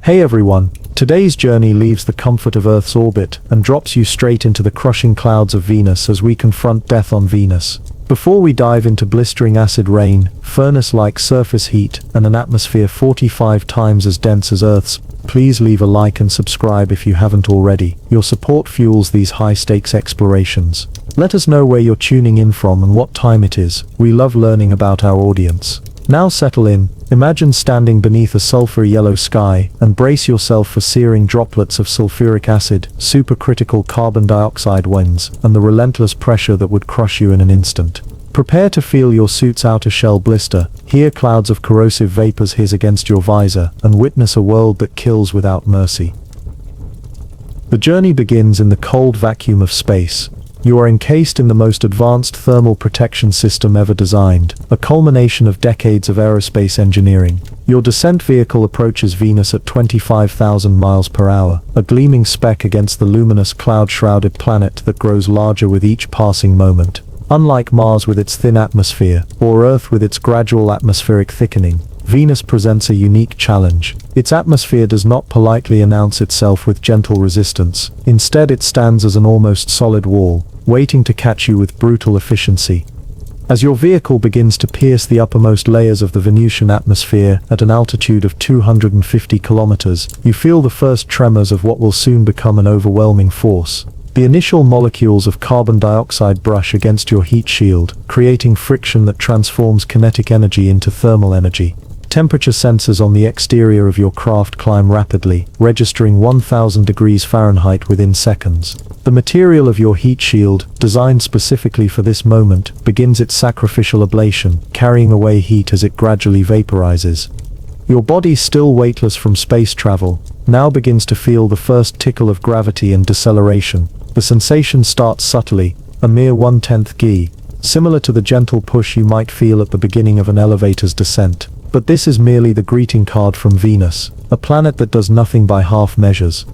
Hey everyone, today's journey leaves the comfort of Earth's orbit and drops you straight into the crushing clouds of Venus as we confront death on Venus. Before we dive into blistering acid rain, furnace-like surface heat, and an atmosphere 45 times as dense as Earth's, please leave a like and subscribe if you haven't already. Your support fuels these high-stakes explorations. Let us know where you're tuning in from and what time it is. We love learning about our audience. Now settle in, imagine standing beneath a sulfur yellow sky, and brace yourself for searing droplets of sulfuric acid, supercritical carbon dioxide winds, and the relentless pressure that would crush you in an instant. Prepare to feel your suit's outer shell blister, hear clouds of corrosive vapors hiss against your visor, and witness a world that kills without mercy. The journey begins in the cold vacuum of space. You are encased in the most advanced thermal protection system ever designed, a culmination of decades of aerospace engineering. Your descent vehicle approaches Venus at 25,000 miles per hour, a gleaming speck against the luminous cloud-shrouded planet that grows larger with each passing moment. Unlike Mars with its thin atmosphere, or Earth with its gradual atmospheric thickening, Venus presents a unique challenge. Its atmosphere does not politely announce itself with gentle resistance. Instead, it stands as an almost solid wall, waiting to catch you with brutal efficiency. As your vehicle begins to pierce the uppermost layers of the Venusian atmosphere at an altitude of 250 kilometers, you feel the first tremors of what will soon become an overwhelming force. The initial molecules of carbon dioxide brush against your heat shield, creating friction that transforms kinetic energy into thermal energy. Temperature sensors on the exterior of your craft climb rapidly, registering 1000 degrees Fahrenheit within seconds. The material of your heat shield, designed specifically for this moment, begins its sacrificial ablation, carrying away heat as it gradually vaporizes. Your body, still weightless from space travel, now begins to feel the first tickle of gravity and deceleration. The sensation starts subtly, a mere 1/10 g, similar to the gentle push you might feel at the beginning of an elevator's descent. But this is merely the greeting card from Venus, a planet that does nothing by half measures.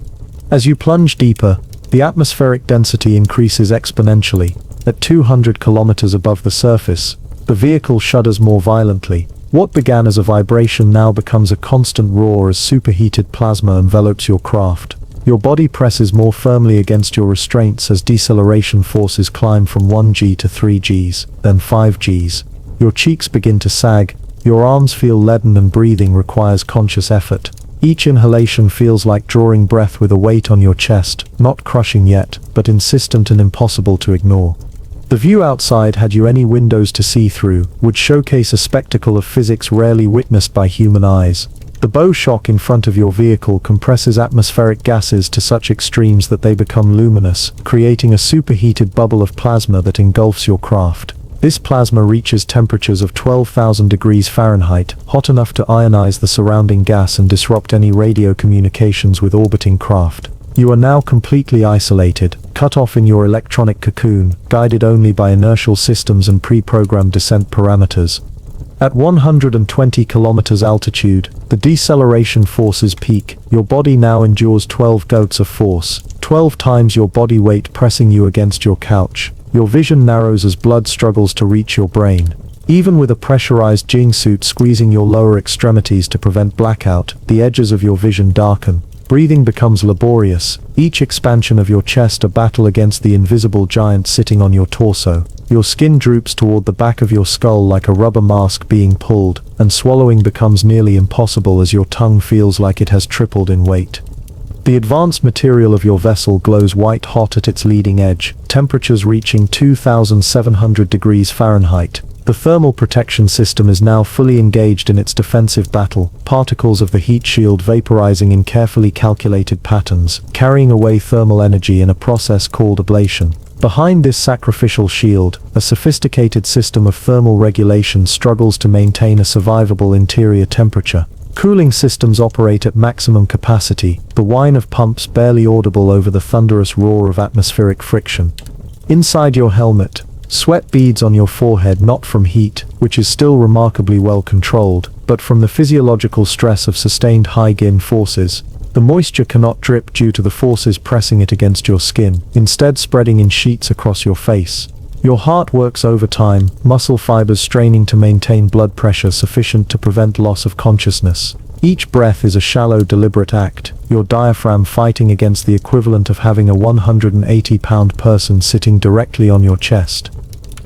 As you plunge deeper, the atmospheric density increases exponentially. At 200 kilometers above the surface, the vehicle shudders more violently. What began as a vibration now becomes a constant roar as superheated plasma envelops your craft. Your body presses more firmly against your restraints as deceleration forces climb from 1 g to 3 gs, then 5 gs. Your cheeks begin to sag, your arms feel leaden, and breathing requires conscious effort. Each inhalation feels like drawing breath with a weight on your chest, not crushing yet, but insistent and impossible to ignore. The view outside, had you any windows to see through, would showcase a spectacle of physics rarely witnessed by human eyes. The bow shock in front of your vehicle compresses atmospheric gases to such extremes that they become luminous, creating a superheated bubble of plasma that engulfs your craft. This plasma reaches temperatures of 12,000 degrees Fahrenheit, hot enough to ionize the surrounding gas and disrupt any radio communications with orbiting craft. You are now completely isolated, cut off in your electronic cocoon, guided only by inertial systems and pre-programmed descent parameters. At 120 kilometers altitude, the deceleration forces peak. Your body now endures 12 goats of force, 12 times your body weight pressing you against your couch. Your vision narrows as blood struggles to reach your brain. Even with a pressurized Jing suit squeezing your lower extremities to prevent blackout, the edges of your vision darken. Breathing becomes laborious, each expansion of your chest a battle against the invisible giant sitting on your torso. Your skin droops toward the back of your skull like a rubber mask being pulled, and swallowing becomes nearly impossible as your tongue feels like it has tripled in weight. The advanced material of your vessel glows white hot at its leading edge, temperatures reaching 2,700 degrees Fahrenheit. The thermal protection system is now fully engaged in its defensive battle, particles of the heat shield vaporizing in carefully calculated patterns, carrying away thermal energy in a process called ablation. Behind this sacrificial shield, a sophisticated system of thermal regulation struggles to maintain a survivable interior temperature. Cooling systems operate at maximum capacity, the whine of pumps barely audible over the thunderous roar of atmospheric friction. Inside your helmet, sweat beads on your forehead, not from heat, which is still remarkably well controlled, but from the physiological stress of sustained high-gain forces. The moisture cannot drip due to the forces pressing it against your skin, instead spreading in sheets across your face. Your heart works overtime, muscle fibers straining to maintain blood pressure sufficient to prevent loss of consciousness. Each breath is a shallow, deliberate act, your diaphragm fighting against the equivalent of having a 180-pound person sitting directly on your chest.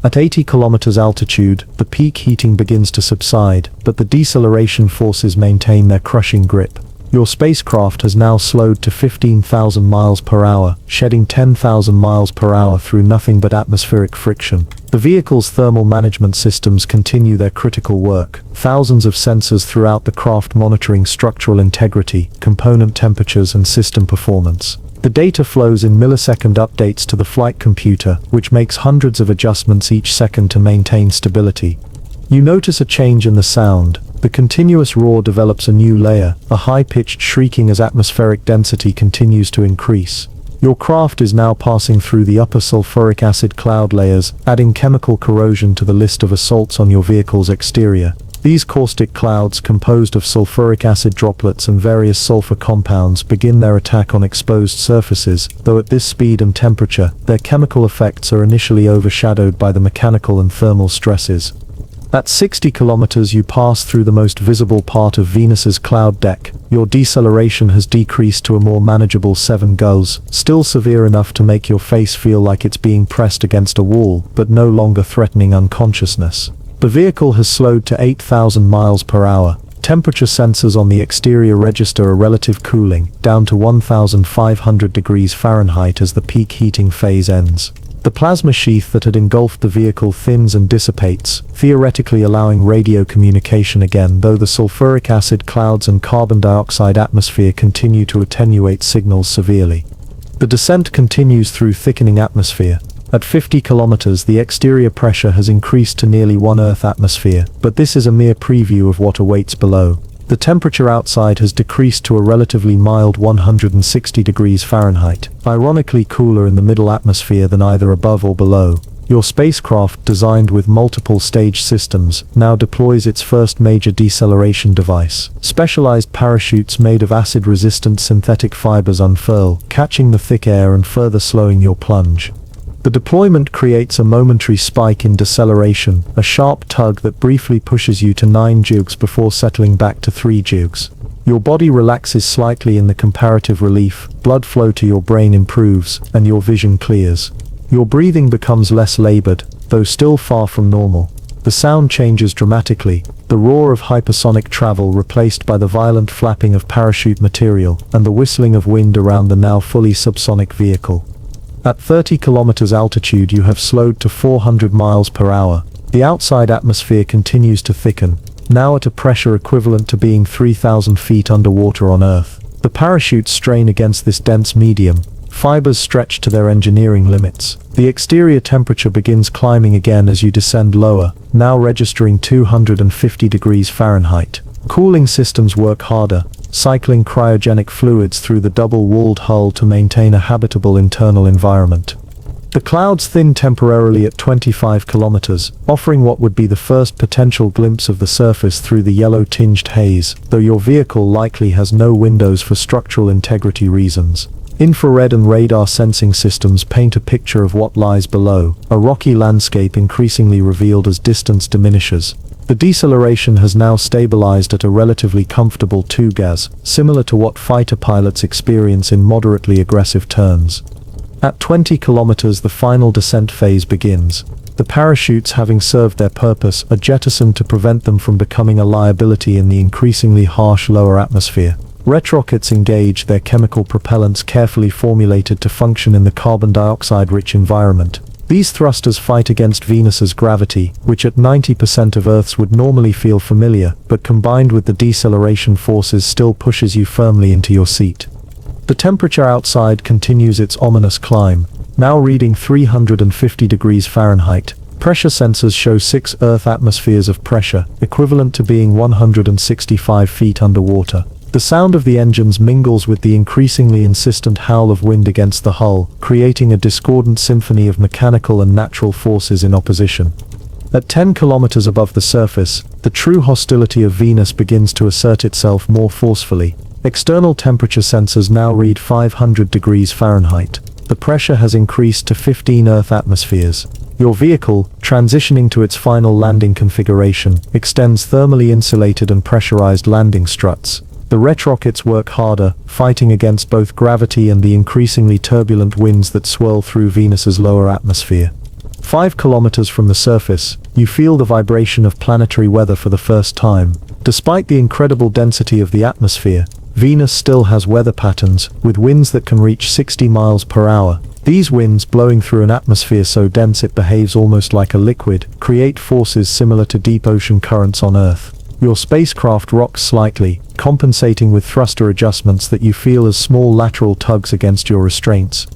At 80 kilometers altitude, the peak heating begins to subside, but the deceleration forces maintain their crushing grip. Your spacecraft has now slowed to 15,000 miles per hour, shedding 10,000 miles per hour through nothing but atmospheric friction. The vehicle's thermal management systems continue their critical work, thousands of sensors throughout the craft monitoring structural integrity, component temperatures and system performance. The data flows in millisecond updates to the flight computer, which makes hundreds of adjustments each second to maintain stability. You notice a change in the sound. The continuous roar develops a new layer, a high-pitched shrieking as atmospheric density continues to increase. Your craft is now passing through the upper sulfuric acid cloud layers, adding chemical corrosion to the list of assaults on your vehicle's exterior. These caustic clouds, composed of sulfuric acid droplets and various sulfur compounds, begin their attack on exposed surfaces, though at this speed and temperature, their chemical effects are initially overshadowed by the mechanical and thermal stresses. At 60 kilometers you pass through the most visible part of Venus's cloud deck. Your deceleration has decreased to a more manageable 7 gs, still severe enough to make your face feel like it's being pressed against a wall, but no longer threatening unconsciousness. The vehicle has slowed to 8,000 miles per hour. Temperature sensors on the exterior register a relative cooling, down to 1,500 degrees Fahrenheit as the peak heating phase ends. The plasma sheath that had engulfed the vehicle thins and dissipates, theoretically allowing radio communication again, though the sulfuric acid clouds and carbon dioxide atmosphere continue to attenuate signals severely. The descent continues through thickening atmosphere. At 50 kilometers the exterior pressure has increased to nearly 1 Earth atmosphere, but this is a mere preview of what awaits below. The temperature outside has decreased to a relatively mild 160 degrees Fahrenheit, ironically cooler in the middle atmosphere than either above or below. Your spacecraft, designed with multiple stage systems, now deploys its first major deceleration device. Specialized parachutes made of acid-resistant synthetic fibers unfurl, catching the thick air and further slowing your plunge. The deployment creates a momentary spike in deceleration, a sharp tug that briefly pushes you to 9 gs before settling back to 3 gs. Your body relaxes slightly in the comparative relief, blood flow to your brain improves, and your vision clears. Your breathing becomes less labored, though still far from normal. The sound changes dramatically, the roar of hypersonic travel replaced by the violent flapping of parachute material, and the whistling of wind around the now fully subsonic vehicle. At 30 kilometers altitude you have slowed to 400 miles per hour. The outside atmosphere continues to thicken, now at a pressure equivalent to being 3,000 feet underwater on Earth. The parachutes strain against this dense medium, fibers stretch to their engineering limits. The exterior temperature begins climbing again as you descend lower, now registering 250 degrees Fahrenheit. Cooling systems work harder, cycling cryogenic fluids through the double-walled hull to maintain a habitable internal environment. The clouds thin temporarily at 25 kilometers, offering what would be the first potential glimpse of the surface through the yellow-tinged haze, though your vehicle likely has no windows for structural integrity reasons. Infrared and radar sensing systems paint a picture of what lies below, a rocky landscape increasingly revealed as distance diminishes. The deceleration has now stabilized at a relatively comfortable 2 gs, similar to what fighter pilots experience in moderately aggressive turns. At 20 kilometers the final descent phase begins. The parachutes, having served their purpose, are jettisoned to prevent them from becoming a liability in the increasingly harsh lower atmosphere. Retrockets engage, their chemical propellants carefully formulated to function in the carbon dioxide-rich environment. These thrusters fight against Venus's gravity, which at 90% of Earth's would normally feel familiar, but combined with the deceleration forces still pushes you firmly into your seat. The temperature outside continues its ominous climb, now reading 350 degrees Fahrenheit. Pressure sensors show 6 Earth atmospheres of pressure, equivalent to being 165 feet underwater. The sound of the engines mingles with the increasingly insistent howl of wind against the hull, creating a discordant symphony of mechanical and natural forces in opposition. At 10 kilometers above the surface, the true hostility of Venus begins to assert itself more forcefully. External temperature sensors now read 500 degrees Fahrenheit. The pressure has increased to 15 Earth atmospheres. Your vehicle, transitioning to its final landing configuration, extends thermally insulated and pressurized landing struts, The retrockets work harder, fighting against both gravity and the increasingly turbulent winds that swirl through Venus's lower atmosphere. 5 kilometers from the surface, you feel the vibration of planetary weather for the first time. Despite the incredible density of the atmosphere, Venus still has weather patterns, with winds that can reach 60 miles per hour. These winds, blowing through an atmosphere so dense it behaves almost like a liquid, create forces similar to deep ocean currents on Earth. Your spacecraft rocks slightly, compensating with thruster adjustments that you feel as small lateral tugs against your restraints.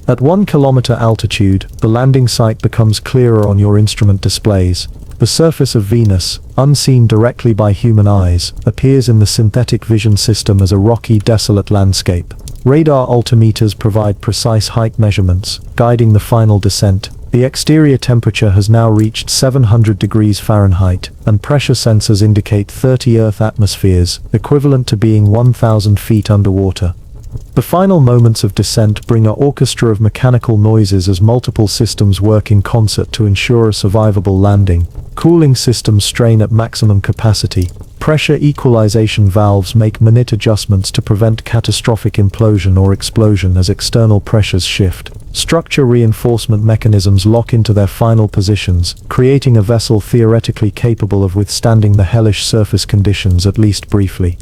At 1 kilometer altitude, the landing site becomes clearer on your instrument displays. The surface of Venus, unseen directly by human eyes, appears in the synthetic vision system as a rocky, desolate landscape. Radar altimeters provide precise height measurements, guiding the final descent. The exterior temperature has now reached 700 degrees Fahrenheit, and pressure sensors indicate 30 Earth atmospheres, equivalent to being 1,000 feet underwater. The final moments of descent bring an orchestra of mechanical noises as multiple systems work in concert to ensure a survivable landing. Cooling systems strain at maximum capacity. Pressure equalization valves make minute adjustments to prevent catastrophic implosion or explosion as external pressures shift. Structure reinforcement mechanisms lock into their final positions, creating a vessel theoretically capable of withstanding the hellish surface conditions at least briefly.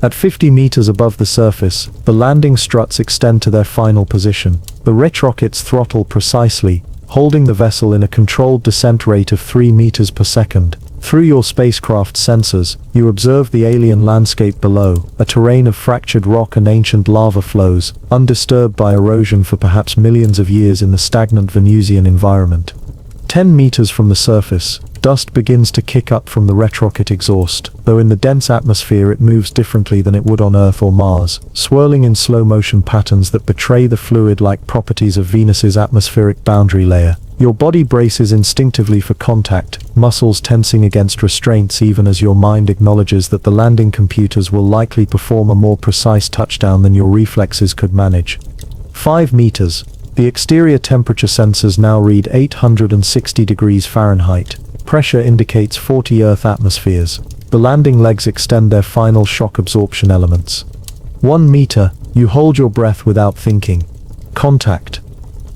At 50 meters above the surface, the landing struts extend to their final position. The retrockets throttle precisely, holding the vessel in a controlled descent rate of 3 meters per second. Through your spacecraft sensors, you observe the alien landscape below, a terrain of fractured rock and ancient lava flows, undisturbed by erosion for perhaps millions of years in the stagnant Venusian environment. 10 meters from the surface, dust begins to kick up from the retrocket exhaust, though in the dense atmosphere it moves differently than it would on Earth or Mars, swirling in slow-motion patterns that betray the fluid-like properties of Venus's atmospheric boundary layer. Your body braces instinctively for contact, muscles tensing against restraints even as your mind acknowledges that the landing computers will likely perform a more precise touchdown than your reflexes could manage. 5 meters. The exterior temperature sensors now read 860 degrees Fahrenheit. Pressure indicates 40 Earth atmospheres. The landing legs extend their final shock absorption elements. 1 meter, you hold your breath without thinking. Contact.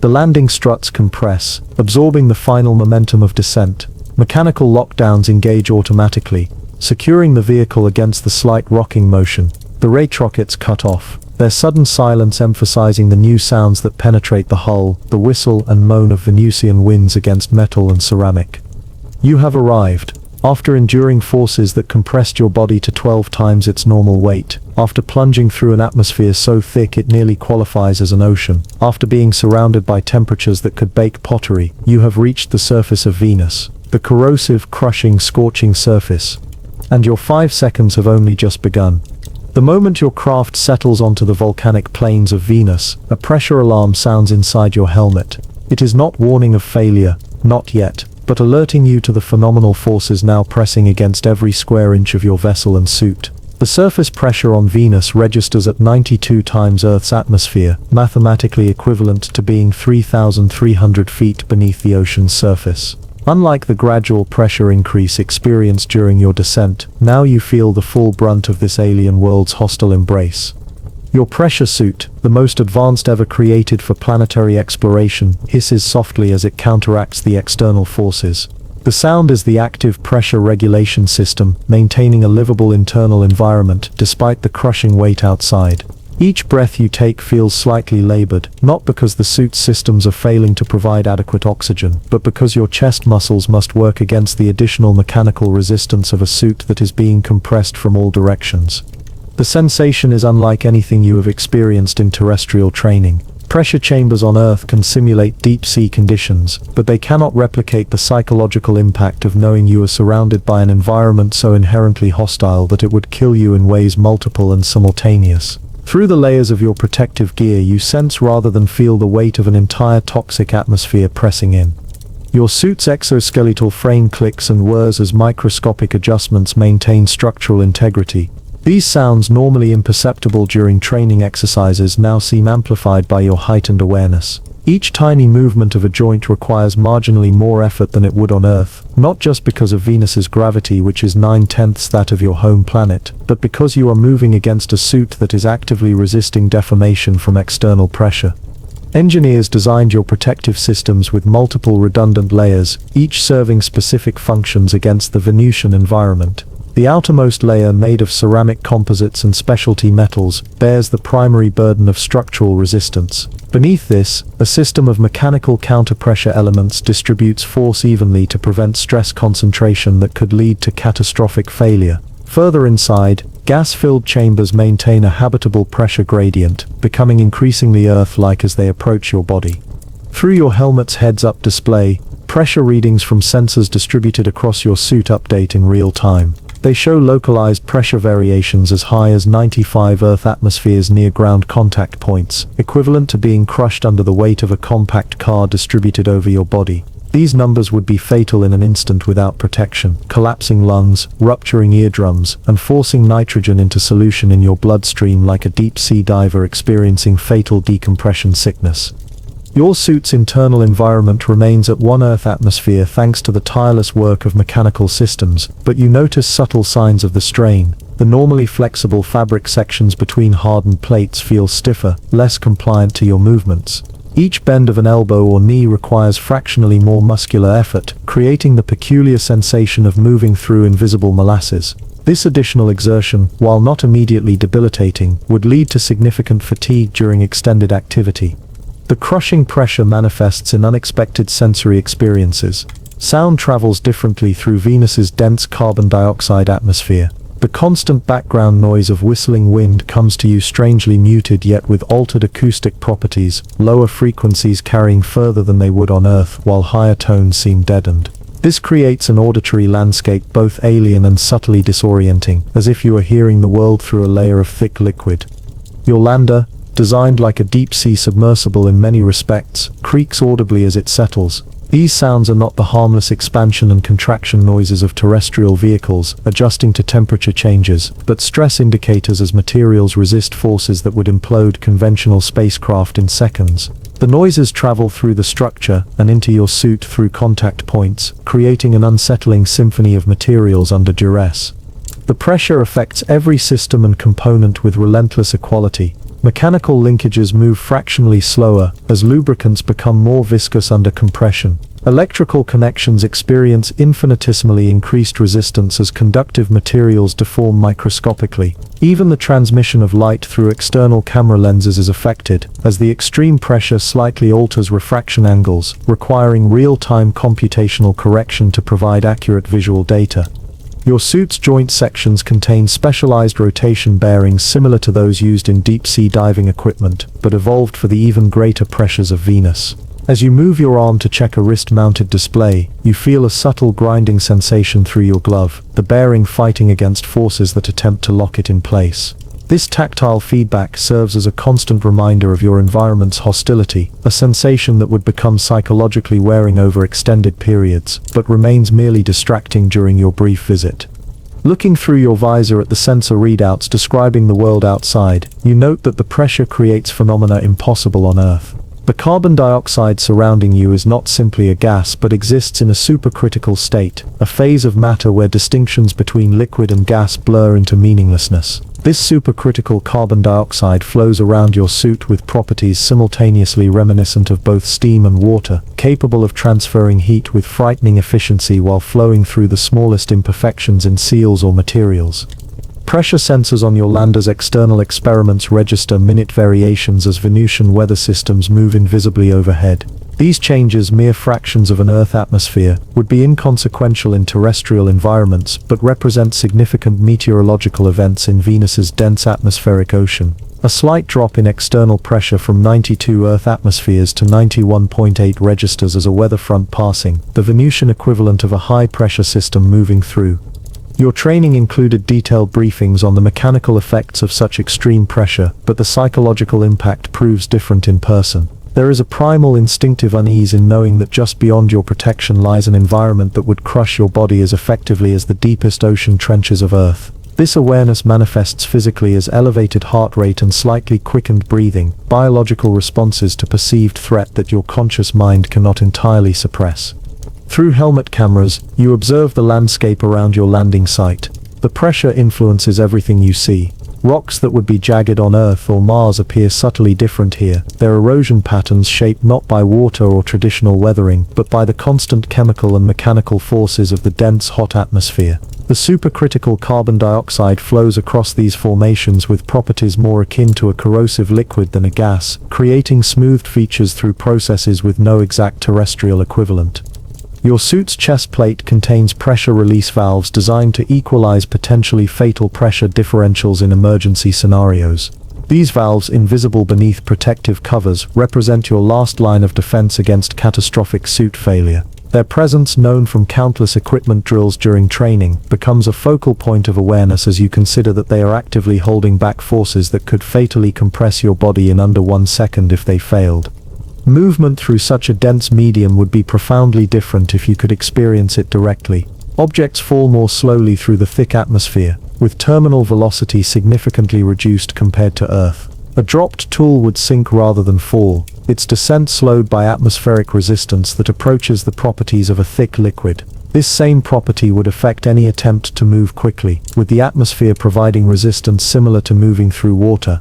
The landing struts compress, absorbing the final momentum of descent. Mechanical lockdowns engage automatically, securing the vehicle against the slight rocking motion. The retrockets cut off, their sudden silence emphasizing the new sounds that penetrate the hull, the whistle and moan of Venusian winds against metal and ceramic. You have arrived. After enduring forces that compressed your body to 12 times its normal weight, after plunging through an atmosphere so thick it nearly qualifies as an ocean, after being surrounded by temperatures that could bake pottery, you have reached the surface of Venus, the corrosive, crushing, scorching surface. And your 5 seconds have only just begun. The moment your craft settles onto the volcanic plains of Venus, a pressure alarm sounds inside your helmet. It is not warning of failure, not yet, but alerting you to the phenomenal forces now pressing against every square inch of your vessel and suit. The surface pressure on Venus registers at 92 times Earth's atmosphere, mathematically equivalent to being 3,300 feet beneath the ocean's surface. Unlike the gradual pressure increase experienced during your descent, now you feel the full brunt of this alien world's hostile embrace. Your pressure suit, the most advanced ever created for planetary exploration, hisses softly as it counteracts the external forces. The sound is the active pressure regulation system, maintaining a livable internal environment despite the crushing weight outside. Each breath you take feels slightly labored, not because the suit's systems are failing to provide adequate oxygen, but because your chest muscles must work against the additional mechanical resistance of a suit that is being compressed from all directions. The sensation is unlike anything you have experienced in terrestrial training. Pressure chambers on Earth can simulate deep-sea conditions, but they cannot replicate the psychological impact of knowing you are surrounded by an environment so inherently hostile that it would kill you in ways multiple and simultaneous. Through the layers of your protective gear you sense rather than feel the weight of an entire toxic atmosphere pressing in. Your suit's exoskeletal frame clicks and whirs as microscopic adjustments maintain structural integrity. These sounds, normally imperceptible during training exercises, now seem amplified by your heightened awareness. Each tiny movement of a joint requires marginally more effort than it would on Earth, not just because of Venus's gravity, which is 9/10 that of your home planet, but because you are moving against a suit that is actively resisting deformation from external pressure. Engineers designed your protective systems with multiple redundant layers, each serving specific functions against the Venusian environment. The outermost layer, made of ceramic composites and specialty metals, bears the primary burden of structural resistance. Beneath this, a system of mechanical counterpressure elements distributes force evenly to prevent stress concentration that could lead to catastrophic failure. Further inside, gas-filled chambers maintain a habitable pressure gradient, becoming increasingly Earth-like as they approach your body. Through your helmet's heads-up display, pressure readings from sensors distributed across your suit update in real time. They show localized pressure variations as high as 95 Earth atmospheres near ground contact points, equivalent to being crushed under the weight of a compact car distributed over your body. These numbers would be fatal in an instant without protection, collapsing lungs, rupturing eardrums, and forcing nitrogen into solution in your bloodstream like a deep-sea diver experiencing fatal decompression sickness. Your suit's internal environment remains at 1 Earth atmosphere thanks to the tireless work of mechanical systems, but you notice subtle signs of the strain. The normally flexible fabric sections between hardened plates feel stiffer, less compliant to your movements. Each bend of an elbow or knee requires fractionally more muscular effort, creating the peculiar sensation of moving through invisible molasses. This additional exertion, while not immediately debilitating, would lead to significant fatigue during extended activity. The crushing pressure manifests in unexpected sensory experiences. Sound travels differently through Venus's dense carbon dioxide atmosphere. The constant background noise of whistling wind comes to you strangely muted yet with altered acoustic properties, lower frequencies carrying further than they would on Earth, while higher tones seem deadened. This creates an auditory landscape both alien and subtly disorienting, as if you are hearing the world through a layer of thick liquid. Your lander, designed like a deep-sea submersible in many respects, creaks audibly as it settles. These sounds are not the harmless expansion and contraction noises of terrestrial vehicles, adjusting to temperature changes, but stress indicators as materials resist forces that would implode conventional spacecraft in seconds. The noises travel through the structure and into your suit through contact points, creating an unsettling symphony of materials under duress. The pressure affects every system and component with relentless equality. Mechanical linkages move fractionally slower as lubricants become more viscous under compression. Electrical connections experience infinitesimally increased resistance as conductive materials deform microscopically. Even the transmission of light through external camera lenses is affected, as the extreme pressure slightly alters refraction angles, requiring real-time computational correction to provide accurate visual data. Your suit's joint sections contain specialized rotation bearings similar to those used in deep-sea diving equipment, but evolved for the even greater pressures of Venus. As you move your arm to check a wrist-mounted display, you feel a subtle grinding sensation through your glove, the bearing fighting against forces that attempt to lock it in place. This tactile feedback serves as a constant reminder of your environment's hostility, a sensation that would become psychologically wearing over extended periods, but remains merely distracting during your brief visit. Looking through your visor at the sensor readouts describing the world outside, you note that the pressure creates phenomena impossible on Earth. The carbon dioxide surrounding you is not simply a gas but exists in a supercritical state, a phase of matter where distinctions between liquid and gas blur into meaninglessness. This supercritical carbon dioxide flows around your suit with properties simultaneously reminiscent of both steam and water, capable of transferring heat with frightening efficiency while flowing through the smallest imperfections in seals or materials. Pressure sensors on your lander's external experiments register minute variations as Venusian weather systems move invisibly overhead. These changes, mere fractions of an Earth atmosphere, would be inconsequential in terrestrial environments but represent significant meteorological events in Venus's dense atmospheric ocean. A slight drop in external pressure from 92 Earth atmospheres to 91.8 registers as a weather front passing, the Venusian equivalent of a high-pressure system moving through. Your training included detailed briefings on the mechanical effects of such extreme pressure, but the psychological impact proves different in person. There is a primal instinctive unease in knowing that just beyond your protection lies an environment that would crush your body as effectively as the deepest ocean trenches of Earth. This awareness manifests physically as elevated heart rate and slightly quickened breathing, biological responses to perceived threat that your conscious mind cannot entirely suppress. Through helmet cameras, you observe the landscape around your landing site. The pressure influences everything you see. Rocks that would be jagged on Earth or Mars appear subtly different here, their erosion patterns shaped not by water or traditional weathering, but by the constant chemical and mechanical forces of the dense hot atmosphere. The supercritical carbon dioxide flows across these formations with properties more akin to a corrosive liquid than a gas, creating smoothed features through processes with no exact terrestrial equivalent. Your suit's chest plate contains pressure release valves designed to equalize potentially fatal pressure differentials in emergency scenarios. These valves, invisible beneath protective covers, represent your last line of defense against catastrophic suit failure. Their presence, known from countless equipment drills during training, becomes a focal point of awareness as you consider that they are actively holding back forces that could fatally compress your body in under 1 second if they failed. Movement through such a dense medium would be profoundly different if you could experience it directly. Objects fall more slowly through the thick atmosphere, with terminal velocity significantly reduced compared to Earth. A dropped tool would sink rather than fall, its descent slowed by atmospheric resistance that approaches the properties of a thick liquid. This same property would affect any attempt to move quickly, with the atmosphere providing resistance similar to moving through water.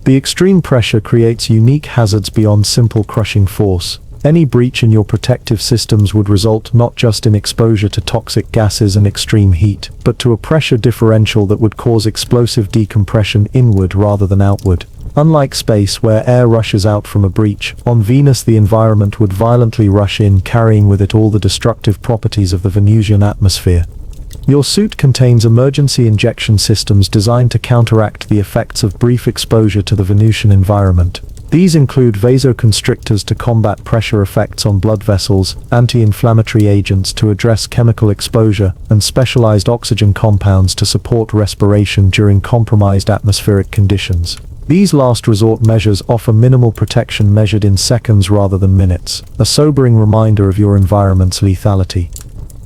The extreme pressure creates unique hazards beyond simple crushing force. Any breach in your protective systems would result not just in exposure to toxic gases and extreme heat, but to a pressure differential that would cause explosive decompression inward rather than outward. Unlike space, where air rushes out from a breach, on Venus the environment would violently rush in, carrying with it all the destructive properties of the Venusian atmosphere. Your suit contains emergency injection systems designed to counteract the effects of brief exposure to the Venusian environment. These include vasoconstrictors to combat pressure effects on blood vessels, anti-inflammatory agents to address chemical exposure, and specialized oxygen compounds to support respiration during compromised atmospheric conditions. These last resort measures offer minimal protection measured in seconds rather than minutes, a sobering reminder of your environment's lethality.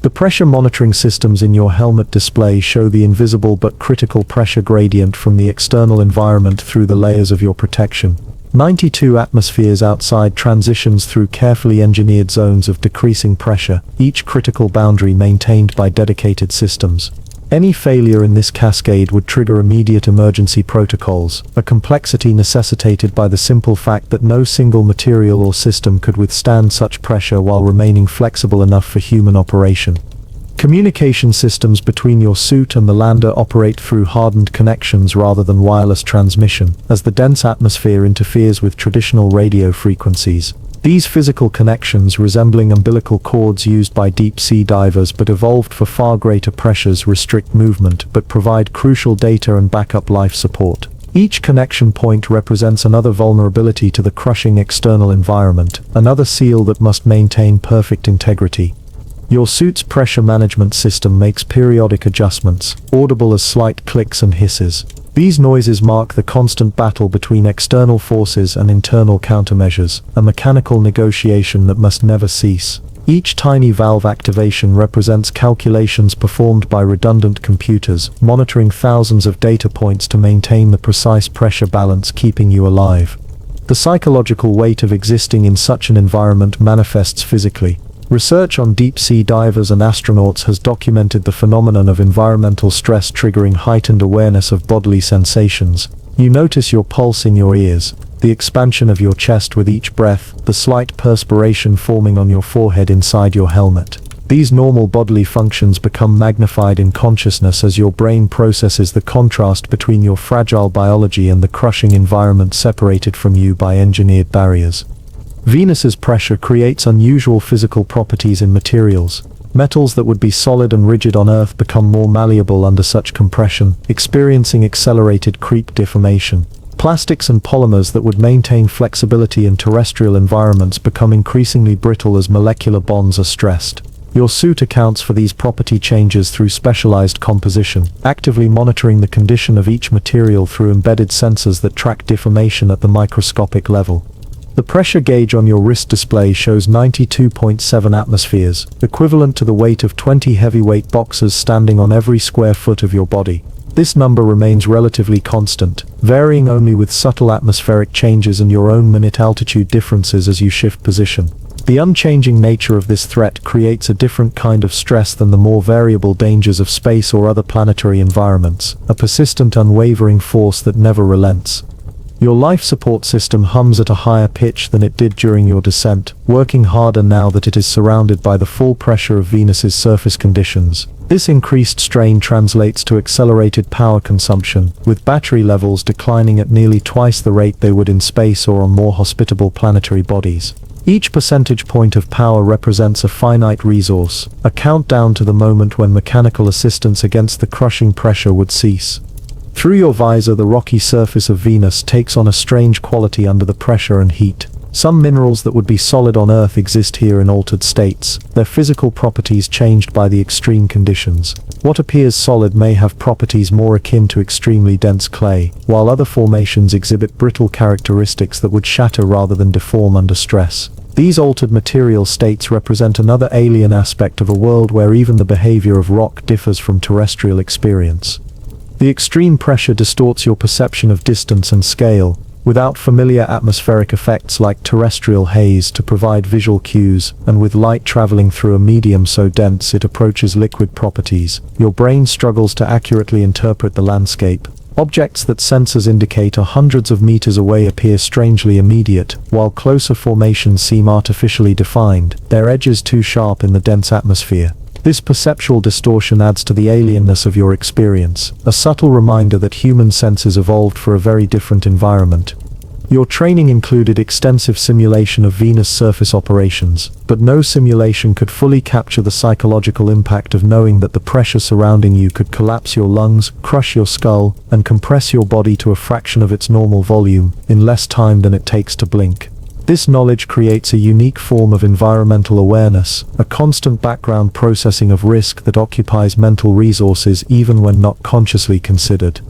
The pressure monitoring systems in your helmet display show the invisible but critical pressure gradient from the external environment through the layers of your protection. 92 atmospheres outside transitions through carefully engineered zones of decreasing pressure, each critical boundary maintained by dedicated systems. Any failure in this cascade would trigger immediate emergency protocols, a complexity necessitated by the simple fact that no single material or system could withstand such pressure while remaining flexible enough for human operation. Communication systems between your suit and the lander operate through hardened connections rather than wireless transmission, as the dense atmosphere interferes with traditional radio frequencies. These physical connections, resembling umbilical cords used by deep-sea divers but evolved for far greater pressures, restrict movement but provide crucial data and backup life support. Each connection point represents another vulnerability to the crushing external environment, another seal that must maintain perfect integrity. Your suit's pressure management system makes periodic adjustments, audible as slight clicks and hisses. These noises mark the constant battle between external forces and internal countermeasures, a mechanical negotiation that must never cease. Each tiny valve activation represents calculations performed by redundant computers, monitoring thousands of data points to maintain the precise pressure balance keeping you alive. The psychological weight of existing in such an environment manifests physically. Research on deep-sea divers and astronauts has documented the phenomenon of environmental stress triggering heightened awareness of bodily sensations. You notice your pulse in your ears, the expansion of your chest with each breath, the slight perspiration forming on your forehead inside your helmet. These normal bodily functions become magnified in consciousness as your brain processes the contrast between your fragile biology and the crushing environment separated from you by engineered barriers. Venus's pressure creates unusual physical properties in materials. Metals that would be solid and rigid on Earth become more malleable under such compression, experiencing accelerated creep deformation. Plastics and polymers that would maintain flexibility in terrestrial environments become increasingly brittle as molecular bonds are stressed. Your suit accounts for these property changes through specialized composition, actively monitoring the condition of each material through embedded sensors that track deformation at the microscopic level. The pressure gauge on your wrist display shows 92.7 atmospheres, equivalent to the weight of 20 heavyweight boxers standing on every square foot of your body. This number remains relatively constant, varying only with subtle atmospheric changes and your own minute altitude differences as you shift position. The unchanging nature of this threat creates a different kind of stress than the more variable dangers of space or other planetary environments, a persistent, unwavering force that never relents. Your life support system hums at a higher pitch than it did during your descent, working harder now that it is surrounded by the full pressure of Venus's surface conditions. This increased strain translates to accelerated power consumption, with battery levels declining at nearly twice the rate they would in space or on more hospitable planetary bodies. Each percentage point of power represents a finite resource, a countdown to the moment when mechanical assistance against the crushing pressure would cease. Through your visor, the rocky surface of Venus takes on a strange quality under the pressure and heat. Some minerals that would be solid on Earth exist here in altered states, their physical properties changed by the extreme conditions. What appears solid may have properties more akin to extremely dense clay, while other formations exhibit brittle characteristics that would shatter rather than deform under stress. These altered material states represent another alien aspect of a world where even the behavior of rock differs from terrestrial experience. The extreme pressure distorts your perception of distance and scale, without familiar atmospheric effects like terrestrial haze to provide visual cues, and with light traveling through a medium so dense it approaches liquid properties. Your brain struggles to accurately interpret the landscape. Objects that sensors indicate are hundreds of meters away appear strangely immediate, while closer formations seem artificially defined, their edges too sharp in the dense atmosphere. This perceptual distortion adds to the alienness of your experience, a subtle reminder that human senses evolved for a very different environment. Your training included extensive simulation of Venus surface operations, but no simulation could fully capture the psychological impact of knowing that the pressure surrounding you could collapse your lungs, crush your skull, and compress your body to a fraction of its normal volume, in less time than it takes to blink. This knowledge creates a unique form of environmental awareness, a constant background processing of risk that occupies mental resources even when not consciously considered.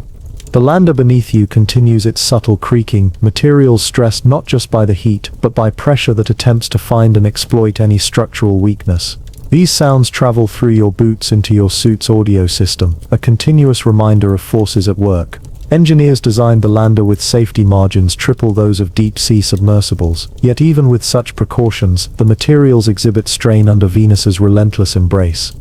The lander beneath you continues its subtle creaking, materials stressed not just by the heat, but by pressure that attempts to find and exploit any structural weakness. These sounds travel through your boots into your suit's audio system, a continuous reminder of forces at work. Engineers designed the lander with safety margins triple those of deep-sea submersibles, yet even with such precautions, the materials exhibit strain under Venus's relentless embrace.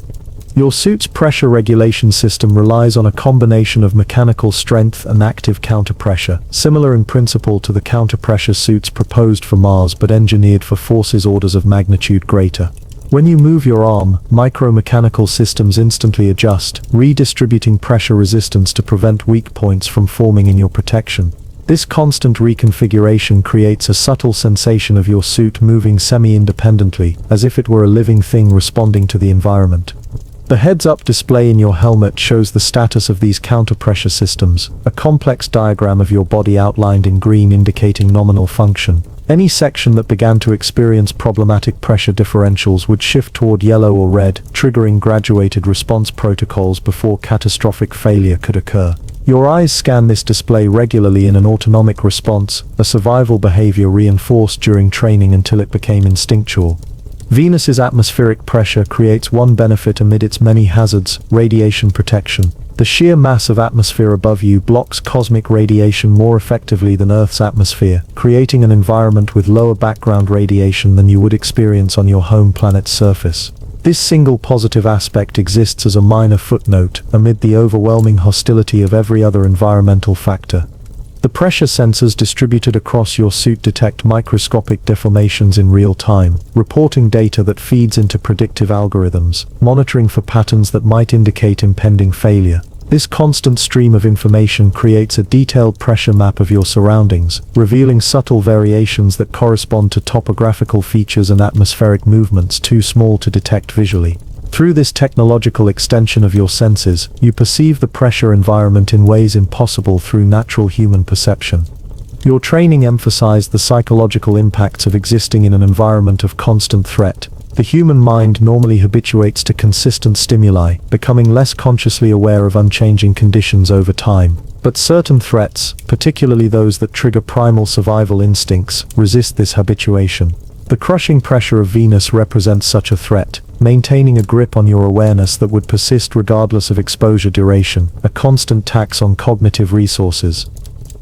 Your suit's pressure regulation system relies on a combination of mechanical strength and active counterpressure, similar in principle to the counterpressure suits proposed for Mars but engineered for forces orders of magnitude greater. When you move your arm, micromechanical systems instantly adjust, redistributing pressure resistance to prevent weak points from forming in your protection. This constant reconfiguration creates a subtle sensation of your suit moving semi-independently, as if it were a living thing responding to the environment. The heads-up display in your helmet shows the status of these counterpressure systems, a complex diagram of your body outlined in green indicating nominal function. Any section that began to experience problematic pressure differentials would shift toward yellow or red, triggering graduated response protocols before catastrophic failure could occur. Your eyes scan this display regularly in an autonomic response, a survival behavior reinforced during training until it became instinctual. Venus's atmospheric pressure creates one benefit amid its many hazards: radiation protection. The sheer mass of atmosphere above you blocks cosmic radiation more effectively than Earth's atmosphere, creating an environment with lower background radiation than you would experience on your home planet's surface. This single positive aspect exists as a minor footnote amid the overwhelming hostility of every other environmental factor. The pressure sensors distributed across your suit detect microscopic deformations in real time, reporting data that feeds into predictive algorithms, monitoring for patterns that might indicate impending failure. This constant stream of information creates a detailed pressure map of your surroundings, revealing subtle variations that correspond to topographical features and atmospheric movements too small to detect visually. Through this technological extension of your senses, you perceive the pressure environment in ways impossible through natural human perception. Your training emphasized the psychological impacts of existing in an environment of constant threat. The human mind normally habituates to consistent stimuli, becoming less consciously aware of unchanging conditions over time. But certain threats, particularly those that trigger primal survival instincts, resist this habituation. The crushing pressure of Venus represents such a threat. maintaining a grip on your awareness that would persist regardless of exposure duration, a constant tax on cognitive resources.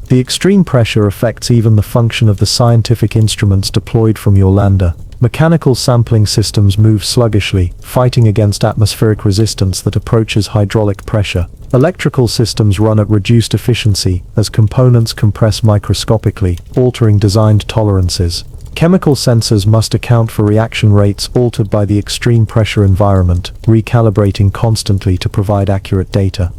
The extreme pressure affects even the function of the scientific instruments deployed from your lander. Mechanical sampling systems move sluggishly, fighting against atmospheric resistance that approaches hydraulic pressure. Electrical systems run at reduced efficiency as components compress microscopically, altering designed tolerances. Chemical sensors must account for reaction rates altered by the extreme pressure environment, recalibrating constantly to provide accurate data.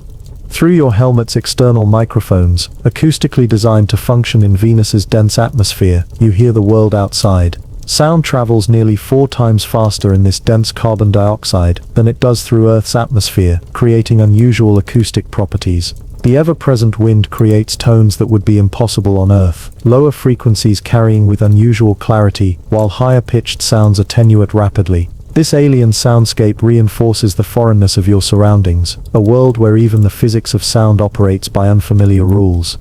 Through your helmet's external microphones, acoustically designed to function in Venus's dense atmosphere, you hear the world outside. Sound travels nearly 4 times faster in this dense carbon dioxide than it does through Earth's atmosphere, creating unusual acoustic properties. The ever-present wind creates tones that would be impossible on Earth, lower frequencies carrying with unusual clarity, while higher-pitched sounds attenuate rapidly. This alien soundscape reinforces the foreignness of your surroundings, a world where even the physics of sound operates by unfamiliar rules.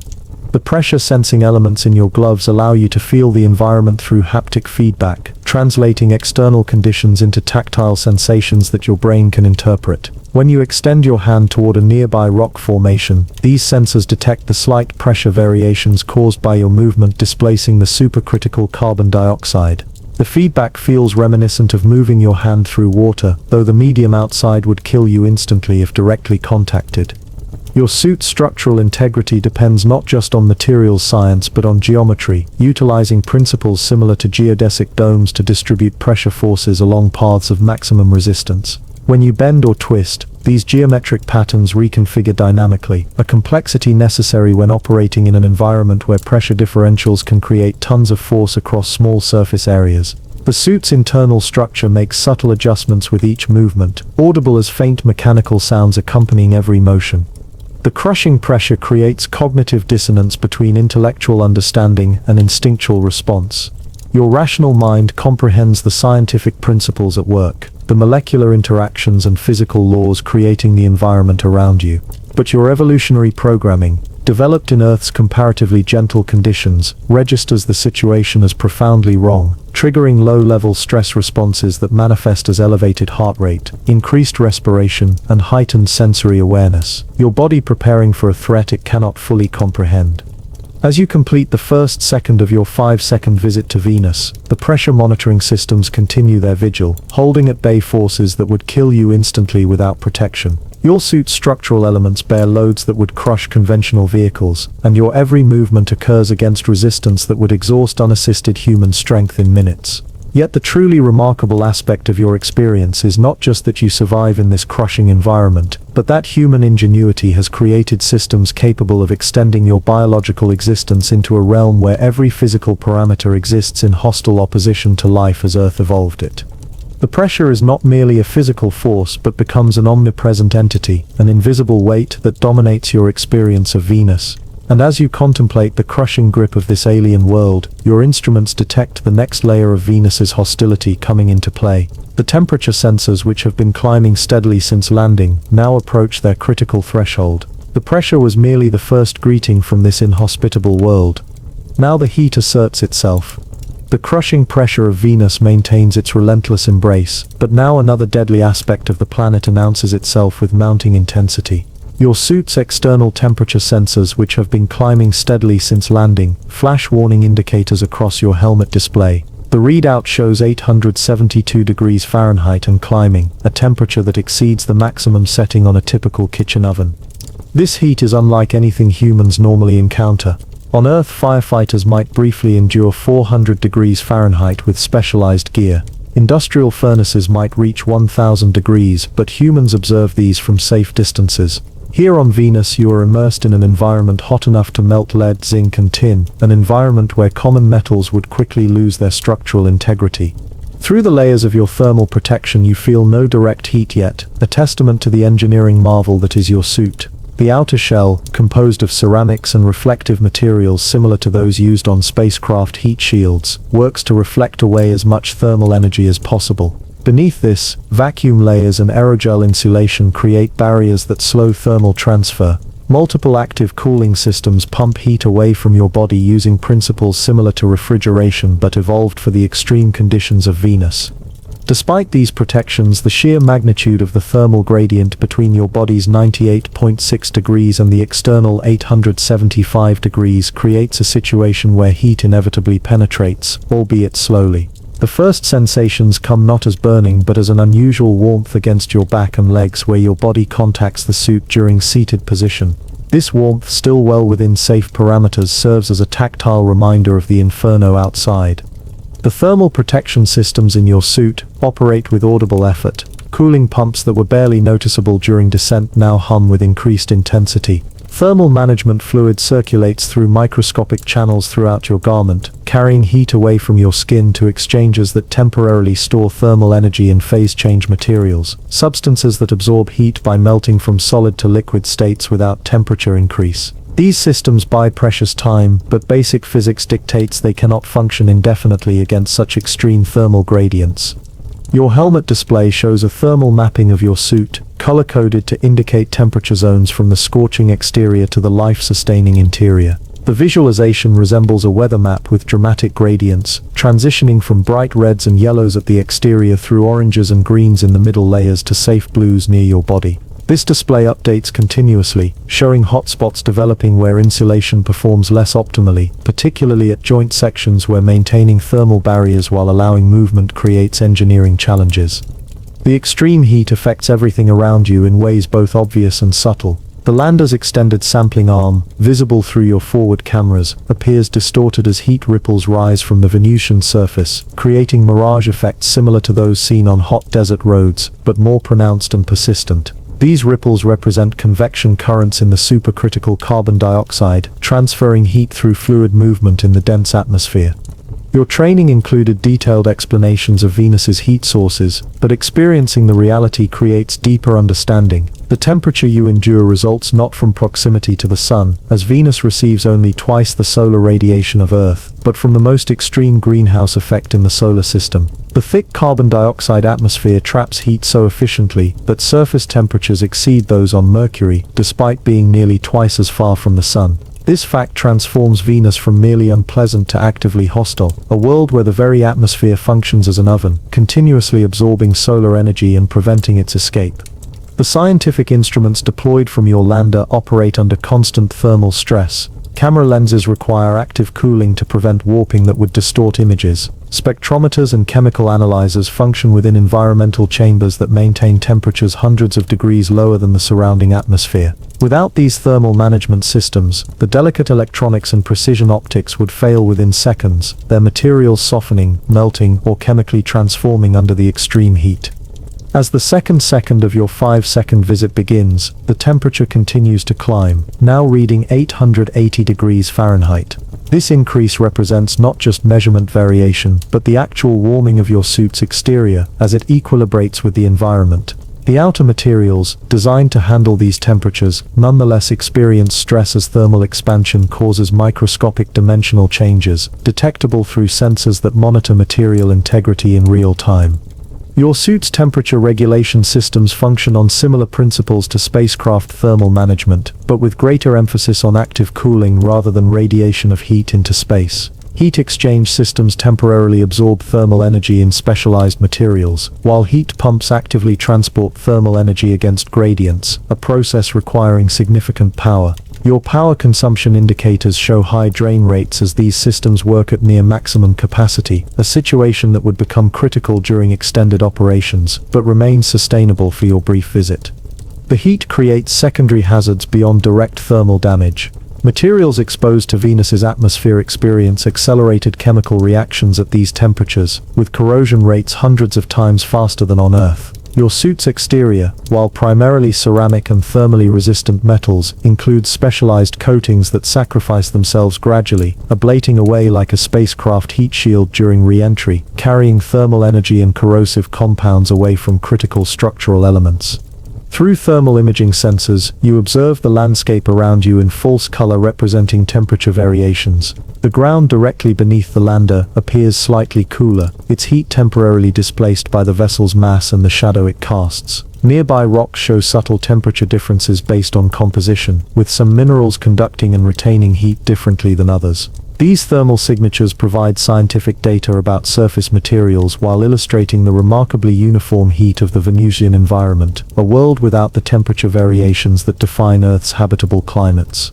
The pressure-sensing elements in your gloves allow you to feel the environment through haptic feedback, translating external conditions into tactile sensations that your brain can interpret. When you extend your hand toward a nearby rock formation, these sensors detect the slight pressure variations caused by your movement displacing the supercritical carbon dioxide. The feedback feels reminiscent of moving your hand through water, though the medium outside would kill you instantly if directly contacted. Your suit's structural integrity depends not just on materials science but on geometry, utilizing principles similar to geodesic domes to distribute pressure forces along paths of maximum resistance. When you bend or twist, these geometric patterns reconfigure dynamically, a complexity necessary when operating in an environment where pressure differentials can create tons of force across small surface areas. The suit's internal structure makes subtle adjustments with each movement, audible as faint mechanical sounds accompanying every motion. The crushing pressure creates cognitive dissonance between intellectual understanding and instinctual response. Your rational mind comprehends the scientific principles at work, the molecular interactions and physical laws creating the environment around you. But your evolutionary programming, developed in Earth's comparatively gentle conditions, registers the situation as profoundly wrong, triggering low-level stress responses that manifest as elevated heart rate, increased respiration, and heightened sensory awareness, your body preparing for a threat it cannot fully comprehend. As you complete the first second of your 5-second visit to Venus, the pressure monitoring systems continue their vigil, holding at bay forces that would kill you instantly without protection. Your suit's structural elements bear loads that would crush conventional vehicles, and your every movement occurs against resistance that would exhaust unassisted human strength in minutes. Yet the truly remarkable aspect of your experience is not just that you survive in this crushing environment, but that human ingenuity has created systems capable of extending your biological existence into a realm where every physical parameter exists in hostile opposition to life as Earth evolved it. The pressure is not merely a physical force but becomes an omnipresent entity, an invisible weight that dominates your experience of Venus. And as you contemplate the crushing grip of this alien world, your instruments detect the next layer of Venus's hostility coming into play. The temperature sensors, which have been climbing steadily since landing, now approach their critical threshold. The pressure was merely the first greeting from this inhospitable world. Now the heat asserts itself. The crushing pressure of Venus maintains its relentless embrace, but now another deadly aspect of the planet announces itself with mounting intensity. Your suit's external temperature sensors, which have been climbing steadily since landing, flash warning indicators across your helmet display. The readout shows 872 degrees Fahrenheit and climbing, a temperature that exceeds the maximum setting on a typical kitchen oven. This heat is unlike anything humans normally encounter. On Earth, firefighters might briefly endure 400 degrees Fahrenheit with specialized gear. Industrial furnaces might reach 1000 degrees, but humans observe these from safe distances. Here on Venus, you are immersed in an environment hot enough to melt lead, zinc and tin, an environment where common metals would quickly lose their structural integrity. Through the layers of your thermal protection you feel no direct heat yet, a testament to the engineering marvel that is your suit. The outer shell, composed of ceramics and reflective materials similar to those used on spacecraft heat shields, works to reflect away as much thermal energy as possible. Beneath this, vacuum layers and aerogel insulation create barriers that slow thermal transfer. Multiple active cooling systems pump heat away from your body using principles similar to refrigeration but evolved for the extreme conditions of Venus. Despite these protections, the sheer magnitude of the thermal gradient between your body's 98.6 degrees and the external 875 degrees creates a situation where heat inevitably penetrates, albeit slowly. The first sensations come not as burning but as an unusual warmth against your back and legs where your body contacts the suit during seated position. This warmth, still well within safe parameters, serves as a tactile reminder of the inferno outside. The thermal protection systems in your suit operate with audible effort. Cooling pumps that were barely noticeable during descent now hum with increased intensity. Thermal management fluid circulates through microscopic channels throughout your garment, carrying heat away from your skin to exchanges that temporarily store thermal energy in phase change materials, substances that absorb heat by melting from solid to liquid states without temperature increase. These systems buy precious time, but basic physics dictates they cannot function indefinitely against such extreme thermal gradients. Your helmet display shows a thermal mapping of your suit, color-coded to indicate temperature zones from the scorching exterior to the life-sustaining interior. The visualization resembles a weather map with dramatic gradients, transitioning from bright reds and yellows at the exterior through oranges and greens in the middle layers to safe blues near your body. This display updates continuously, showing hotspots developing where insulation performs less optimally, particularly at joint sections where maintaining thermal barriers while allowing movement creates engineering challenges. The extreme heat affects everything around you in ways both obvious and subtle. The lander's extended sampling arm, visible through your forward cameras, appears distorted as heat ripples rise from the Venusian surface, creating mirage effects similar to those seen on hot desert roads, but more pronounced and persistent. These ripples represent convection currents in the supercritical carbon dioxide, transferring heat through fluid movement in the dense atmosphere. Your training included detailed explanations of Venus's heat sources, but experiencing the reality creates deeper understanding. The temperature you endure results not from proximity to the sun, as Venus receives only twice the solar radiation of Earth, but from the most extreme greenhouse effect in the solar system. The thick carbon dioxide atmosphere traps heat so efficiently that surface temperatures exceed those on Mercury, despite being nearly twice as far from the sun. This fact transforms Venus from merely unpleasant to actively hostile, a world where the very atmosphere functions as an oven, continuously absorbing solar energy and preventing its escape. The scientific instruments deployed from your lander operate under constant thermal stress. Camera lenses require active cooling to prevent warping that would distort images. Spectrometers and chemical analyzers function within environmental chambers that maintain temperatures hundreds of degrees lower than the surrounding atmosphere. Without these thermal management systems, the delicate electronics and precision optics would fail within seconds, their materials softening, melting, or chemically transforming under the extreme heat. As the second of your 5-second visit begins, the temperature continues to climb, now reading 880 degrees Fahrenheit. This increase represents not just measurement variation, but the actual warming of your suit's exterior, as it equilibrates with the environment. The outer materials, designed to handle these temperatures, nonetheless experience stress as thermal expansion causes microscopic dimensional changes, detectable through sensors that monitor material integrity in real time. Your suit's temperature regulation systems function on similar principles to spacecraft thermal management, but with greater emphasis on active cooling rather than radiation of heat into space. Heat exchange systems temporarily absorb thermal energy in specialized materials, while heat pumps actively transport thermal energy against gradients, a process requiring significant power. Your power consumption indicators show high drain rates as these systems work at near maximum capacity, a situation that would become critical during extended operations, but remains sustainable for your brief visit. The heat creates secondary hazards beyond direct thermal damage. Materials exposed to Venus's atmosphere experience accelerated chemical reactions at these temperatures, with corrosion rates hundreds of times faster than on Earth. Your suit's exterior, while primarily ceramic and thermally resistant metals, includes specialized coatings that sacrifice themselves gradually, ablating away like a spacecraft heat shield during re-entry, carrying thermal energy and corrosive compounds away from critical structural elements. Through thermal imaging sensors, you observe the landscape around you in false color representing temperature variations. The ground directly beneath the lander appears slightly cooler, its heat temporarily displaced by the vessel's mass and the shadow it casts. Nearby rocks show subtle temperature differences based on composition, with some minerals conducting and retaining heat differently than others. These thermal signatures provide scientific data about surface materials while illustrating the remarkably uniform heat of the Venusian environment, a world without the temperature variations that define Earth's habitable climates.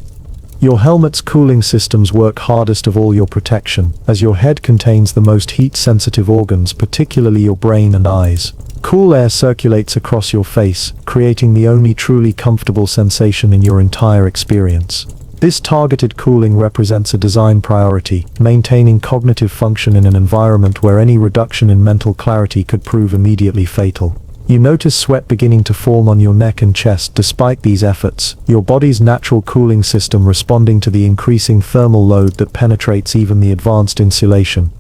Your helmet's cooling systems work hardest of all your protection, as your head contains the most heat-sensitive organs, particularly your brain and eyes. Cool air circulates across your face, creating the only truly comfortable sensation in your entire experience. This targeted cooling represents a design priority, maintaining cognitive function in an environment where any reduction in mental clarity could prove immediately fatal. You notice sweat beginning to form on your neck and chest. Despite these efforts, your body's natural cooling system responding to the increasing thermal load that penetrates even the advanced insulation.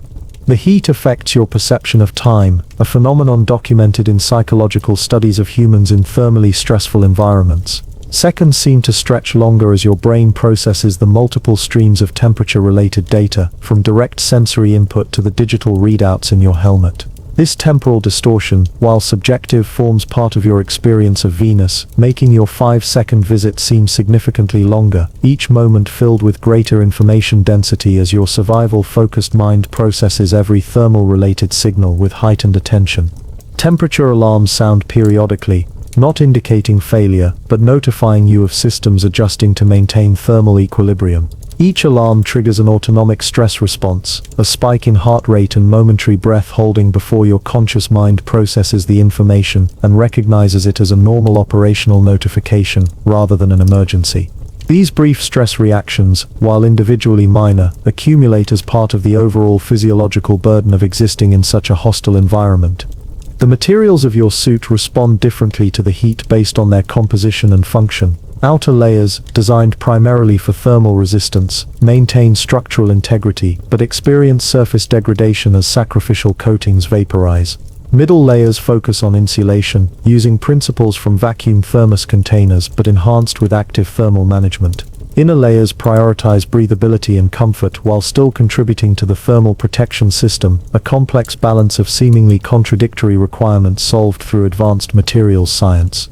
The heat affects your perception of time, a phenomenon documented in psychological studies of humans in thermally stressful environments. Seconds seem to stretch longer as your brain processes the multiple streams of temperature-related data, from direct sensory input to the digital readouts in your helmet. This temporal distortion, while subjective, forms part of your experience of Venus, making your 5-second visit seem significantly longer, each moment filled with greater information density as your survival-focused mind processes every thermal-related signal with heightened attention. Temperature alarms sound periodically, not indicating failure, but notifying you of systems adjusting to maintain thermal equilibrium. Each alarm triggers an autonomic stress response, a spike in heart rate and momentary breath holding before your conscious mind processes the information and recognizes it as a normal operational notification, rather than an emergency. These brief stress reactions, while individually minor, accumulate as part of the overall physiological burden of existing in such a hostile environment. The materials of your suit respond differently to the heat based on their composition and function. Outer layers, designed primarily for thermal resistance, maintain structural integrity, but experience surface degradation as sacrificial coatings vaporize. Middle layers focus on insulation, using principles from vacuum thermos containers but enhanced with active thermal management. Inner layers prioritize breathability and comfort while still contributing to the thermal protection system, a complex balance of seemingly contradictory requirements solved through advanced materials science.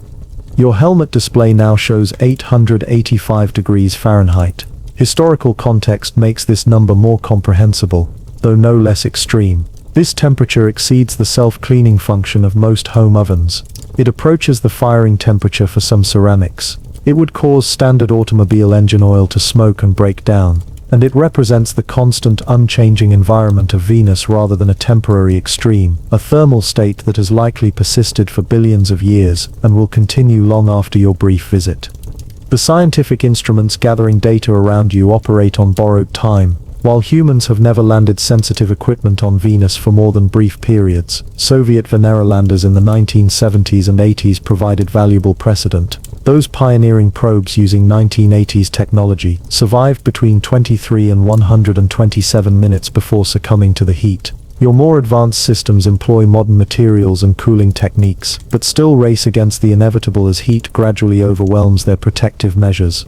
Your helmet display now shows 885 degrees Fahrenheit. Historical context makes this number more comprehensible, though no less extreme. This temperature exceeds the self-cleaning function of most home ovens. It approaches the firing temperature for some ceramics. It would cause standard automobile engine oil to smoke and break down, and it represents the constant, unchanging environment of Venus rather than a temporary extreme, a thermal state that has likely persisted for billions of years and will continue long after your brief visit. The scientific instruments gathering data around you operate on borrowed time. While humans have never landed sensitive equipment on Venus for more than brief periods, Soviet Venera landers in the 1970s and 80s provided valuable precedent. Those pioneering probes using 1980s technology survived between 23 and 127 minutes before succumbing to the heat. Your more advanced systems employ modern materials and cooling techniques, but still race against the inevitable as heat gradually overwhelms their protective measures.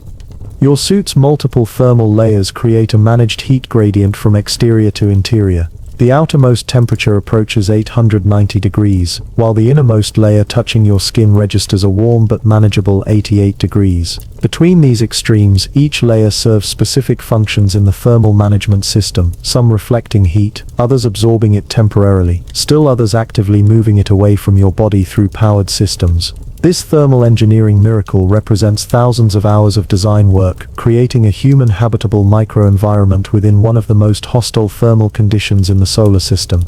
Your suit's multiple thermal layers create a managed heat gradient from exterior to interior. The outermost temperature approaches 890 degrees, while the innermost layer touching your skin registers a warm but manageable 88 degrees. Between these extremes, each layer serves specific functions in the thermal management system, some reflecting heat, others absorbing it temporarily, still others actively moving it away from your body through powered systems. This thermal engineering miracle represents thousands of hours of design work, creating a human habitable microenvironment within one of the most hostile thermal conditions in the solar system.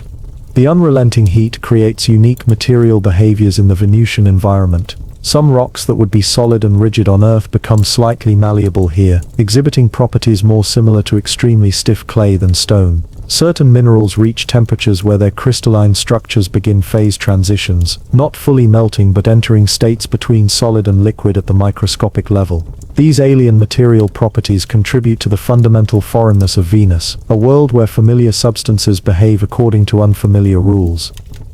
The unrelenting heat creates unique material behaviors in the Venusian environment. Some rocks that would be solid and rigid on Earth become slightly malleable here, exhibiting properties more similar to extremely stiff clay than stone. Certain minerals reach temperatures where their crystalline structures begin phase transitions, not fully melting but entering states between solid and liquid at the microscopic level. These alien material properties contribute to the fundamental foreignness of Venus, a world where familiar substances behave according to unfamiliar rules.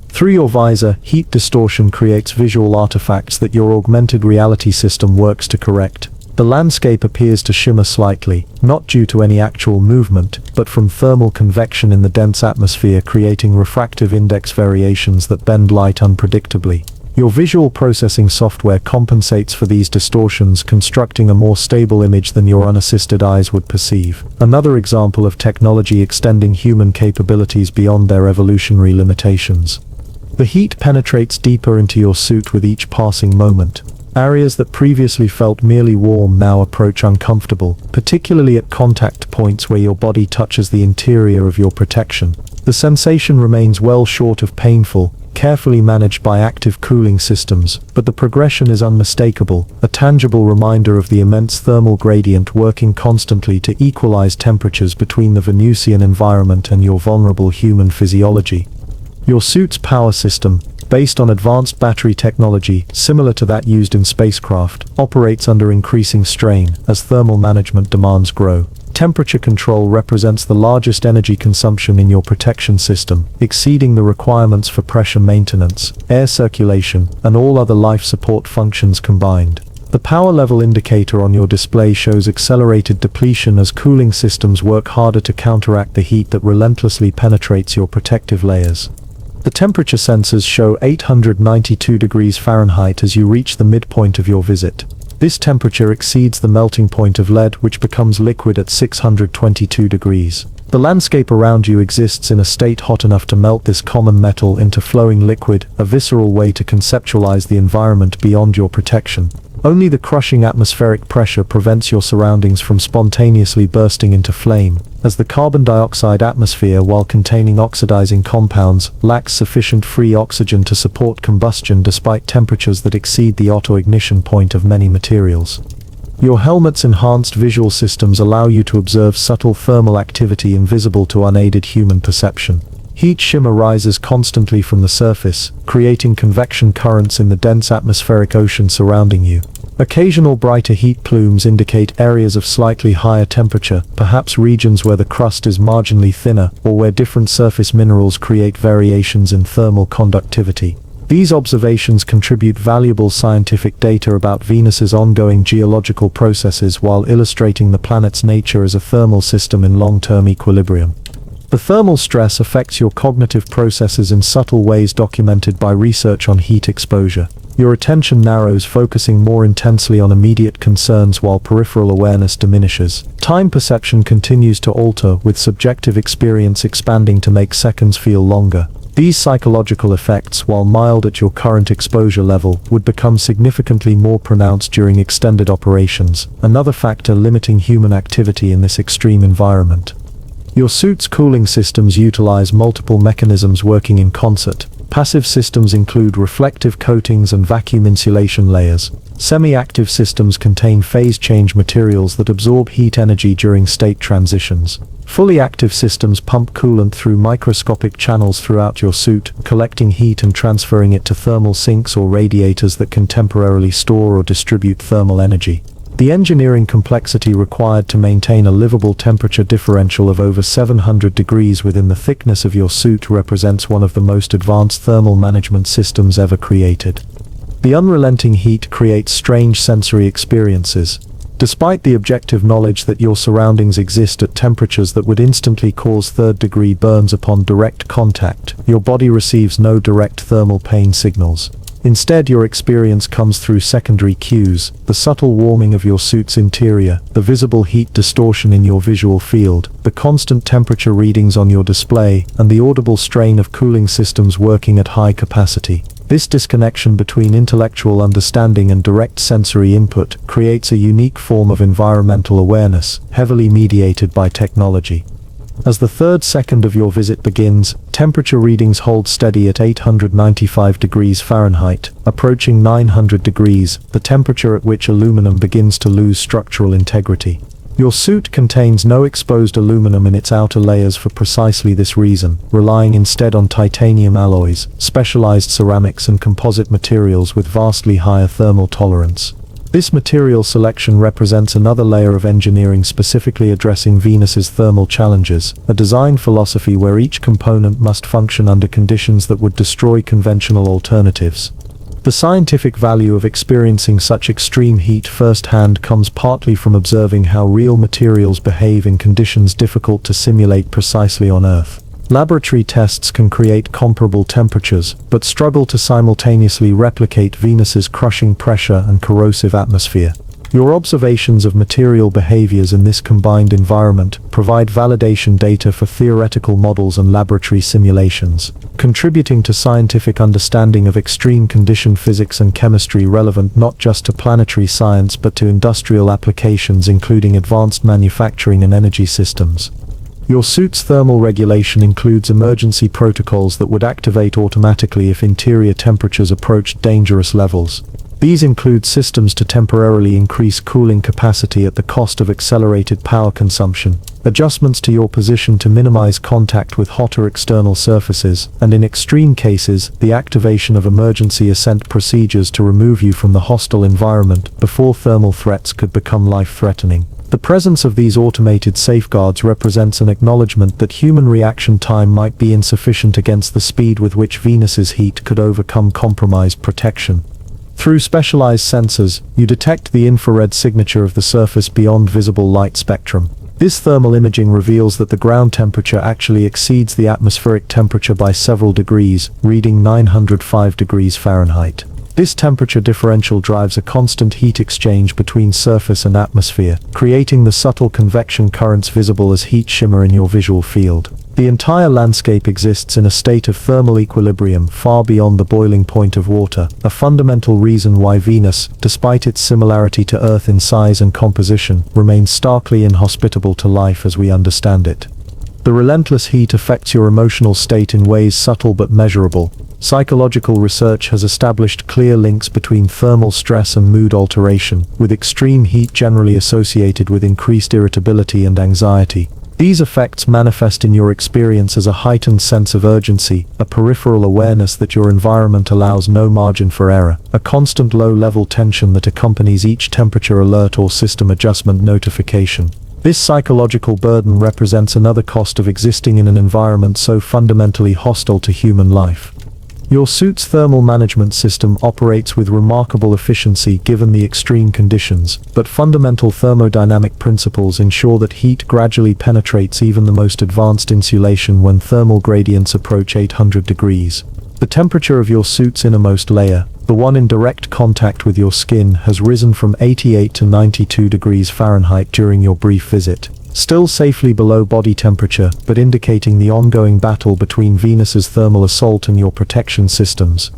Through your visor, heat distortion creates visual artifacts that your augmented reality system works to correct. The landscape appears to shimmer slightly, not due to any actual movement, but from thermal convection in the dense atmosphere creating refractive index variations that bend light unpredictably. Your visual processing software compensates for these distortions, constructing a more stable image than your unassisted eyes would perceive. Another example of technology extending human capabilities beyond their evolutionary limitations. The heat penetrates deeper into your suit with each passing moment. Areas that previously felt merely warm now approach uncomfortable, particularly at contact points where your body touches the interior of your protection. The sensation remains well short of painful, carefully managed by active cooling systems, but the progression is unmistakable, a tangible reminder of the immense thermal gradient working constantly to equalize temperatures between the Venusian environment and your vulnerable human physiology. Your suit's power system, based on advanced battery technology similar to that used in spacecraft, operates under increasing strain as thermal management demands grow. Temperature control represents the largest energy consumption in your protection system, exceeding the requirements for pressure maintenance, air circulation, and all other life support functions combined. The power level indicator on your display shows accelerated depletion as cooling systems work harder to counteract the heat that relentlessly penetrates your protective layers. The temperature sensors show 892 degrees Fahrenheit as you reach the midpoint of your visit. This temperature exceeds the melting point of lead, which becomes liquid at 622 degrees. The landscape around you exists in a state hot enough to melt this common metal into flowing liquid, a visceral way to conceptualize the environment beyond your protection. Only the crushing atmospheric pressure prevents your surroundings from spontaneously bursting into flame, as the carbon dioxide atmosphere, while containing oxidizing compounds, lacks sufficient free oxygen to support combustion despite temperatures that exceed the auto-ignition point of many materials. Your helmet's enhanced visual systems allow you to observe subtle thermal activity invisible to unaided human perception. Heat shimmer rises constantly from the surface, creating convection currents in the dense atmospheric ocean surrounding you. Occasional brighter heat plumes indicate areas of slightly higher temperature, perhaps regions where the crust is marginally thinner, or where different surface minerals create variations in thermal conductivity. These observations contribute valuable scientific data about Venus's ongoing geological processes while illustrating the planet's nature as a thermal system in long-term equilibrium. The thermal stress affects your cognitive processes in subtle ways documented by research on heat exposure. Your attention narrows, focusing more intensely on immediate concerns while peripheral awareness diminishes. Time perception continues to alter, with subjective experience expanding to make seconds feel longer. These psychological effects, while mild at your current exposure level, would become significantly more pronounced during extended operations, another factor limiting human activity in this extreme environment. Your suit's cooling systems utilize multiple mechanisms working in concert. Passive systems include reflective coatings and vacuum insulation layers. Semi-active systems contain phase change materials that absorb heat energy during state transitions. Fully active systems pump coolant through microscopic channels throughout your suit, collecting heat and transferring it to thermal sinks or radiators that can temporarily store or distribute thermal energy. The engineering complexity required to maintain a livable temperature differential of over 700 degrees within the thickness of your suit represents one of the most advanced thermal management systems ever created. The unrelenting heat creates strange sensory experiences. Despite the objective knowledge that your surroundings exist at temperatures that would instantly cause third-degree burns upon direct contact, your body receives no direct thermal pain signals. Instead, your experience comes through secondary cues: the subtle warming of your suit's interior, the visible heat distortion in your visual field, the constant temperature readings on your display, and the audible strain of cooling systems working at high capacity. This disconnection between intellectual understanding and direct sensory input creates a unique form of environmental awareness, heavily mediated by technology. As the third second of your visit begins, temperature readings hold steady at 895 degrees Fahrenheit, approaching 900 degrees, the temperature at which aluminum begins to lose structural integrity. Your suit contains no exposed aluminum in its outer layers for precisely this reason, relying instead on titanium alloys, specialized ceramics and composite materials with vastly higher thermal tolerance. This material selection represents another layer of engineering specifically addressing Venus's thermal challenges, a design philosophy where each component must function under conditions that would destroy conventional alternatives. The scientific value of experiencing such extreme heat firsthand comes partly from observing how real materials behave in conditions difficult to simulate precisely on Earth. Laboratory tests can create comparable temperatures, but struggle to simultaneously replicate Venus's crushing pressure and corrosive atmosphere. Your observations of material behaviors in this combined environment provide validation data for theoretical models and laboratory simulations, contributing to scientific understanding of extreme condition physics and chemistry relevant not just to planetary science but to industrial applications including advanced manufacturing and energy systems. Your suit's thermal regulation includes emergency protocols that would activate automatically if interior temperatures approached dangerous levels. These include systems to temporarily increase cooling capacity at the cost of accelerated power consumption, adjustments to your position to minimize contact with hotter external surfaces, and in extreme cases, the activation of emergency ascent procedures to remove you from the hostile environment before thermal threats could become life-threatening. The presence of these automated safeguards represents an acknowledgement that human reaction time might be insufficient against the speed with which Venus's heat could overcome compromised protection. Through specialized sensors, you detect the infrared signature of the surface beyond visible light spectrum. This thermal imaging reveals that the ground temperature actually exceeds the atmospheric temperature by several degrees, reading 905 degrees Fahrenheit. This temperature differential drives a constant heat exchange between surface and atmosphere, creating the subtle convection currents visible as heat shimmer in your visual field. The entire landscape exists in a state of thermal equilibrium far beyond the boiling point of water, a fundamental reason why Venus, despite its similarity to Earth in size and composition, remains starkly inhospitable to life as we understand it. The relentless heat affects your emotional state in ways subtle but measurable. Psychological research has established clear links between thermal stress and mood alteration, with extreme heat generally associated with increased irritability and anxiety. These effects manifest in your experience as a heightened sense of urgency, a peripheral awareness that your environment allows no margin for error, a constant low-level tension that accompanies each temperature alert or system adjustment notification. This psychological burden represents another cost of existing in an environment so fundamentally hostile to human life. Your suit's thermal management system operates with remarkable efficiency given the extreme conditions, but fundamental thermodynamic principles ensure that heat gradually penetrates even the most advanced insulation when thermal gradients approach 800 degrees. The temperature of your suit's innermost layer, the one in direct contact with your skin, has risen from 88 to 92 degrees Fahrenheit during your brief visit. Still safely below body temperature, but indicating the ongoing battle between Venus's thermal assault and your protection systems.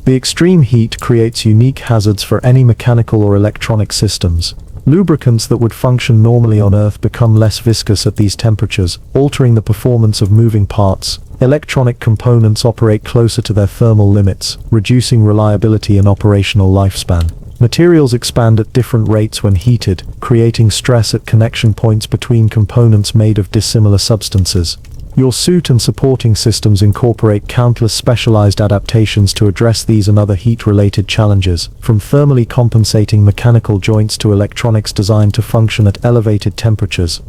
The extreme heat creates unique hazards for any mechanical or electronic systems. Lubricants that would function normally on Earth become less viscous at these temperatures, altering the performance of moving parts. Electronic components operate closer to their thermal limits, reducing reliability and operational lifespan. Materials expand at different rates when heated, creating stress at connection points between components made of dissimilar substances. Your suit and supporting systems incorporate countless specialized adaptations to address these and other heat-related challenges, from thermally compensating mechanical joints to electronics designed to function at elevated temperatures.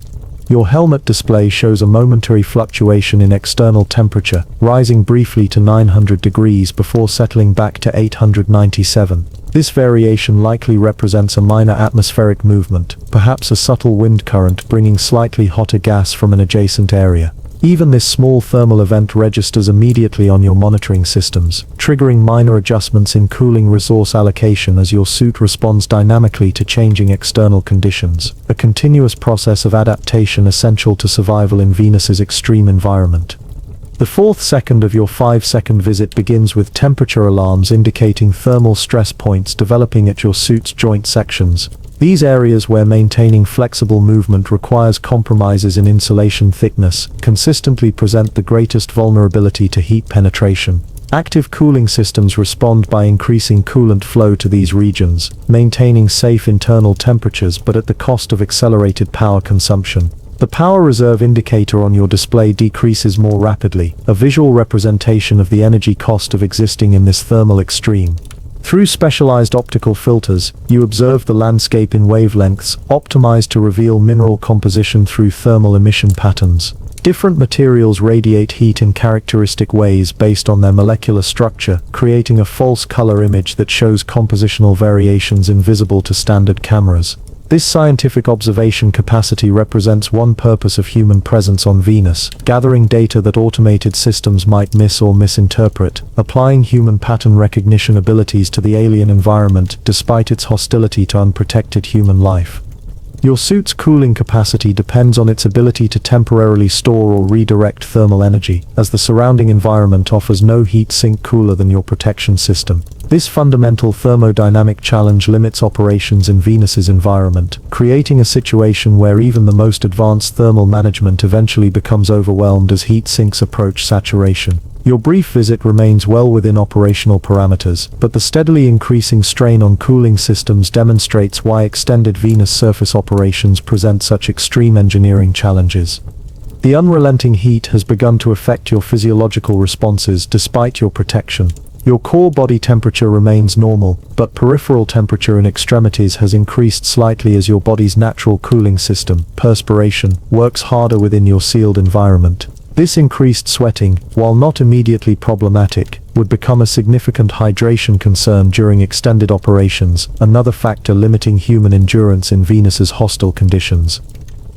Your helmet display shows a momentary fluctuation in external temperature, rising briefly to 900 degrees before settling back to 897. This variation likely represents a minor atmospheric movement, perhaps a subtle wind current bringing slightly hotter gas from an adjacent area. Even this small thermal event registers immediately on your monitoring systems, triggering minor adjustments in cooling resource allocation as your suit responds dynamically to changing external conditions, a continuous process of adaptation essential to survival in Venus's extreme environment. The fourth second of your 5-second visit begins with temperature alarms indicating thermal stress points developing at your suit's joint sections. These areas where maintaining flexible movement requires compromises in insulation thickness consistently present the greatest vulnerability to heat penetration. Active cooling systems respond by increasing coolant flow to these regions, maintaining safe internal temperatures but at the cost of accelerated power consumption. The power reserve indicator on your display decreases more rapidly, a visual representation of the energy cost of existing in this thermal extreme. Through specialized optical filters, you observe the landscape in wavelengths, optimized to reveal mineral composition through thermal emission patterns. Different materials radiate heat in characteristic ways based on their molecular structure, creating a false color image that shows compositional variations invisible to standard cameras. This scientific observation capacity represents one purpose of human presence on Venus, gathering data that automated systems might miss or misinterpret, applying human pattern recognition abilities to the alien environment despite its hostility to unprotected human life. Your suit's cooling capacity depends on its ability to temporarily store or redirect thermal energy, as the surrounding environment offers no heat sink cooler than your protection system. This fundamental thermodynamic challenge limits operations in Venus's environment, creating a situation where even the most advanced thermal management eventually becomes overwhelmed as heat sinks approach saturation. Your brief visit remains well within operational parameters, but the steadily increasing strain on cooling systems demonstrates why extended Venus surface operations present such extreme engineering challenges. The unrelenting heat has begun to affect your physiological responses despite your protection. Your core body temperature remains normal, but peripheral temperature in extremities has increased slightly as your body's natural cooling system, perspiration, works harder within your sealed environment. This increased sweating, while not immediately problematic, would become a significant hydration concern during extended operations, another factor limiting human endurance in Venus's hostile conditions.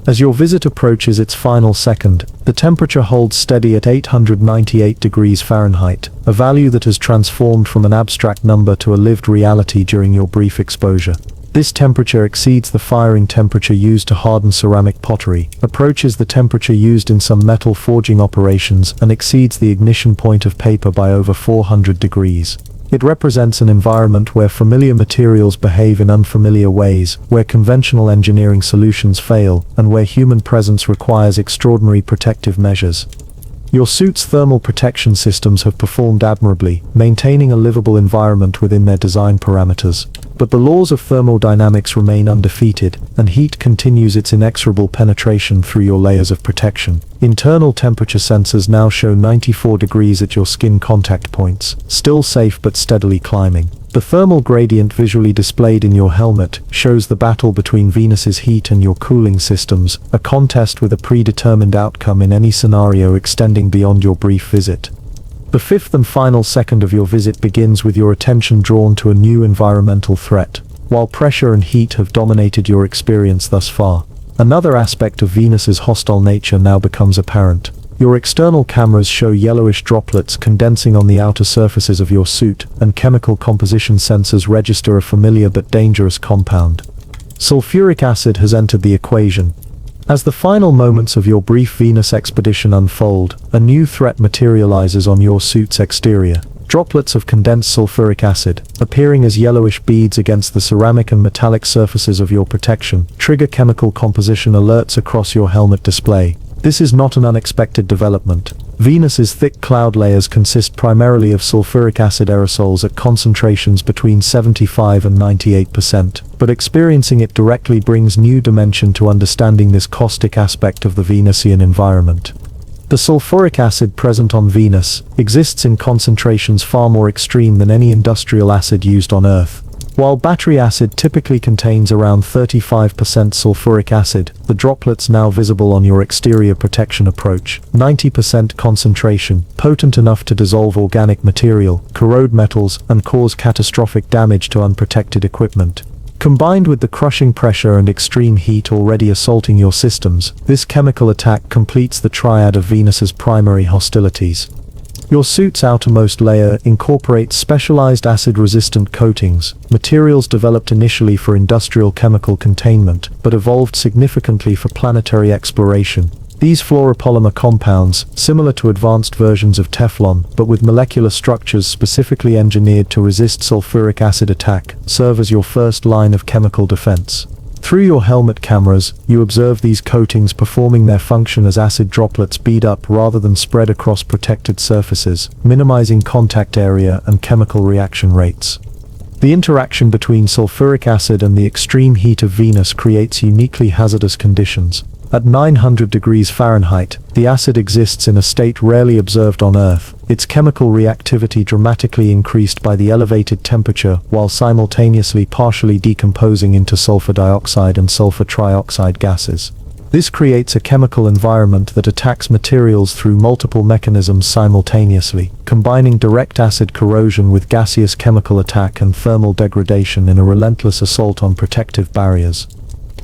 As your visit approaches its final second, the temperature holds steady at 898 degrees Fahrenheit, a value that has transformed from an abstract number to a lived reality during your brief exposure. This temperature exceeds the firing temperature used to harden ceramic pottery, approaches the temperature used in some metal forging operations, and exceeds the ignition point of paper by over 400 degrees. It represents an environment where familiar materials behave in unfamiliar ways, where conventional engineering solutions fail, and where human presence requires extraordinary protective measures. Your suit's thermal protection systems have performed admirably, maintaining a livable environment within their design parameters. But the laws of thermodynamics remain undefeated, and heat continues its inexorable penetration through your layers of protection. Internal temperature sensors now show 94 degrees at your skin contact points, still safe but steadily climbing. The thermal gradient visually displayed in your helmet shows the battle between Venus's heat and your cooling systems, a contest with a predetermined outcome in any scenario extending beyond your brief visit. The fifth and final second of your visit begins with your attention drawn to a new environmental threat. While pressure and heat have dominated your experience thus far, another aspect of Venus's hostile nature now becomes apparent. Your external cameras show yellowish droplets condensing on the outer surfaces of your suit, and chemical composition sensors register a familiar but dangerous compound. Sulfuric acid has entered the equation. As the final moments of your brief Venus expedition unfold, a new threat materializes on your suit's exterior. Droplets of condensed sulfuric acid, appearing as yellowish beads against the ceramic and metallic surfaces of your protection, trigger chemical composition alerts across your helmet display. This is not an unexpected development. Venus's thick cloud layers consist primarily of sulfuric acid aerosols at concentrations between 75 and 98%, but experiencing it directly brings new dimension to understanding this caustic aspect of the Venusian environment. The sulfuric acid present on Venus exists in concentrations far more extreme than any industrial acid used on Earth. While battery acid typically contains around 35% sulfuric acid, the droplets now visible on your exterior protection approach 90% concentration, potent enough to dissolve organic material, corrode metals, and cause catastrophic damage to unprotected equipment. Combined with the crushing pressure and extreme heat already assaulting your systems, this chemical attack completes the triad of Venus's primary hostilities. Your suit's outermost layer incorporates specialized acid-resistant coatings, materials developed initially for industrial chemical containment, but evolved significantly for planetary exploration. These fluoropolymer compounds, similar to advanced versions of Teflon, but with molecular structures specifically engineered to resist sulfuric acid attack, serve as your first line of chemical defense. Through your helmet cameras, you observe these coatings performing their function as acid droplets bead up rather than spread across protected surfaces, minimizing contact area and chemical reaction rates. The interaction between sulfuric acid and the extreme heat of Venus creates uniquely hazardous conditions. At 900 degrees Fahrenheit, the acid exists in a state rarely observed on Earth, its chemical reactivity dramatically increased by the elevated temperature while simultaneously partially decomposing into sulfur dioxide and sulfur trioxide gases. This creates a chemical environment that attacks materials through multiple mechanisms simultaneously, combining direct acid corrosion with gaseous chemical attack and thermal degradation in a relentless assault on protective barriers.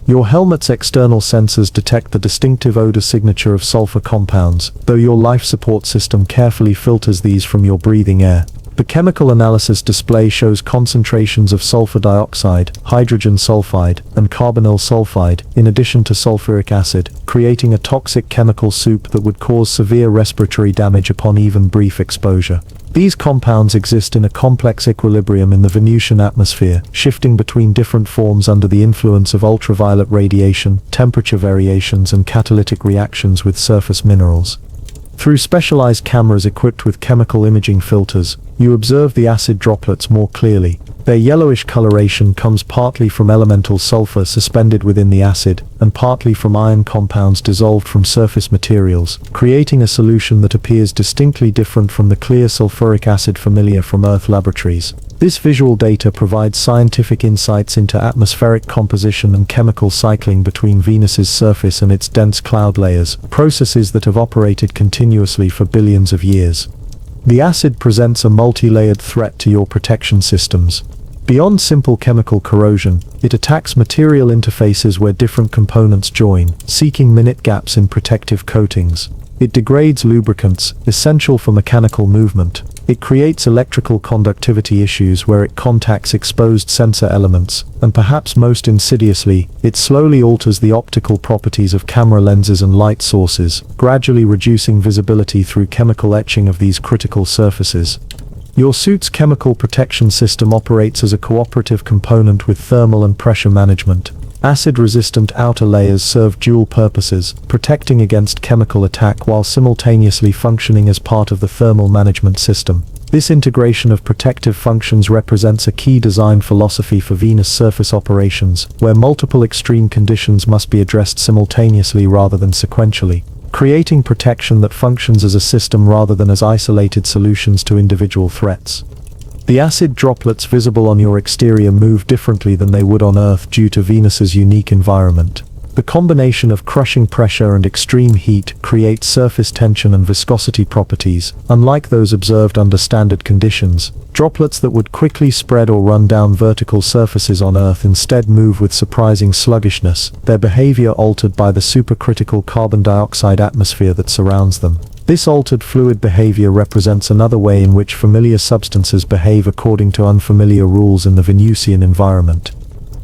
Your helmet's external sensors detect the distinctive odor signature of sulfur compounds, though your life support system carefully filters these from your breathing air. The chemical analysis display shows concentrations of sulfur dioxide, hydrogen sulfide, and carbonyl sulfide, in addition to sulfuric acid, creating a toxic chemical soup that would cause severe respiratory damage upon even brief exposure. These compounds exist in a complex equilibrium in the Venusian atmosphere, shifting between different forms under the influence of ultraviolet radiation, temperature variations, and catalytic reactions with surface minerals. Through specialized cameras equipped with chemical imaging filters, you observe the acid droplets more clearly. Their yellowish coloration comes partly from elemental sulfur suspended within the acid, and partly from iron compounds dissolved from surface materials, creating a solution that appears distinctly different from the clear sulfuric acid familiar from Earth laboratories. This visual data provides scientific insights into atmospheric composition and chemical cycling between Venus's surface and its dense cloud layers, processes that have operated continuously for billions of years. The acid presents a multi-layered threat to your protection systems. Beyond simple chemical corrosion, it attacks material interfaces where different components join, seeking minute gaps in protective coatings. It degrades lubricants, essential for mechanical movement. It creates electrical conductivity issues where it contacts exposed sensor elements, and perhaps most insidiously, it slowly alters the optical properties of camera lenses and light sources, gradually reducing visibility through chemical etching of these critical surfaces. Your suit's chemical protection system operates as a cooperative component with thermal and pressure management. Acid-resistant outer layers serve dual purposes, protecting against chemical attack while simultaneously functioning as part of the thermal management system. This integration of protective functions represents a key design philosophy for Venus surface operations, where multiple extreme conditions must be addressed simultaneously rather than sequentially, creating protection that functions as a system rather than as isolated solutions to individual threats. The acid droplets visible on your exterior move differently than they would on Earth due to Venus's unique environment. The combination of crushing pressure and extreme heat creates surface tension and viscosity properties, unlike those observed under standard conditions. Droplets that would quickly spread or run down vertical surfaces on Earth instead move with surprising sluggishness, their behavior altered by the supercritical carbon dioxide atmosphere that surrounds them. This altered fluid behavior represents another way in which familiar substances behave according to unfamiliar rules in the Venusian environment.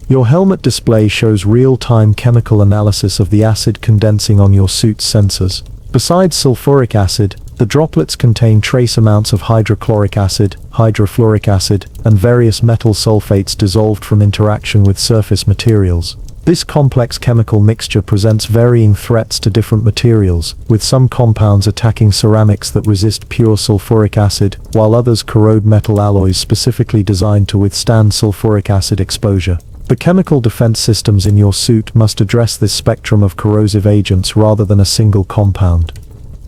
Your helmet display shows real-time chemical analysis of the acid condensing on your suit's sensors. Besides sulfuric acid, the droplets contain trace amounts of hydrochloric acid, hydrofluoric acid, and various metal sulfates dissolved from interaction with surface materials. This complex chemical mixture presents varying threats to different materials, with some compounds attacking ceramics that resist pure sulfuric acid, while others corrode metal alloys specifically designed to withstand sulfuric acid exposure. The chemical defense systems in your suit must address this spectrum of corrosive agents rather than a single compound.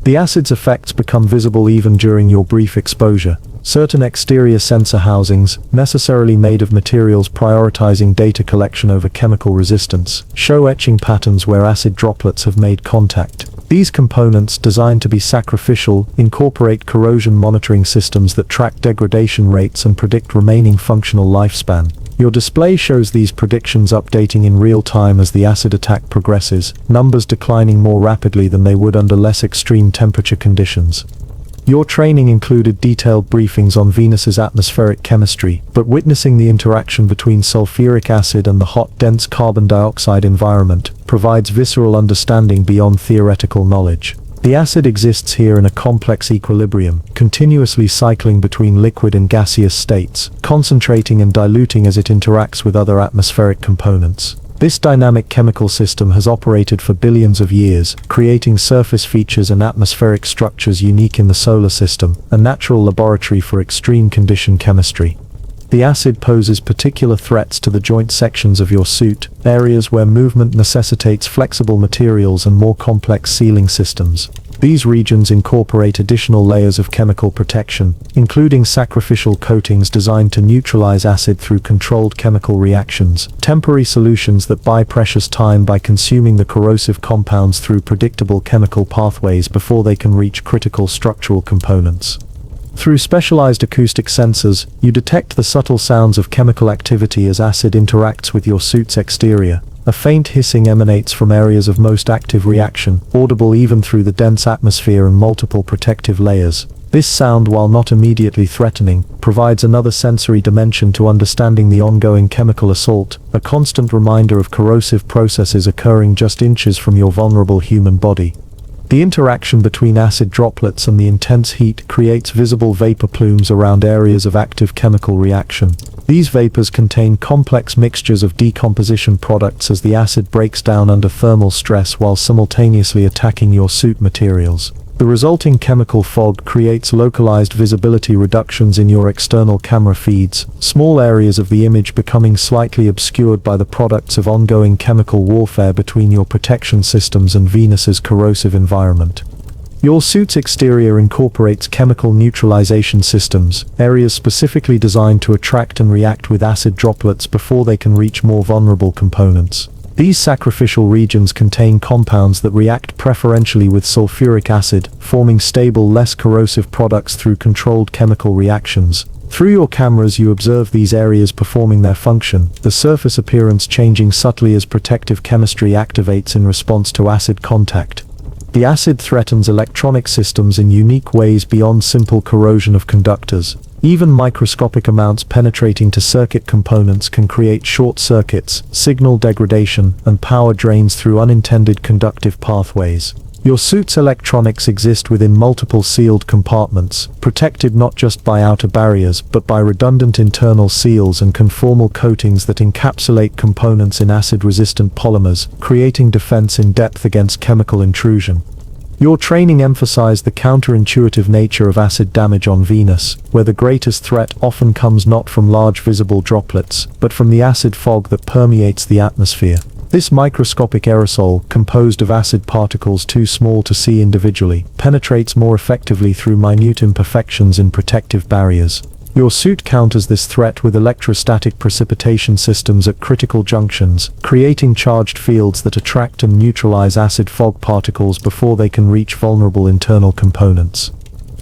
The acid's effects become visible even during your brief exposure. Certain exterior sensor housings, necessarily made of materials prioritizing data collection over chemical resistance, show etching patterns where acid droplets have made contact. These components, designed to be sacrificial, incorporate corrosion monitoring systems that track degradation rates and predict remaining functional lifespan. Your display shows these predictions updating in real time as the acid attack progresses, numbers declining more rapidly than they would under less extreme temperature conditions. Your training included detailed briefings on Venus's atmospheric chemistry, but witnessing the interaction between sulfuric acid and the hot, dense carbon dioxide environment provides visceral understanding beyond theoretical knowledge. The acid exists here in a complex equilibrium, continuously cycling between liquid and gaseous states, concentrating and diluting as it interacts with other atmospheric components. This dynamic chemical system has operated for billions of years, creating surface features and atmospheric structures unique in the solar system, a natural laboratory for extreme condition chemistry. The acid poses particular threats to the joint sections of your suit, areas where movement necessitates flexible materials and more complex sealing systems. These regions incorporate additional layers of chemical protection, including sacrificial coatings designed to neutralize acid through controlled chemical reactions, temporary solutions that buy precious time by consuming the corrosive compounds through predictable chemical pathways before they can reach critical structural components. Through specialized acoustic sensors, you detect the subtle sounds of chemical activity as acid interacts with your suit's exterior, A faint hissing emanates from areas of most active reaction, audible even through the dense atmosphere and multiple protective layers. This sound, while not immediately threatening, provides another sensory dimension to understanding the ongoing chemical assault, a constant reminder of corrosive processes occurring just inches from your vulnerable human body. The interaction between acid droplets and the intense heat creates visible vapor plumes around areas of active chemical reaction. These vapors contain complex mixtures of decomposition products as the acid breaks down under thermal stress while simultaneously attacking your suit materials. The resulting chemical fog creates localized visibility reductions in your external camera feeds, small areas of the image becoming slightly obscured by the products of ongoing chemical warfare between your protection systems and Venus's corrosive environment. Your suit's exterior incorporates chemical neutralization systems, areas specifically designed to attract and react with acid droplets before they can reach more vulnerable components. These sacrificial regions contain compounds that react preferentially with sulfuric acid, forming stable, less corrosive products through controlled chemical reactions. Through your cameras you observe these areas performing their function, the surface appearance changing subtly as protective chemistry activates in response to acid contact. The acid threatens electronic systems in unique ways beyond simple corrosion of conductors. Even microscopic amounts penetrating to circuit components can create short circuits, signal degradation, and power drains through unintended conductive pathways. Your suit's electronics exist within multiple sealed compartments, protected not just by outer barriers but by redundant internal seals and conformal coatings that encapsulate components in acid-resistant polymers, creating defense in depth against chemical intrusion. Your training emphasized the counterintuitive nature of acid damage on Venus, where the greatest threat often comes not from large visible droplets, but from the acid fog that permeates the atmosphere. This microscopic aerosol, composed of acid particles too small to see individually, penetrates more effectively through minute imperfections in protective barriers. Your suit counters this threat with electrostatic precipitation systems at critical junctions, creating charged fields that attract and neutralize acid fog particles before they can reach vulnerable internal components.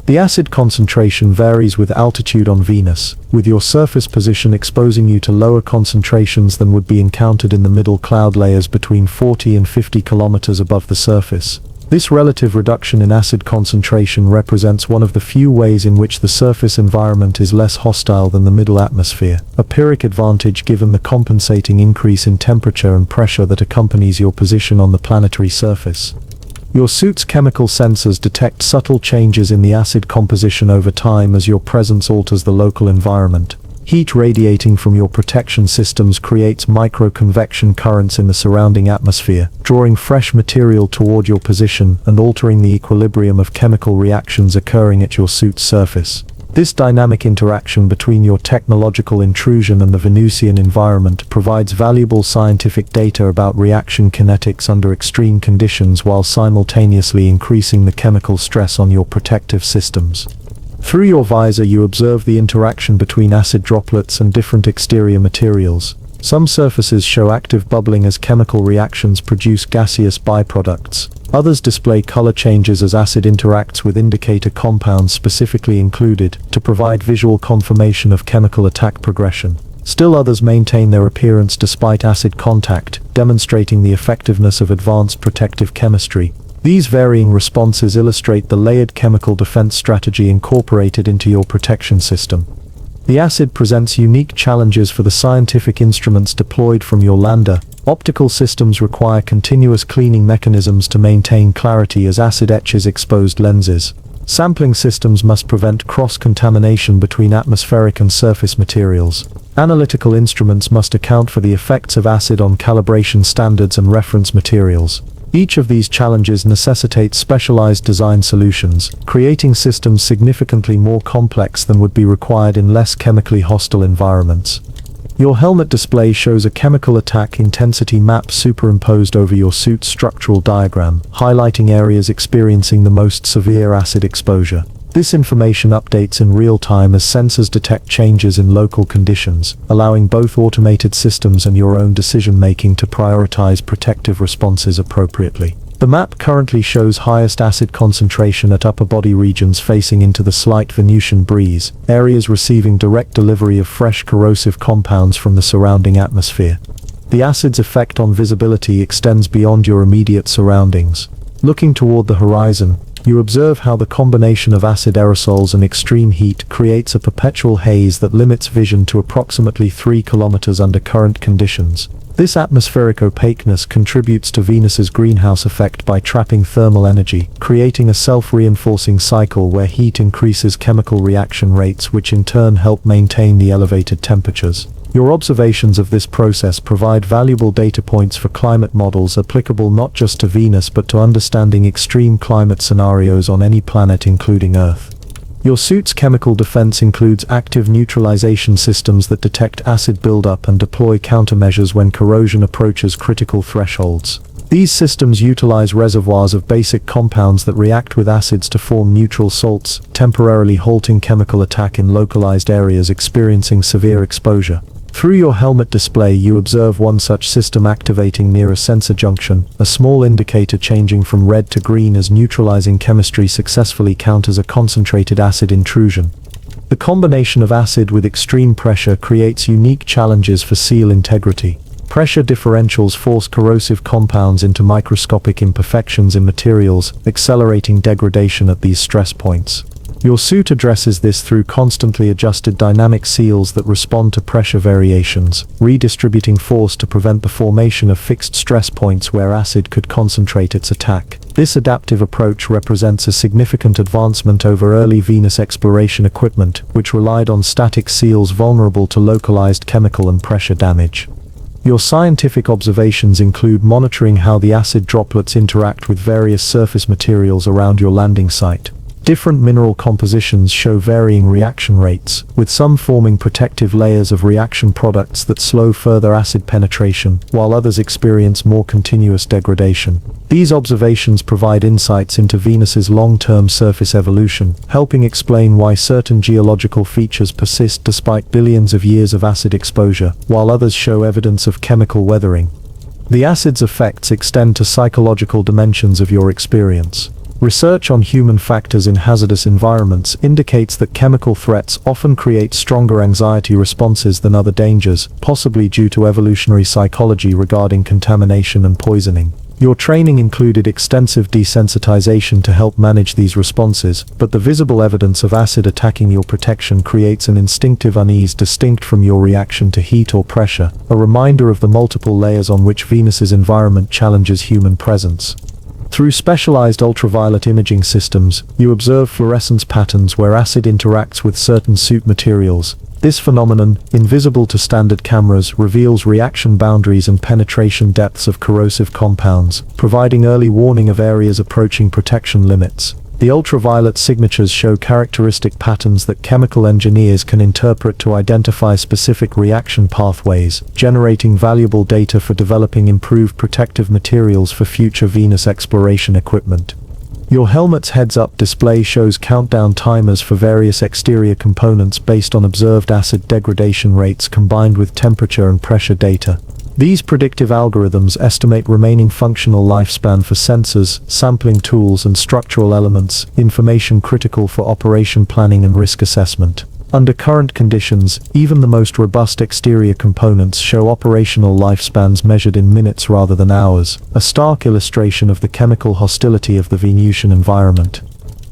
The acid concentration varies with altitude on Venus, with your surface position exposing you to lower concentrations than would be encountered in the middle cloud layers between 40 and 50 kilometers above the surface. This relative reduction in acid concentration represents one of the few ways in which the surface environment is less hostile than the middle atmosphere, a Pyrrhic advantage given the compensating increase in temperature and pressure that accompanies your position on the planetary surface. Your suit's chemical sensors detect subtle changes in the acid composition over time as your presence alters the local environment. Heat radiating from your protection systems creates microconvection currents in the surrounding atmosphere, drawing fresh material toward your position and altering the equilibrium of chemical reactions occurring at your suit's surface. This dynamic interaction between your technological intrusion and the Venusian environment provides valuable scientific data about reaction kinetics under extreme conditions while simultaneously increasing the chemical stress on your protective systems. Through your visor you observe the interaction between acid droplets and different exterior materials. Some surfaces show active bubbling as chemical reactions produce gaseous byproducts. Others display color changes as acid interacts with indicator compounds specifically included to provide visual confirmation of chemical attack progression. Still others maintain their appearance despite acid contact, demonstrating the effectiveness of advanced protective chemistry. These varying responses illustrate the layered chemical defense strategy incorporated into your protection system. The acid presents unique challenges for the scientific instruments deployed from your lander. Optical systems require continuous cleaning mechanisms to maintain clarity as acid etches exposed lenses. Sampling systems must prevent cross-contamination between atmospheric and surface materials. Analytical instruments must account for the effects of acid on calibration standards and reference materials. Each of these challenges necessitates specialized design solutions, creating systems significantly more complex than would be required in less chemically hostile environments. Your helmet display shows a chemical attack intensity map superimposed over your suit's structural diagram, highlighting areas experiencing the most severe acid exposure. This information updates in real time as sensors detect changes in local conditions, allowing both automated systems and your own decision-making to prioritize protective responses appropriately. The map currently shows highest acid concentration at upper body regions facing into the slight Venusian breeze, areas receiving direct delivery of fresh corrosive compounds from the surrounding atmosphere. The acid's effect on visibility extends beyond your immediate surroundings. Looking toward the horizon, you observe how the combination of acid aerosols and extreme heat creates a perpetual haze that limits vision to approximately 3 kilometers under current conditions. This atmospheric opaqueness contributes to Venus's greenhouse effect by trapping thermal energy, creating a self-reinforcing cycle where heat increases chemical reaction rates, which in turn help maintain the elevated temperatures. Your observations of this process provide valuable data points for climate models applicable not just to Venus but to understanding extreme climate scenarios on any planet including Earth. Your suit's chemical defense includes active neutralization systems that detect acid buildup and deploy countermeasures when corrosion approaches critical thresholds. These systems utilize reservoirs of basic compounds that react with acids to form neutral salts, temporarily halting chemical attack in localized areas experiencing severe exposure. Through your helmet display you observe one such system activating near a sensor junction, a small indicator changing from red to green as neutralizing chemistry successfully counters a concentrated acid intrusion. The combination of acid with extreme pressure creates unique challenges for seal integrity. Pressure differentials force corrosive compounds into microscopic imperfections in materials, accelerating degradation at these stress points. Your suit addresses this through constantly adjusted dynamic seals that respond to pressure variations, redistributing force to prevent the formation of fixed stress points where acid could concentrate its attack. This adaptive approach represents a significant advancement over early Venus exploration equipment, which relied on static seals vulnerable to localized chemical and pressure damage. Your scientific observations include monitoring how the acid droplets interact with various surface materials around your landing site. Different mineral compositions show varying reaction rates, with some forming protective layers of reaction products that slow further acid penetration, while others experience more continuous degradation. These observations provide insights into Venus's long-term surface evolution, helping explain why certain geological features persist despite billions of years of acid exposure, while others show evidence of chemical weathering. The acid's effects extend to psychological dimensions of your experience. Research on human factors in hazardous environments indicates that chemical threats often create stronger anxiety responses than other dangers, possibly due to evolutionary psychology regarding contamination and poisoning. Your training included extensive desensitization to help manage these responses, but the visible evidence of acid attacking your protection creates an instinctive unease distinct from your reaction to heat or pressure, a reminder of the multiple layers on which Venus's environment challenges human presence. Through specialized ultraviolet imaging systems, you observe fluorescence patterns where acid interacts with certain suit materials. This phenomenon, invisible to standard cameras, reveals reaction boundaries and penetration depths of corrosive compounds, providing early warning of areas approaching protection limits. The ultraviolet signatures show characteristic patterns that chemical engineers can interpret to identify specific reaction pathways, generating valuable data for developing improved protective materials for future Venus exploration equipment. Your helmet's heads-up display shows countdown timers for various exterior components based on observed acid degradation rates combined with temperature and pressure data. These predictive algorithms estimate remaining functional lifespan for sensors, sampling tools, and structural elements, information critical for operation planning and risk assessment. Under current conditions, even the most robust exterior components show operational lifespans measured in minutes rather than hours, a stark illustration of the chemical hostility of the Venusian environment.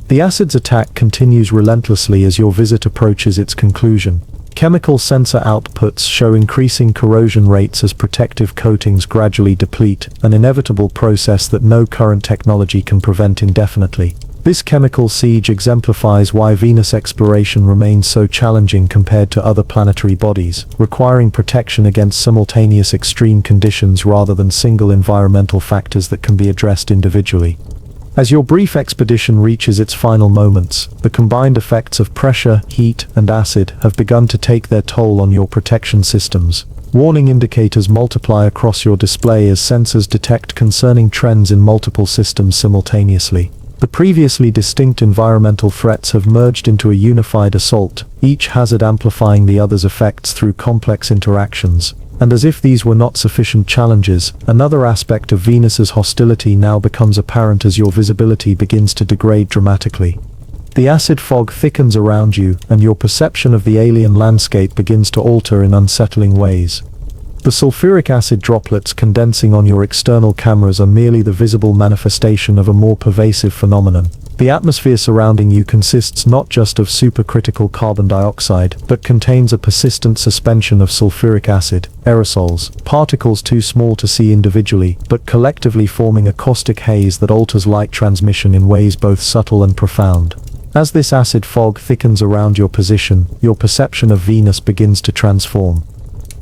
The acid's attack continues relentlessly as your visit approaches its conclusion. Chemical sensor outputs show increasing corrosion rates as protective coatings gradually deplete, an inevitable process that no current technology can prevent indefinitely. This chemical siege exemplifies why Venus exploration remains so challenging compared to other planetary bodies, requiring protection against simultaneous extreme conditions rather than single environmental factors that can be addressed individually. As your brief expedition reaches its final moments, the combined effects of pressure, heat, and acid have begun to take their toll on your protection systems. Warning indicators multiply across your display as sensors detect concerning trends in multiple systems simultaneously. The previously distinct environmental threats have merged into a unified assault, each hazard amplifying the other's effects through complex interactions. And as if these were not sufficient challenges, another aspect of Venus's hostility now becomes apparent as your visibility begins to degrade dramatically. The acid fog thickens around you, and your perception of the alien landscape begins to alter in unsettling ways. The sulfuric acid droplets condensing on your external cameras are merely the visible manifestation of a more pervasive phenomenon. The atmosphere surrounding you consists not just of supercritical carbon dioxide, but contains a persistent suspension of sulfuric acid, aerosols, particles too small to see individually, but collectively forming a caustic haze that alters light transmission in ways both subtle and profound. As this acid fog thickens around your position, your perception of Venus begins to transform.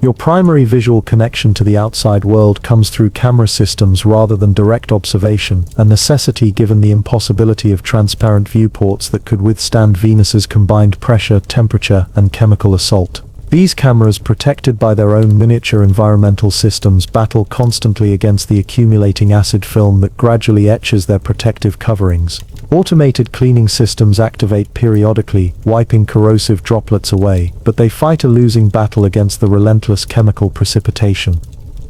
Your primary visual connection to the outside world comes through camera systems rather than direct observation, a necessity given the impossibility of transparent viewports that could withstand Venus's combined pressure, temperature, and chemical assault. These cameras, protected by their own miniature environmental systems, battle constantly against the accumulating acid film that gradually etches their protective coverings. Automated cleaning systems activate periodically, wiping corrosive droplets away, but they fight a losing battle against the relentless chemical precipitation.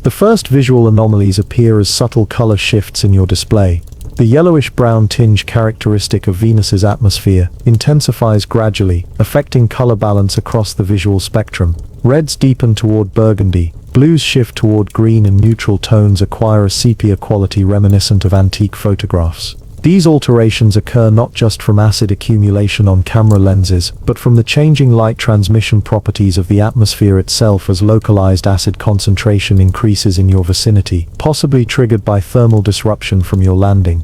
The first visual anomalies appear as subtle color shifts in your display. The yellowish-brown tinge characteristic of Venus's atmosphere intensifies gradually, affecting color balance across the visual spectrum. Reds deepen toward burgundy, blues shift toward green, and neutral tones acquire a sepia quality reminiscent of antique photographs. These alterations occur not just from acid accumulation on camera lenses, but from the changing light transmission properties of the atmosphere itself as localized acid concentration increases in your vicinity, possibly triggered by thermal disruption from your landing.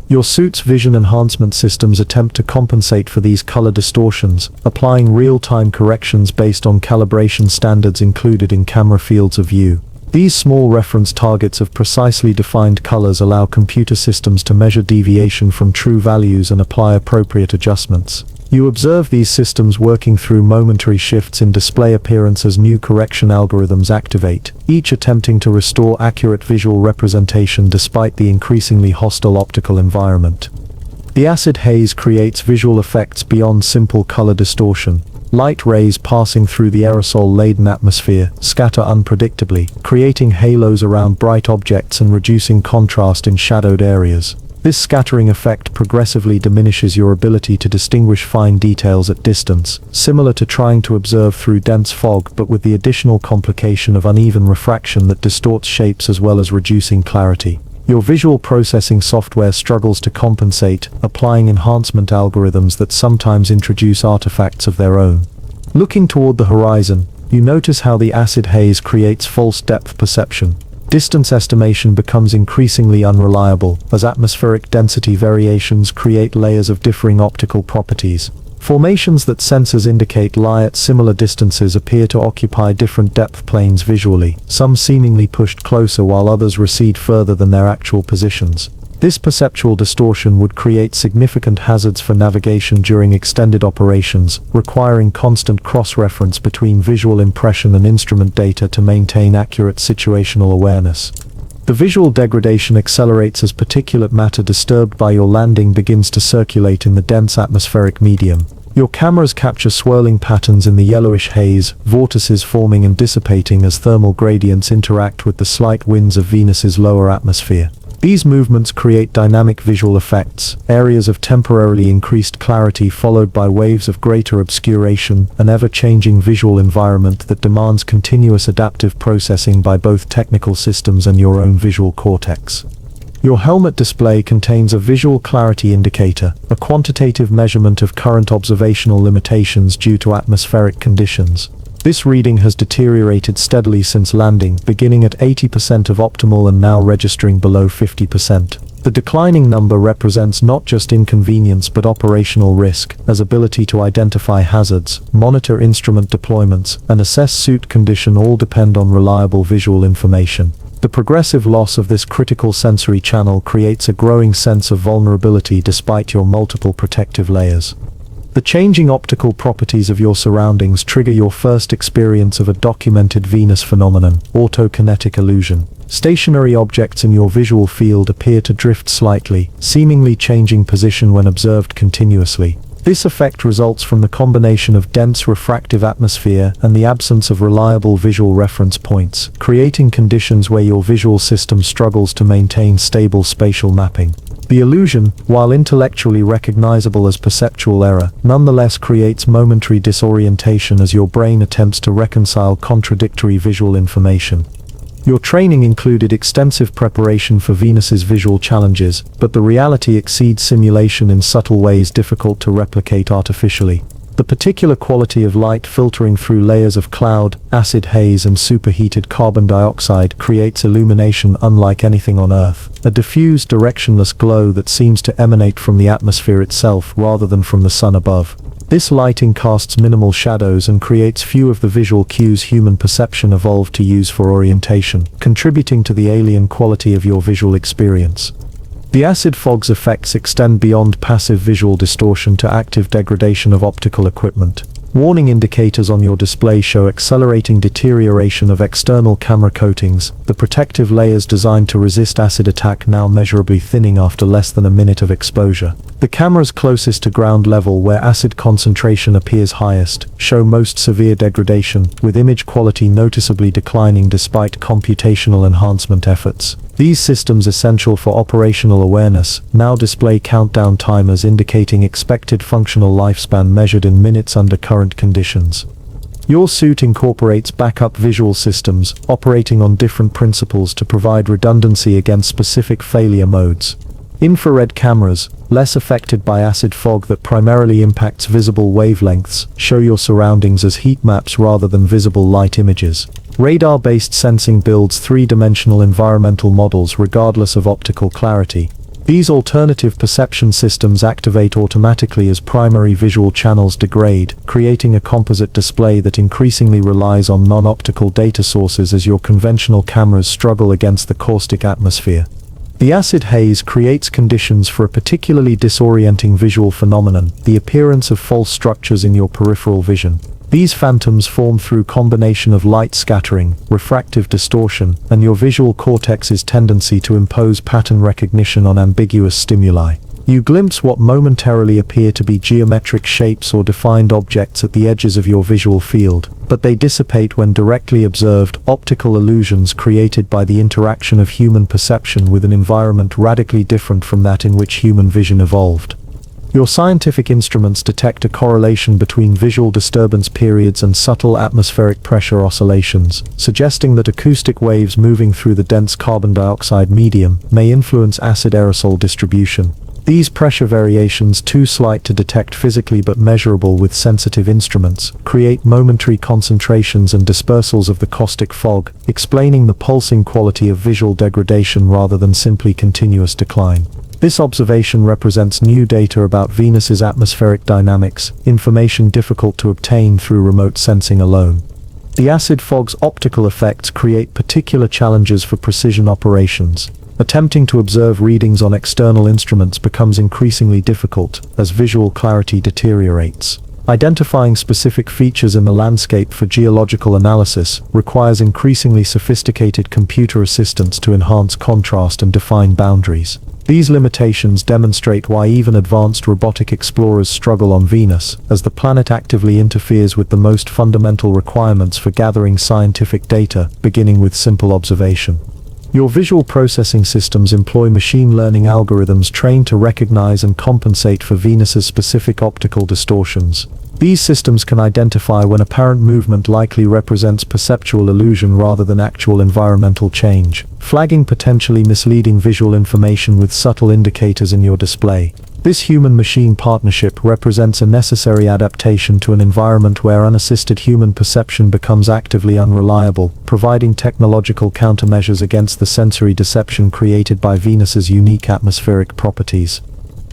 Your suit's vision enhancement systems attempt to compensate for these color distortions, applying real-time corrections based on calibration standards included in camera fields of view. These small reference targets of precisely defined colors allow computer systems to measure deviation from true values and apply appropriate adjustments. You observe these systems working through momentary shifts in display appearance as new correction algorithms activate, each attempting to restore accurate visual representation despite the increasingly hostile optical environment. The acid haze creates visual effects beyond simple color distortion. Light rays passing through the aerosol-laden atmosphere scatter unpredictably, creating halos around bright objects and reducing contrast in shadowed areas. This scattering effect progressively diminishes your ability to distinguish fine details at distance, similar to trying to observe through dense fog, but with the additional complication of uneven refraction that distorts shapes as well as reducing clarity. Your visual processing software struggles to compensate, applying enhancement algorithms that sometimes introduce artifacts of their own. Looking toward the horizon, you notice how the acid haze creates false depth perception. Distance estimation becomes increasingly unreliable, as atmospheric density variations create layers of differing optical properties. Formations that sensors indicate lie at similar distances appear to occupy different depth planes visually, some seemingly pushed closer while others recede further than their actual positions. This perceptual distortion would create significant hazards for navigation during extended operations, requiring constant cross-reference between visual impression and instrument data to maintain accurate situational awareness. The visual degradation accelerates as particulate matter disturbed by your landing begins to circulate in the dense atmospheric medium. Your cameras capture swirling patterns in the yellowish haze, vortices forming and dissipating as thermal gradients interact with the slight winds of Venus's lower atmosphere. These movements create dynamic visual effects, areas of temporarily increased clarity followed by waves of greater obscuration, an ever-changing visual environment that demands continuous adaptive processing by both technical systems and your own visual cortex. Your helmet display contains a visual clarity indicator, a quantitative measurement of current observational limitations due to atmospheric conditions. This reading has deteriorated steadily since landing, beginning at 80% of optimal and now registering below 50%. The declining number represents not just inconvenience but operational risk, as ability to identify hazards, monitor instrument deployments, and assess suit condition all depend on reliable visual information. The progressive loss of this critical sensory channel creates a growing sense of vulnerability despite your multiple protective layers. The changing optical properties of your surroundings trigger your first experience of a documented Venus phenomenon, autokinetic illusion. Stationary objects in your visual field appear to drift slightly, seemingly changing position when observed continuously. This effect results from the combination of dense refractive atmosphere and the absence of reliable visual reference points, creating conditions where your visual system struggles to maintain stable spatial mapping. The illusion, while intellectually recognizable as perceptual error, nonetheless creates momentary disorientation as your brain attempts to reconcile contradictory visual information. Your training included extensive preparation for Venus's visual challenges, but the reality exceeds simulation in subtle ways difficult to replicate artificially. The particular quality of light filtering through layers of cloud, acid haze and superheated carbon dioxide creates illumination unlike anything on Earth, a diffuse directionless glow that seems to emanate from the atmosphere itself rather than from the sun above. This lighting casts minimal shadows and creates few of the visual cues human perception evolved to use for orientation, contributing to the alien quality of your visual experience. The acid fog's effects extend beyond passive visual distortion to active degradation of optical equipment. Warning indicators on your display show accelerating deterioration of external camera coatings, the protective layers designed to resist acid attack now measurably thinning after less than a minute of exposure. The cameras closest to ground level, where acid concentration appears highest, show most severe degradation, with image quality noticeably declining despite computational enhancement efforts. These systems, essential for operational awareness, now display countdown timers indicating expected functional lifespan measured in minutes under current conditions. Your suit incorporates backup visual systems, operating on different principles to provide redundancy against specific failure modes. Infrared cameras, less affected by acid fog that primarily impacts visible wavelengths, show your surroundings as heat maps rather than visible light images. Radar-based sensing builds three-dimensional environmental models regardless of optical clarity. These alternative perception systems activate automatically as primary visual channels degrade, creating a composite display that increasingly relies on non-optical data sources as your conventional cameras struggle against the caustic atmosphere. The acid haze creates conditions for a particularly disorienting visual phenomenon, the appearance of false structures in your peripheral vision. These phantoms form through combination of light scattering, refractive distortion, and your visual cortex's tendency to impose pattern recognition on ambiguous stimuli. You glimpse what momentarily appear to be geometric shapes or defined objects at the edges of your visual field, but they dissipate when directly observed, optical illusions created by the interaction of human perception with an environment radically different from that in which human vision evolved. Your scientific instruments detect a correlation between visual disturbance periods and subtle atmospheric pressure oscillations, suggesting that acoustic waves moving through the dense carbon dioxide medium may influence acid aerosol distribution. These pressure variations, too slight to detect physically but measurable with sensitive instruments, create momentary concentrations and dispersals of the caustic fog, explaining the pulsing quality of visual degradation rather than simply continuous decline. This observation represents new data about Venus's atmospheric dynamics, information difficult to obtain through remote sensing alone. The acid fog's optical effects create particular challenges for precision operations. Attempting to observe readings on external instruments becomes increasingly difficult as visual clarity deteriorates. Identifying specific features in the landscape for geological analysis requires increasingly sophisticated computer assistance to enhance contrast and define boundaries. These limitations demonstrate why even advanced robotic explorers struggle on Venus, as the planet actively interferes with the most fundamental requirements for gathering scientific data, beginning with simple observation. Your visual processing systems employ machine learning algorithms trained to recognize and compensate for Venus's specific optical distortions. These systems can identify when apparent movement likely represents perceptual illusion rather than actual environmental change, flagging potentially misleading visual information with subtle indicators in your display. This human-machine partnership represents a necessary adaptation to an environment where unassisted human perception becomes actively unreliable, providing technological countermeasures against the sensory deception created by Venus's unique atmospheric properties.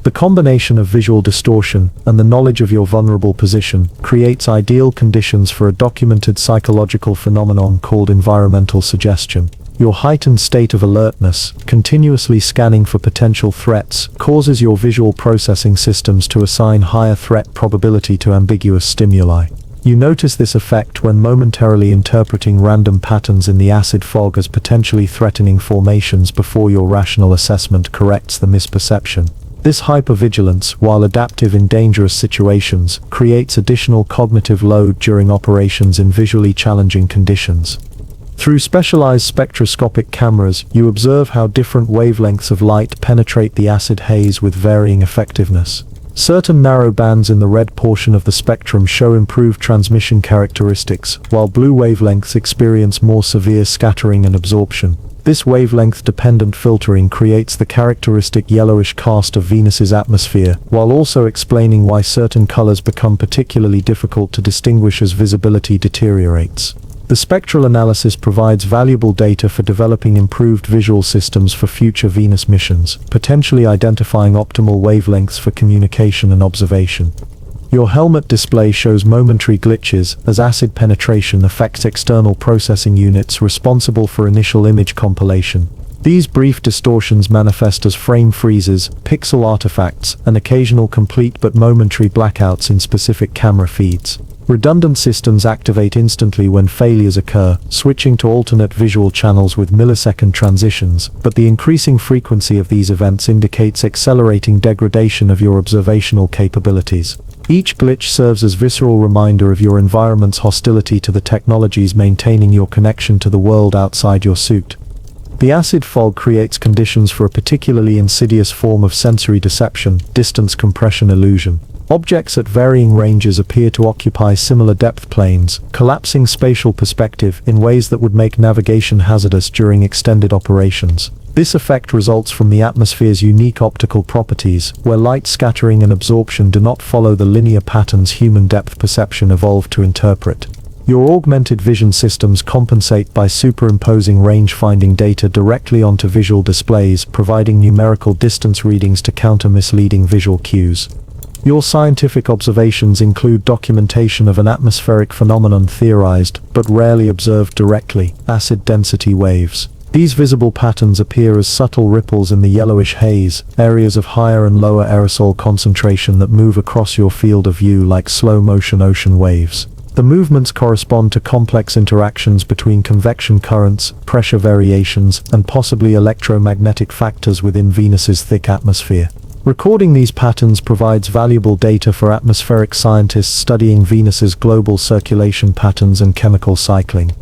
The combination of visual distortion and the knowledge of your vulnerable position creates ideal conditions for a documented psychological phenomenon called environmental suggestion. Your heightened state of alertness, continuously scanning for potential threats, causes your visual processing systems to assign higher threat probability to ambiguous stimuli. You notice this effect when momentarily interpreting random patterns in the acid fog as potentially threatening formations before your rational assessment corrects the misperception. This hypervigilance, while adaptive in dangerous situations, creates additional cognitive load during operations in visually challenging conditions. Through specialized spectroscopic cameras, you observe how different wavelengths of light penetrate the acid haze with varying effectiveness. Certain narrow bands in the red portion of the spectrum show improved transmission characteristics, while blue wavelengths experience more severe scattering and absorption. This wavelength-dependent filtering creates the characteristic yellowish cast of Venus's atmosphere, while also explaining why certain colors become particularly difficult to distinguish as visibility deteriorates. The spectral analysis provides valuable data for developing improved visual systems for future Venus missions, potentially identifying optimal wavelengths for communication and observation. Your helmet display shows momentary glitches as acid penetration affects external processing units responsible for initial image compilation. These brief distortions manifest as frame freezes, pixel artifacts, and occasional complete but momentary blackouts in specific camera feeds. Redundant systems activate instantly when failures occur, switching to alternate visual channels with millisecond transitions, but the increasing frequency of these events indicates accelerating degradation of your observational capabilities. Each glitch serves as visceral reminder of your environment's hostility to the technologies maintaining your connection to the world outside your suit. The acid fog creates conditions for a particularly insidious form of sensory deception, distance compression illusion. Objects at varying ranges appear to occupy similar depth planes, collapsing spatial perspective in ways that would make navigation hazardous during extended operations. This effect results from the atmosphere's unique optical properties, where light scattering and absorption do not follow the linear patterns human depth perception evolved to interpret. Your augmented vision systems compensate by superimposing range-finding data directly onto visual displays, providing numerical distance readings to counter misleading visual cues. Your scientific observations include documentation of an atmospheric phenomenon theorized, but rarely observed directly, acid density waves. These visible patterns appear as subtle ripples in the yellowish haze, areas of higher and lower aerosol concentration that move across your field of view like slow-motion ocean waves. The movements correspond to complex interactions between convection currents, pressure variations, and possibly electromagnetic factors within Venus's thick atmosphere. Recording these patterns provides valuable data for atmospheric scientists studying Venus's global circulation patterns and chemical cycling.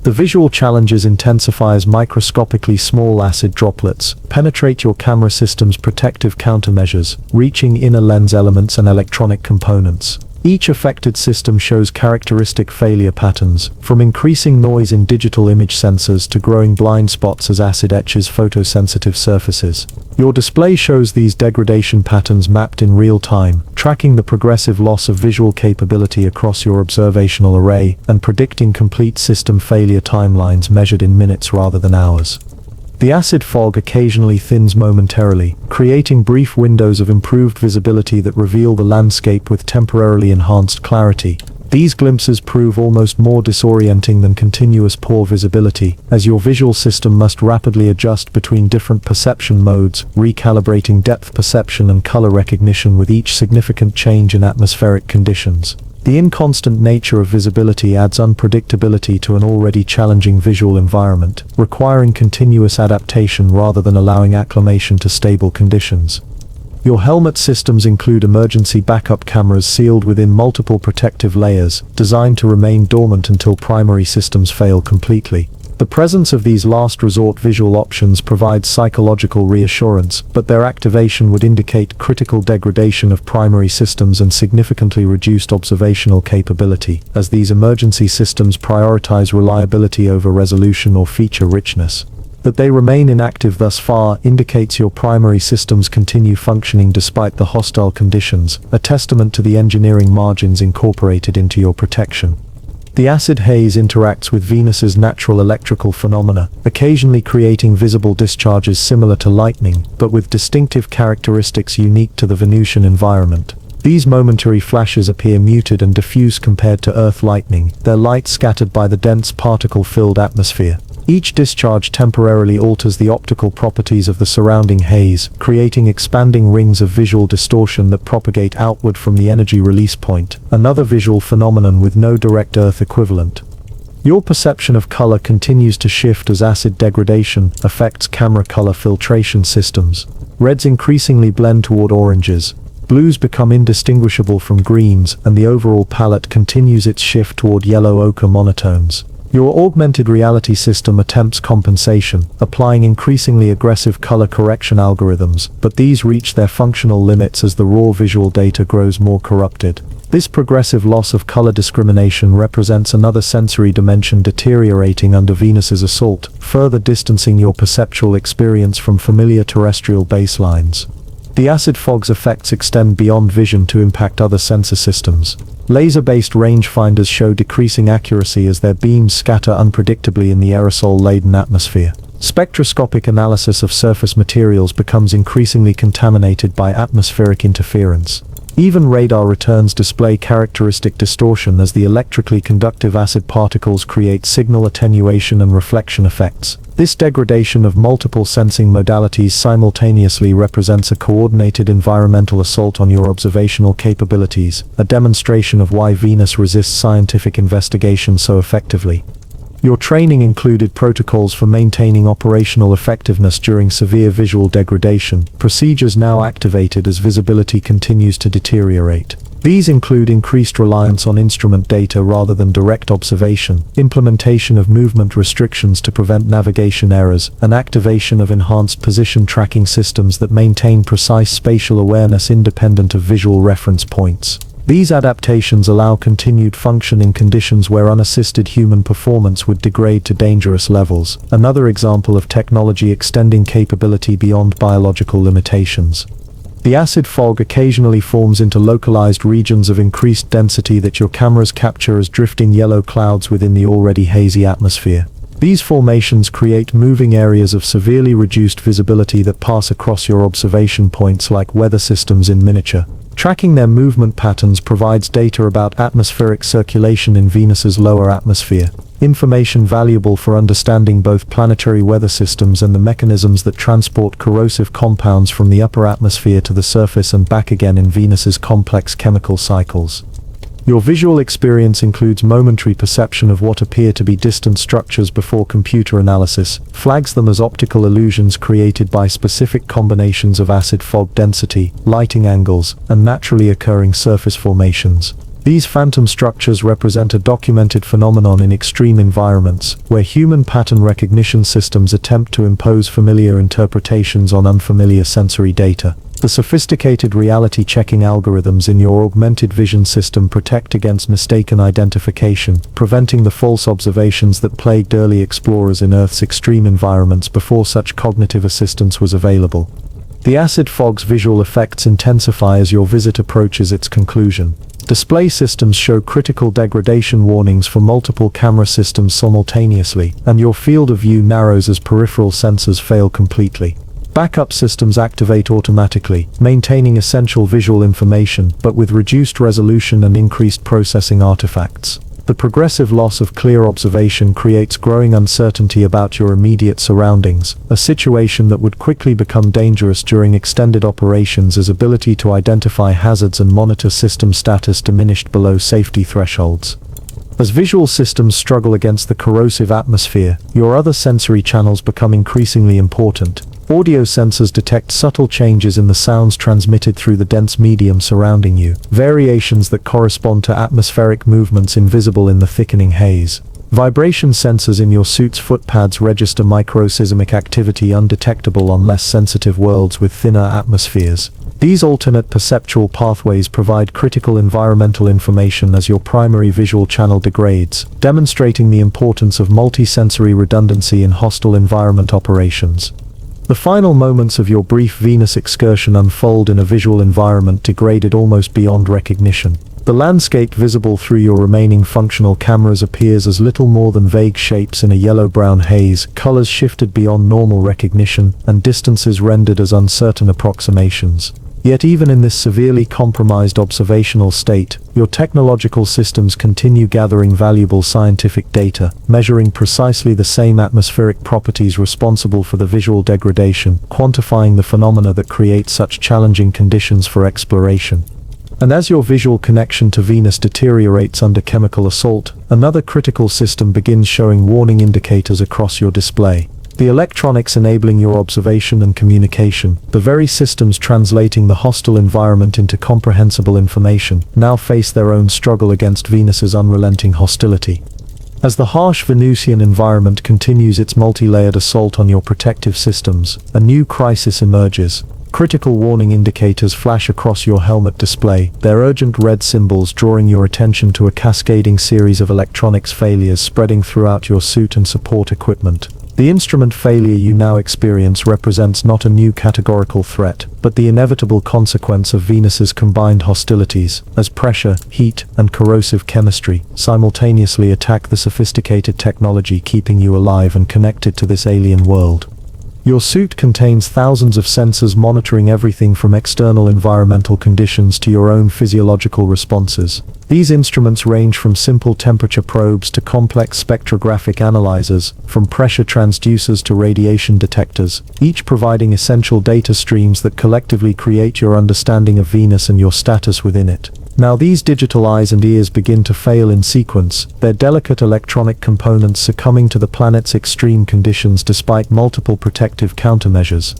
The visual challenges intensify as microscopically small acid droplets penetrate your camera system's protective countermeasures, reaching inner lens elements and electronic components. Each affected system shows characteristic failure patterns, from increasing noise in digital image sensors to growing blind spots as acid etches photosensitive surfaces. Your display shows these degradation patterns mapped in real time, tracking the progressive loss of visual capability across your observational array, and predicting complete system failure timelines measured in minutes rather than hours. The acid fog occasionally thins momentarily, creating brief windows of improved visibility that reveal the landscape with temporarily enhanced clarity. These glimpses prove almost more disorienting than continuous poor visibility, as your visual system must rapidly adjust between different perception modes, recalibrating depth perception and color recognition with each significant change in atmospheric conditions. The inconstant nature of visibility adds unpredictability to an already challenging visual environment, requiring continuous adaptation rather than allowing acclimation to stable conditions. Your helmet systems include emergency backup cameras sealed within multiple protective layers, designed to remain dormant until primary systems fail completely. The presence of these last resort visual options provides psychological reassurance, but their activation would indicate critical degradation of primary systems and significantly reduced observational capability, as these emergency systems prioritize reliability over resolution or feature richness. That they remain inactive thus far indicates your primary systems continue functioning despite the hostile conditions, a testament to the engineering margins incorporated into your protection. The acid haze interacts with Venus's natural electrical phenomena, occasionally creating visible discharges similar to lightning, but with distinctive characteristics unique to the Venusian environment. These momentary flashes appear muted and diffuse compared to Earth lightning, their light scattered by the dense particle-filled atmosphere. Each discharge temporarily alters the optical properties of the surrounding haze, creating expanding rings of visual distortion that propagate outward from the energy release point, another visual phenomenon with no direct Earth equivalent. Your perception of color continues to shift as acid degradation affects camera color filtration systems. Reds increasingly blend toward oranges, blues become indistinguishable from greens, and the overall palette continues its shift toward yellow ochre monotones. Your augmented reality system attempts compensation, applying increasingly aggressive color correction algorithms, but these reach their functional limits as the raw visual data grows more corrupted. This progressive loss of color discrimination represents another sensory dimension deteriorating under Venus's assault, further distancing your perceptual experience from familiar terrestrial baselines. The acid fog's effects extend beyond vision to impact other sensor systems. Laser-based rangefinders show decreasing accuracy as their beams scatter unpredictably in the aerosol-laden atmosphere. Spectroscopic analysis of surface materials becomes increasingly contaminated by atmospheric interference. Even radar returns display characteristic distortion as the electrically conductive acid particles create signal attenuation and reflection effects. This degradation of multiple sensing modalities simultaneously represents a coordinated environmental assault on your observational capabilities, a demonstration of why Venus resists scientific investigation so effectively. Your training included protocols for maintaining operational effectiveness during severe visual degradation, procedures now activated as visibility continues to deteriorate. These include increased reliance on instrument data rather than direct observation, implementation of movement restrictions to prevent navigation errors, and activation of enhanced position tracking systems that maintain precise spatial awareness independent of visual reference points. These adaptations allow continued function in conditions where unassisted human performance would degrade to dangerous levels, another example of technology extending capability beyond biological limitations. The acid fog occasionally forms into localized regions of increased density that your cameras capture as drifting yellow clouds within the already hazy atmosphere. These formations create moving areas of severely reduced visibility that pass across your observation points like weather systems in miniature. Tracking their movement patterns provides data about atmospheric circulation in Venus's lower atmosphere, information valuable for understanding both planetary weather systems and the mechanisms that transport corrosive compounds from the upper atmosphere to the surface and back again in Venus's complex chemical cycles. Your visual experience includes momentary perception of what appear to be distant structures before computer analysis flags them as optical illusions created by specific combinations of acid fog density, lighting angles, and naturally occurring surface formations. These phantom structures represent a documented phenomenon in extreme environments, where human pattern recognition systems attempt to impose familiar interpretations on unfamiliar sensory data. The sophisticated reality-checking algorithms in your augmented vision system protect against mistaken identification, preventing the false observations that plagued early explorers in Earth's extreme environments before such cognitive assistance was available. The acid fog's visual effects intensify as your visit approaches its conclusion. Display systems show critical degradation warnings for multiple camera systems simultaneously, and your field of view narrows as peripheral sensors fail completely. Backup systems activate automatically, maintaining essential visual information, but with reduced resolution and increased processing artifacts. The progressive loss of clear observation creates growing uncertainty about your immediate surroundings, a situation that would quickly become dangerous during extended operations as ability to identify hazards and monitor system status diminished below safety thresholds. As visual systems struggle against the corrosive atmosphere, your other sensory channels become increasingly important. Audio sensors detect subtle changes in the sounds transmitted through the dense medium surrounding you, variations that correspond to atmospheric movements invisible in the thickening haze. Vibration sensors in your suit's footpads register microseismic activity undetectable on less sensitive worlds with thinner atmospheres. These alternate perceptual pathways provide critical environmental information as your primary visual channel degrades, demonstrating the importance of multisensory redundancy in hostile environment operations. The final moments of your brief Venus excursion unfold in a visual environment degraded almost beyond recognition. The landscape visible through your remaining functional cameras appears as little more than vague shapes in a yellow-brown haze, colors shifted beyond normal recognition, and distances rendered as uncertain approximations. Yet even in this severely compromised observational state, your technological systems continue gathering valuable scientific data, measuring precisely the same atmospheric properties responsible for the visual degradation, quantifying the phenomena that create such challenging conditions for exploration. And as your visual connection to Venus deteriorates under chemical assault, another critical system begins showing warning indicators across your display. The electronics enabling your observation and communication, the very systems translating the hostile environment into comprehensible information, now face their own struggle against Venus's unrelenting hostility. As the harsh Venusian environment continues its multi-layered assault on your protective systems, a new crisis emerges. Critical warning indicators flash across your helmet display, their urgent red symbols drawing your attention to a cascading series of electronics failures spreading throughout your suit and support equipment. The instrument failure you now experience represents not a new categorical threat, but the inevitable consequence of Venus's combined hostilities, as pressure, heat, and corrosive chemistry simultaneously attack the sophisticated technology keeping you alive and connected to this alien world. Your suit contains thousands of sensors monitoring everything from external environmental conditions to your own physiological responses. These instruments range from simple temperature probes to complex spectrographic analyzers, from pressure transducers to radiation detectors, each providing essential data streams that collectively create your understanding of Venus and your status within it. Now these digital eyes and ears begin to fail in sequence, their delicate electronic components succumbing to the planet's extreme conditions despite multiple protective countermeasures.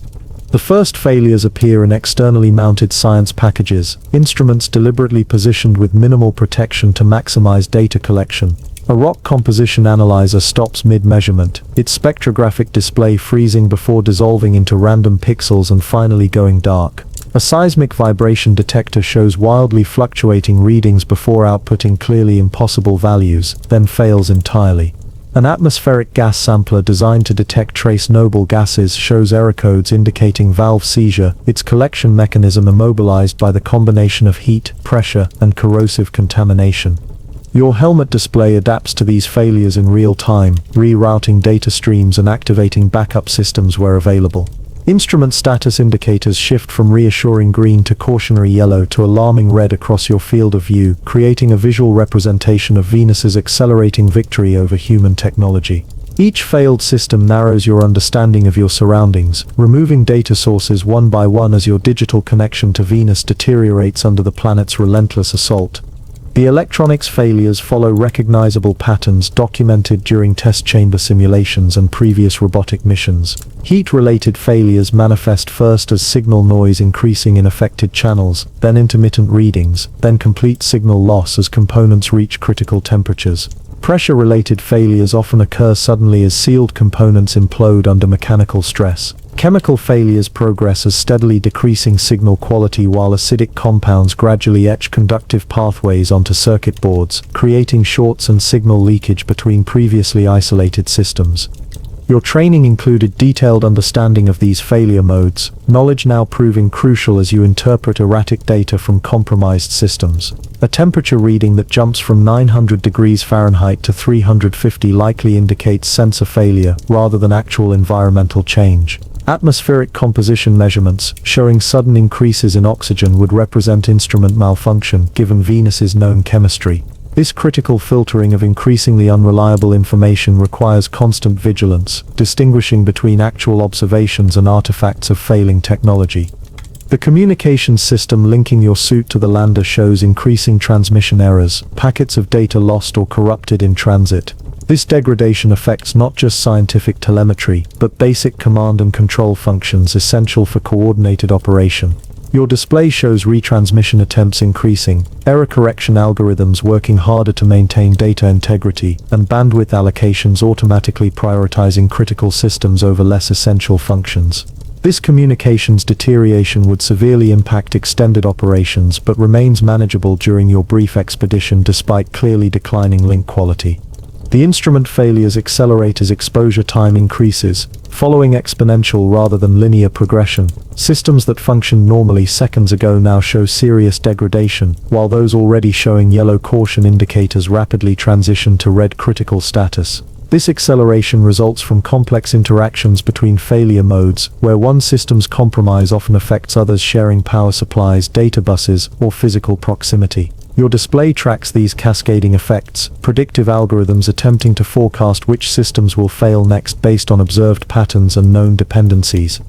The first failures appear in externally mounted science packages, instruments deliberately positioned with minimal protection to maximize data collection. A rock composition analyzer stops mid-measurement, its spectrographic display freezing before dissolving into random pixels and finally going dark. A seismic vibration detector shows wildly fluctuating readings before outputting clearly impossible values, then fails entirely. An atmospheric gas sampler designed to detect trace noble gases shows error codes indicating valve seizure, its collection mechanism immobilized by the combination of heat, pressure, and corrosive contamination. Your helmet display adapts to these failures in real time, rerouting data streams and activating backup systems where available. Instrument status indicators shift from reassuring green to cautionary yellow to alarming red across your field of view, creating a visual representation of Venus's accelerating victory over human technology. Each failed system narrows your understanding of your surroundings, removing data sources one by one as your digital connection to Venus deteriorates under the planet's relentless assault. The electronics failures follow recognizable patterns documented during test chamber simulations and previous robotic missions. Heat-related failures manifest first as signal noise increasing in affected channels, then intermittent readings, then complete signal loss as components reach critical temperatures. Pressure-related failures often occur suddenly as sealed components implode under mechanical stress. Chemical failures progress as steadily decreasing signal quality while acidic compounds gradually etch conductive pathways onto circuit boards, creating shorts and signal leakage between previously isolated systems. Your training included detailed understanding of these failure modes, knowledge now proving crucial as you interpret erratic data from compromised systems. A temperature reading that jumps from 900 degrees Fahrenheit to 350 likely indicates sensor failure rather than actual environmental change. Atmospheric composition measurements, showing sudden increases in oxygen, would represent instrument malfunction given Venus's known chemistry. This critical filtering of increasingly unreliable information requires constant vigilance, distinguishing between actual observations and artifacts of failing technology. The communications system linking your suit to the lander shows increasing transmission errors, packets of data lost or corrupted in transit. This degradation affects not just scientific telemetry, but basic command and control functions essential for coordinated operation. Your display shows retransmission attempts increasing, error correction algorithms working harder to maintain data integrity, and bandwidth allocations automatically prioritizing critical systems over less essential functions. This communications deterioration would severely impact extended operations but remains manageable during your brief expedition despite clearly declining link quality. The instrument failures accelerate as exposure time increases, following exponential rather than linear progression. Systems that functioned normally seconds ago now show serious degradation, while those already showing yellow caution indicators rapidly transition to red critical status. This acceleration results from complex interactions between failure modes, where one system's compromise often affects others sharing power supplies, data buses, or physical proximity. Your display tracks these cascading effects, predictive algorithms attempting to forecast which systems will fail next based on observed patterns and known dependencies.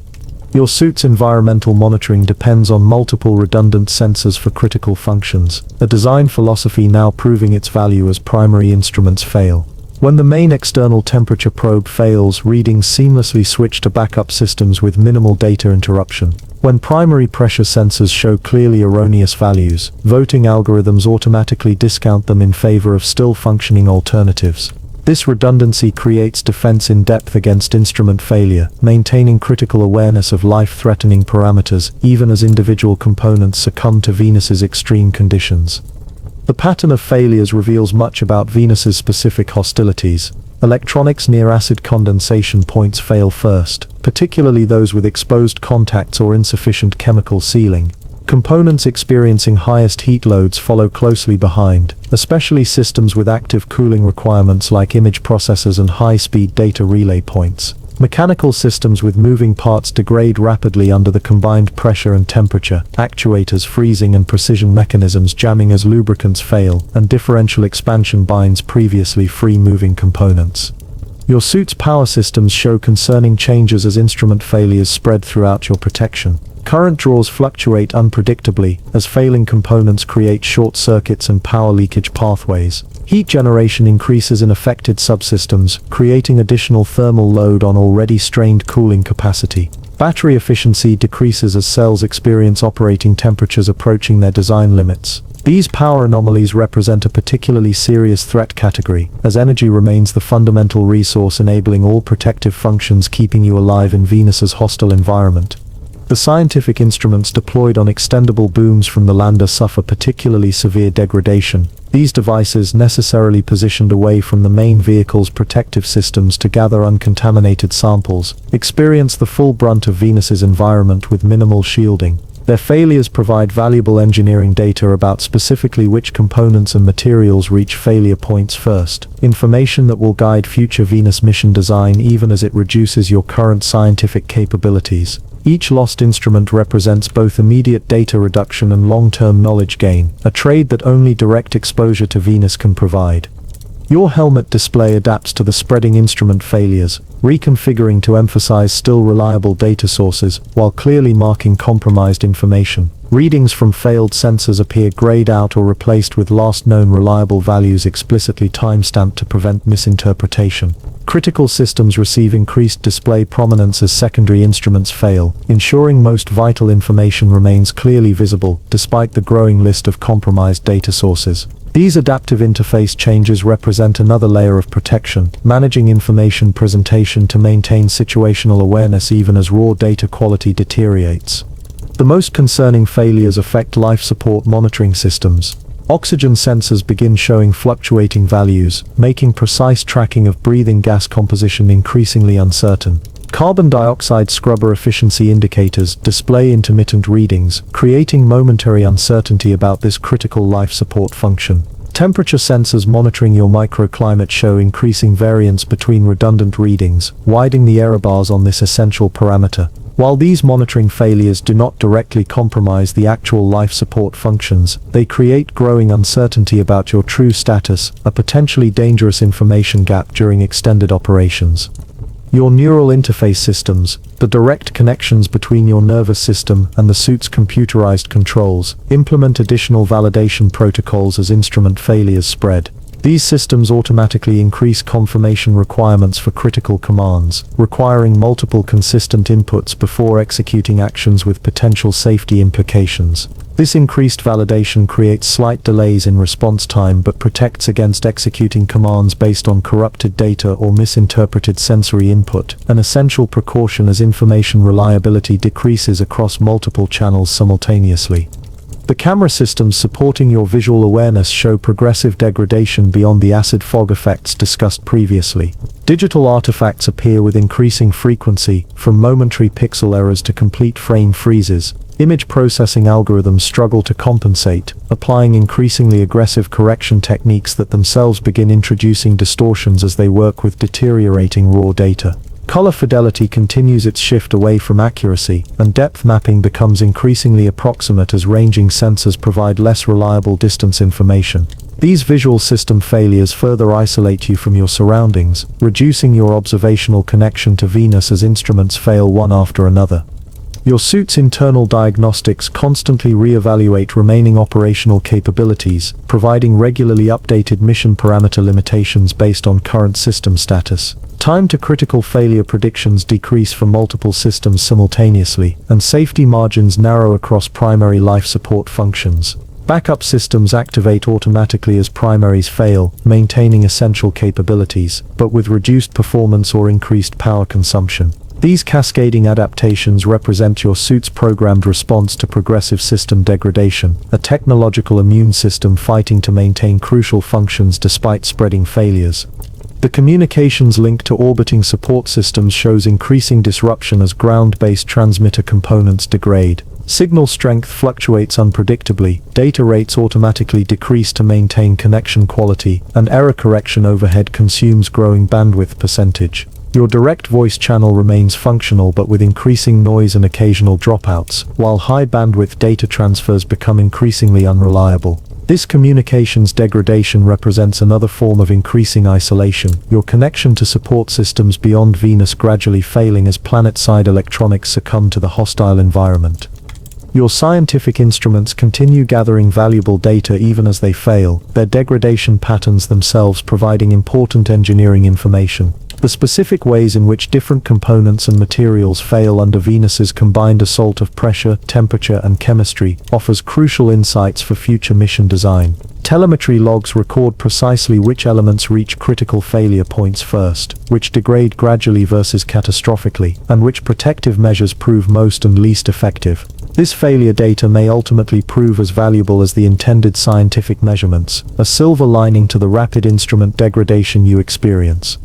Your suit's environmental monitoring depends on multiple redundant sensors for critical functions, a design philosophy now proving its value as primary instruments fail. When the main external temperature probe fails, readings seamlessly switch to backup systems with minimal data interruption. When primary pressure sensors show clearly erroneous values, voting algorithms automatically discount them in favor of still functioning alternatives. This redundancy creates defense in depth against instrument failure, maintaining critical awareness of life-threatening parameters, even as individual components succumb to Venus's extreme conditions. The pattern of failures reveals much about Venus's specific hostilities. Electronics near acid condensation points fail first, particularly those with exposed contacts or insufficient chemical sealing. Components experiencing highest heat loads follow closely behind, especially systems with active cooling requirements like image processors and high-speed data relay points. Mechanical systems with moving parts degrade rapidly under the combined pressure and temperature, actuators freezing and precision mechanisms jamming as lubricants fail, and differential expansion binds previously free-moving components. Your suit's power systems show concerning changes as instrument failures spread throughout your protection. Current draws fluctuate unpredictably, as failing components create short circuits and power leakage pathways. Heat generation increases in affected subsystems, creating additional thermal load on already strained cooling capacity. Battery efficiency decreases as cells experience operating temperatures approaching their design limits. These power anomalies represent a particularly serious threat category, as energy remains the fundamental resource enabling all protective functions, keeping you alive in Venus's hostile environment. The scientific instruments deployed on extendable booms from the lander suffer particularly severe degradation. These devices, necessarily positioned away from the main vehicle's protective systems to gather uncontaminated samples, experience the full brunt of Venus's environment with minimal shielding. Their failures provide valuable engineering data about specifically which components and materials reach failure points first, information that will guide future Venus mission design even as it reduces your current scientific capabilities. Each lost instrument represents both immediate data reduction and long-term knowledge gain, a trade that only direct exposure to Venus can provide. Your helmet display adapts to the spreading instrument failures, reconfiguring to emphasize still reliable data sources, while clearly marking compromised information. Readings from failed sensors appear grayed out or replaced with last known reliable values explicitly timestamped to prevent misinterpretation. Critical systems receive increased display prominence as secondary instruments fail, ensuring most vital information remains clearly visible, despite the growing list of compromised data sources. These adaptive interface changes represent another layer of protection, managing information presentation to maintain situational awareness even as raw data quality deteriorates. The most concerning failures affect life support monitoring systems. Oxygen sensors begin showing fluctuating values, making precise tracking of breathing gas composition increasingly uncertain. Carbon dioxide scrubber efficiency indicators display intermittent readings, creating momentary uncertainty about this critical life support function. Temperature sensors monitoring your microclimate show increasing variance between redundant readings, widening the error bars on this essential parameter. While these monitoring failures do not directly compromise the actual life support functions, they create growing uncertainty about your true status, a potentially dangerous information gap during extended operations. Your neural interface systems, the direct connections between your nervous system and the suit's computerized controls, implement additional validation protocols as instrument failures spread. These systems automatically increase confirmation requirements for critical commands, requiring multiple consistent inputs before executing actions with potential safety implications. This increased validation creates slight delays in response time but protects against executing commands based on corrupted data or misinterpreted sensory input, an essential precaution as information reliability decreases across multiple channels simultaneously. The camera systems supporting your visual awareness show progressive degradation beyond the acid fog effects discussed previously. Digital artifacts appear with increasing frequency, from momentary pixel errors to complete frame freezes. Image processing algorithms struggle to compensate, applying increasingly aggressive correction techniques that themselves begin introducing distortions as they work with deteriorating raw data. Color fidelity continues its shift away from accuracy, and depth mapping becomes increasingly approximate as ranging sensors provide less reliable distance information. These visual system failures further isolate you from your surroundings, reducing your observational connection to Venus as instruments fail one after another. Your suit's internal diagnostics constantly re-evaluate remaining operational capabilities, providing regularly updated mission parameter limitations based on current system status. Time to critical failure predictions decrease for multiple systems simultaneously, and safety margins narrow across primary life support functions. Backup systems activate automatically as primaries fail, maintaining essential capabilities, but with reduced performance or increased power consumption. These cascading adaptations represent your suit's programmed response to progressive system degradation, a technological immune system fighting to maintain crucial functions despite spreading failures. The communications link to orbiting support systems shows increasing disruption as ground-based transmitter components degrade. Signal strength fluctuates unpredictably, data rates automatically decrease to maintain connection quality, and error correction overhead consumes growing bandwidth percentage. Your direct voice channel remains functional but with increasing noise and occasional dropouts, while high-bandwidth data transfers become increasingly unreliable. This communications degradation represents another form of increasing isolation, your connection to support systems beyond Venus gradually failing as planet-side electronics succumb to the hostile environment. Your scientific instruments continue gathering valuable data even as they fail, their degradation patterns themselves providing important engineering information. The specific ways in which different components and materials fail under Venus's combined assault of pressure, temperature, and chemistry offers crucial insights for future mission design. Telemetry logs record precisely which elements reach critical failure points first, which degrade gradually versus catastrophically, and which protective measures prove most and least effective. This failure data may ultimately prove as valuable as the intended scientific measurements, a silver lining to the rapid instrument degradation you experience.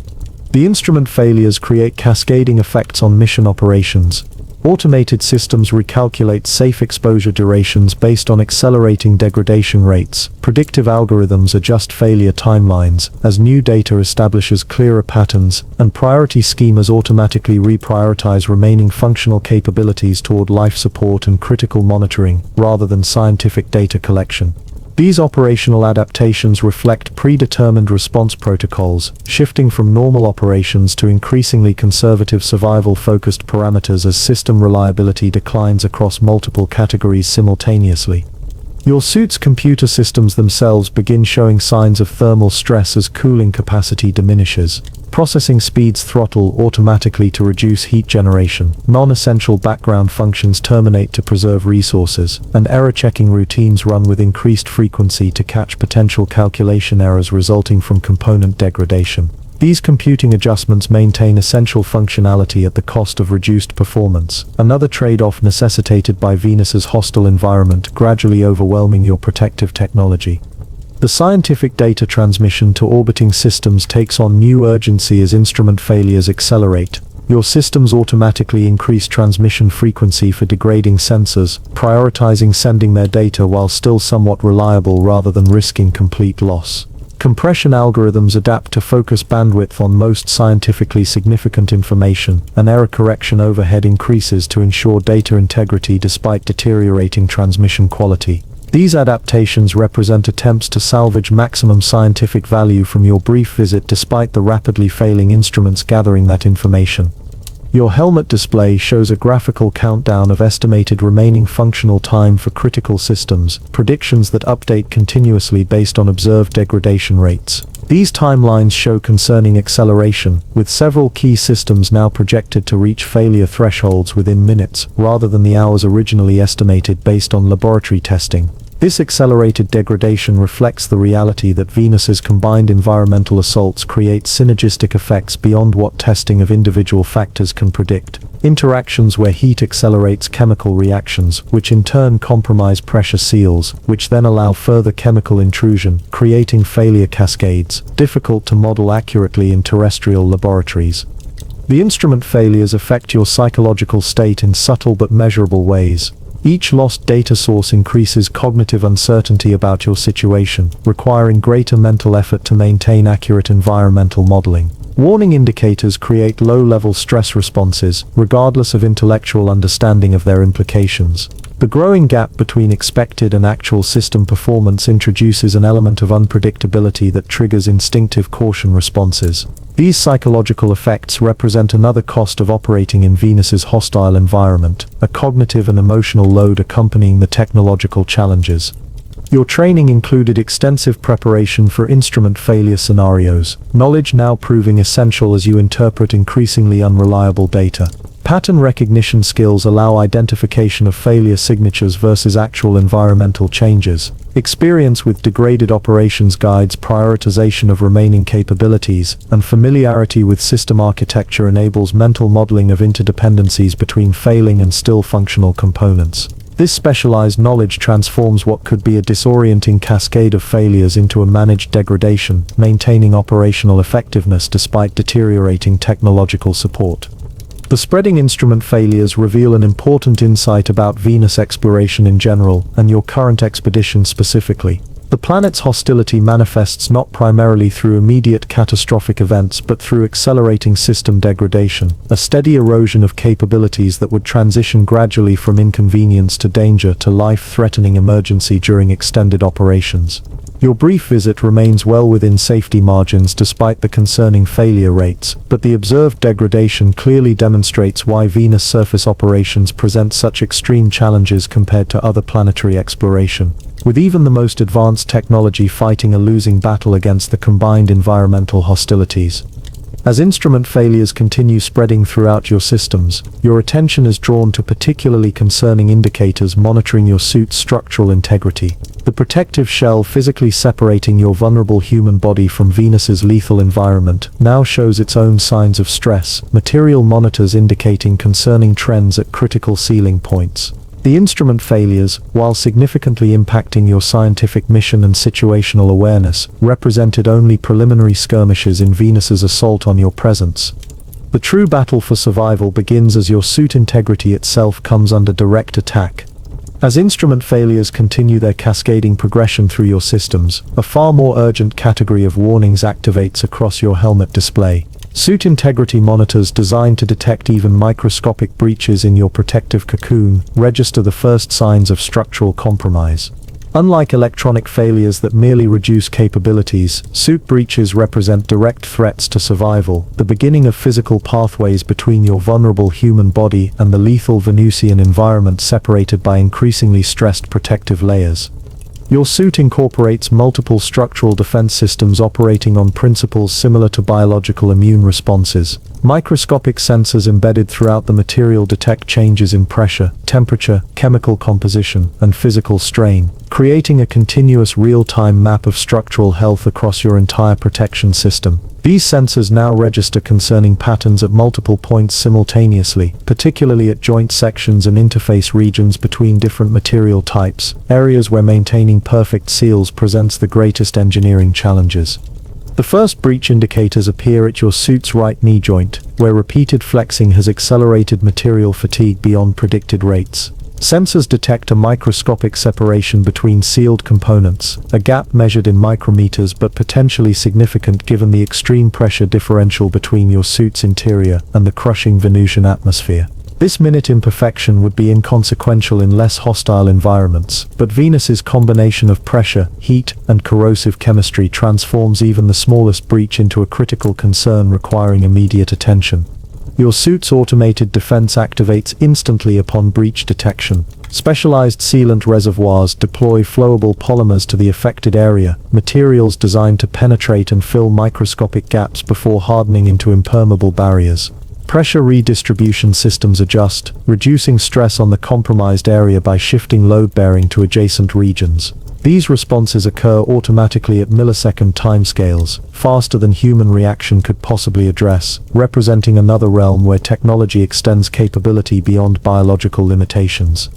The instrument failures create cascading effects on mission operations. Automated systems recalculate safe exposure durations based on accelerating degradation rates. Predictive algorithms adjust failure timelines as new data establishes clearer patterns, and priority schemas automatically reprioritize remaining functional capabilities toward life support and critical monitoring, rather than scientific data collection. These operational adaptations reflect predetermined response protocols, shifting from normal operations to increasingly conservative survival-focused parameters as system reliability declines across multiple categories simultaneously. Your suit's computer systems themselves begin showing signs of thermal stress as cooling capacity diminishes. Processing speeds throttle automatically to reduce heat generation, non-essential background functions terminate to preserve resources, and error-checking routines run with increased frequency to catch potential calculation errors resulting from component degradation. These computing adjustments maintain essential functionality at the cost of reduced performance, another trade-off necessitated by Venus's hostile environment gradually overwhelming your protective technology. The scientific data transmission to orbiting systems takes on new urgency as instrument failures accelerate. Your systems automatically increase transmission frequency for degrading sensors, prioritizing sending their data while still somewhat reliable rather than risking complete loss. Compression algorithms adapt to focus bandwidth on most scientifically significant information, and error correction overhead increases to ensure data integrity despite deteriorating transmission quality. These adaptations represent attempts to salvage maximum scientific value from your brief visit despite the rapidly failing instruments gathering that information. Your helmet display shows a graphical countdown of estimated remaining functional time for critical systems, predictions that update continuously based on observed degradation rates. These timelines show concerning acceleration, with several key systems now projected to reach failure thresholds within minutes, rather than the hours originally estimated based on laboratory testing. This accelerated degradation reflects the reality that Venus's combined environmental assaults create synergistic effects beyond what testing of individual factors can predict. Interactions where heat accelerates chemical reactions, which in turn compromise pressure seals, which then allow further chemical intrusion, creating failure cascades, difficult to model accurately in terrestrial laboratories. The instrument failures affect your psychological state in subtle but measurable ways. Each lost data source increases cognitive uncertainty about your situation, requiring greater mental effort to maintain accurate environmental modeling. Warning indicators create low-level stress responses, regardless of intellectual understanding of their implications. The growing gap between expected and actual system performance introduces an element of unpredictability that triggers instinctive caution responses. These psychological effects represent another cost of operating in Venus's hostile environment, a cognitive and emotional load accompanying the technological challenges. Your training included extensive preparation for instrument failure scenarios, knowledge now proving essential as you interpret increasingly unreliable data. Pattern recognition skills allow identification of failure signatures versus actual environmental changes. Experience with degraded operations guides prioritization of remaining capabilities, and familiarity with system architecture enables mental modeling of interdependencies between failing and still functional components. This specialized knowledge transforms what could be a disorienting cascade of failures into a managed degradation, maintaining operational effectiveness despite deteriorating technological support. The spreading instrument failures reveal an important insight about Venus exploration in general, and your current expedition specifically. The planet's hostility manifests not primarily through immediate catastrophic events but through accelerating system degradation, a steady erosion of capabilities that would transition gradually from inconvenience to danger to life-threatening emergency during extended operations. Your brief visit remains well within safety margins despite the concerning failure rates, but the observed degradation clearly demonstrates why Venus surface operations present such extreme challenges compared to other planetary exploration, with even the most advanced technology fighting a losing battle against the combined environmental hostilities. As instrument failures continue spreading throughout your systems, your attention is drawn to particularly concerning indicators monitoring your suit's structural integrity. The protective shell physically separating your vulnerable human body from Venus's lethal environment now shows its own signs of stress, material monitors indicating concerning trends at critical sealing points. The instrument failures, while significantly impacting your scientific mission and situational awareness, represented only preliminary skirmishes in Venus's assault on your presence. The true battle for survival begins as your suit integrity itself comes under direct attack. As instrument failures continue their cascading progression through your systems, a far more urgent category of warnings activates across your helmet display. Suit integrity monitors designed to detect even microscopic breaches in your protective cocoon register the first signs of structural compromise. Unlike electronic failures that merely reduce capabilities, suit breaches represent direct threats to survival, the beginning of physical pathways between your vulnerable human body and the lethal Venusian environment separated by increasingly stressed protective layers. Your suit incorporates multiple structural defense systems operating on principles similar to biological immune responses. Microscopic sensors embedded throughout the material detect changes in pressure, temperature, chemical composition, and physical strain, creating a continuous real-time map of structural health across your entire protection system. These sensors now register concerning patterns at multiple points simultaneously, particularly at joint sections and interface regions between different material types, areas where maintaining perfect seals presents the greatest engineering challenges. The first breach indicators appear at your suit's right knee joint, where repeated flexing has accelerated material fatigue beyond predicted rates. Sensors detect a microscopic separation between sealed components, a gap measured in micrometers but potentially significant given the extreme pressure differential between your suit's interior and the crushing Venusian atmosphere. This minute imperfection would be inconsequential in less hostile environments, but Venus's combination of pressure, heat, and corrosive chemistry transforms even the smallest breach into a critical concern requiring immediate attention. Your suit's automated defense activates instantly upon breach detection. Specialized sealant reservoirs deploy flowable polymers to the affected area, materials designed to penetrate and fill microscopic gaps before hardening into impermeable barriers. Pressure redistribution systems adjust, reducing stress on the compromised area by shifting load bearing to adjacent regions. These responses occur automatically at millisecond timescales, faster than human reaction could possibly address, representing another realm where technology extends capability beyond biological limitations.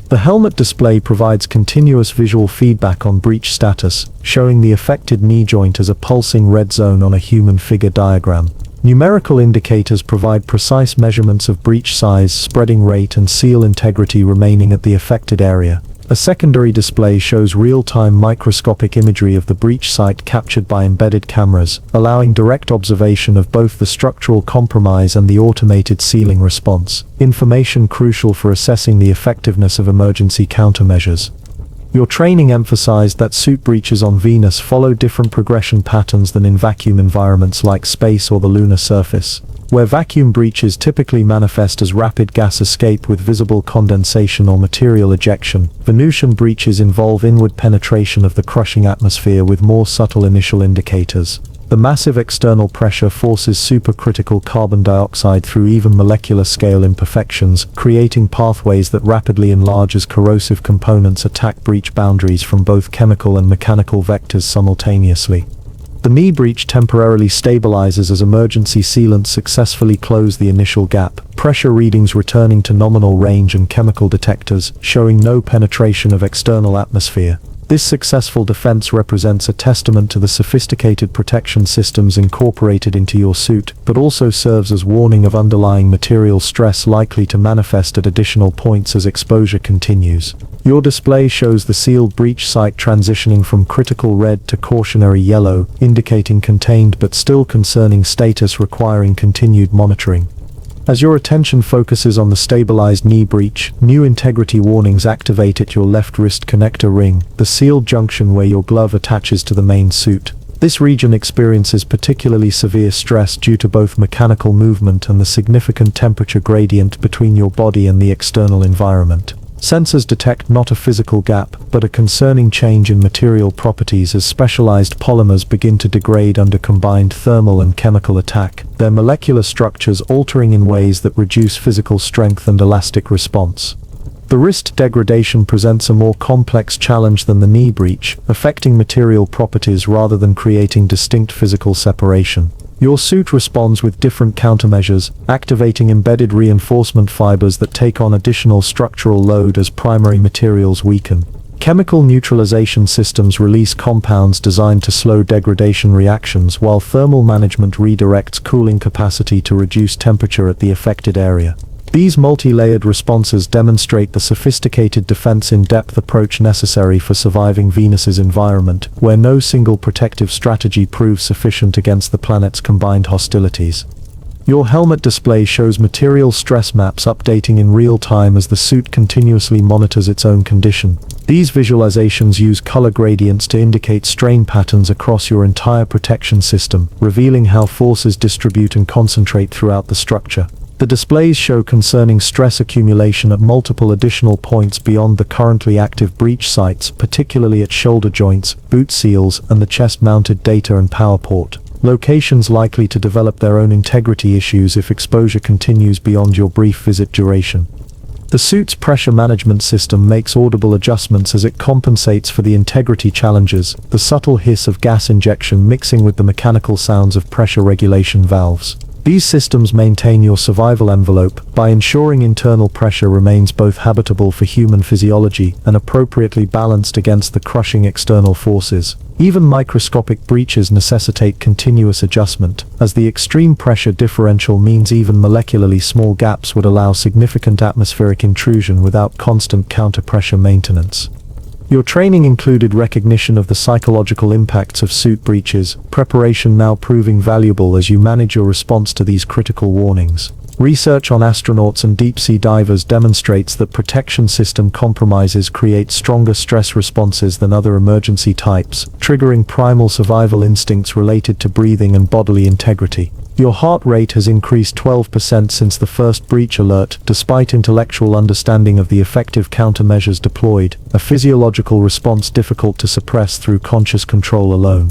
The helmet display provides continuous visual feedback on breach status, showing the affected knee joint as a pulsing red zone on a human figure diagram. Numerical indicators provide precise measurements of breach size, spreading rate, and seal integrity remaining at the affected area. A secondary display shows real-time microscopic imagery of the breach site captured by embedded cameras, allowing direct observation of both the structural compromise and the automated sealing response, information crucial for assessing the effectiveness of emergency countermeasures. Your training emphasized that suit breaches on Venus follow different progression patterns than in vacuum environments like space or the lunar surface, where vacuum breaches typically manifest as rapid gas escape with visible condensation or material ejection. Venusian breaches involve inward penetration of the crushing atmosphere with more subtle initial indicators. The massive external pressure forces supercritical carbon dioxide through even molecular scale imperfections, creating pathways that rapidly enlarge as corrosive components attack breach boundaries from both chemical and mechanical vectors simultaneously. The knee breach temporarily stabilizes as emergency sealants successfully close the initial gap, pressure readings returning to nominal range and chemical detectors showing no penetration of external atmosphere. This successful defense represents a testament to the sophisticated protection systems incorporated into your suit, but also serves as warning of underlying material stress likely to manifest at additional points as exposure continues. Your display shows the sealed breach site transitioning from critical red to cautionary yellow, indicating contained but still concerning status requiring continued monitoring. As your attention focuses on the stabilized knee breach, new integrity warnings activate at your left wrist connector ring, the sealed junction where your glove attaches to the main suit. This region experiences particularly severe stress due to both mechanical movement and the significant temperature gradient between your body and the external environment. Sensors detect not a physical gap, but a concerning change in material properties as specialized polymers begin to degrade under combined thermal and chemical attack, their molecular structures altering in ways that reduce physical strength and elastic response. The wrist degradation presents a more complex challenge than the knee breach, affecting material properties rather than creating distinct physical separation. Your suit responds with different countermeasures, activating embedded reinforcement fibers that take on additional structural load as primary materials weaken. Chemical neutralization systems release compounds designed to slow degradation reactions, while thermal management redirects cooling capacity to reduce temperature at the affected area. These multi-layered responses demonstrate the sophisticated defense-in-depth approach necessary for surviving Venus's environment, where no single protective strategy proves sufficient against the planet's combined hostilities. Your helmet display shows material stress maps updating in real time as the suit continuously monitors its own condition. These visualizations use color gradients to indicate strain patterns across your entire protection system, revealing how forces distribute and concentrate throughout the structure. The displays show concerning stress accumulation at multiple additional points beyond the currently active breach sites, particularly at shoulder joints, boot seals, and the chest-mounted data and power port. Locations likely to develop their own integrity issues if exposure continues beyond your brief visit duration. The suit's pressure management system makes audible adjustments as it compensates for the integrity challenges, the subtle hiss of gas injection mixing with the mechanical sounds of pressure regulation valves. These systems maintain your survival envelope by ensuring internal pressure remains both habitable for human physiology and appropriately balanced against the crushing external forces. Even microscopic breaches necessitate continuous adjustment, as the extreme pressure differential means even molecularly small gaps would allow significant atmospheric intrusion without constant counter-pressure maintenance. Your training included recognition of the psychological impacts of suit breaches, preparation now proving valuable as you manage your response to these critical warnings. Research on astronauts and deep-sea divers demonstrates that protection system compromises create stronger stress responses than other emergency types, triggering primal survival instincts related to breathing and bodily integrity. Your heart rate has increased 12% since the first breach alert, despite intellectual understanding of the effective countermeasures deployed, a physiological response difficult to suppress through conscious control alone.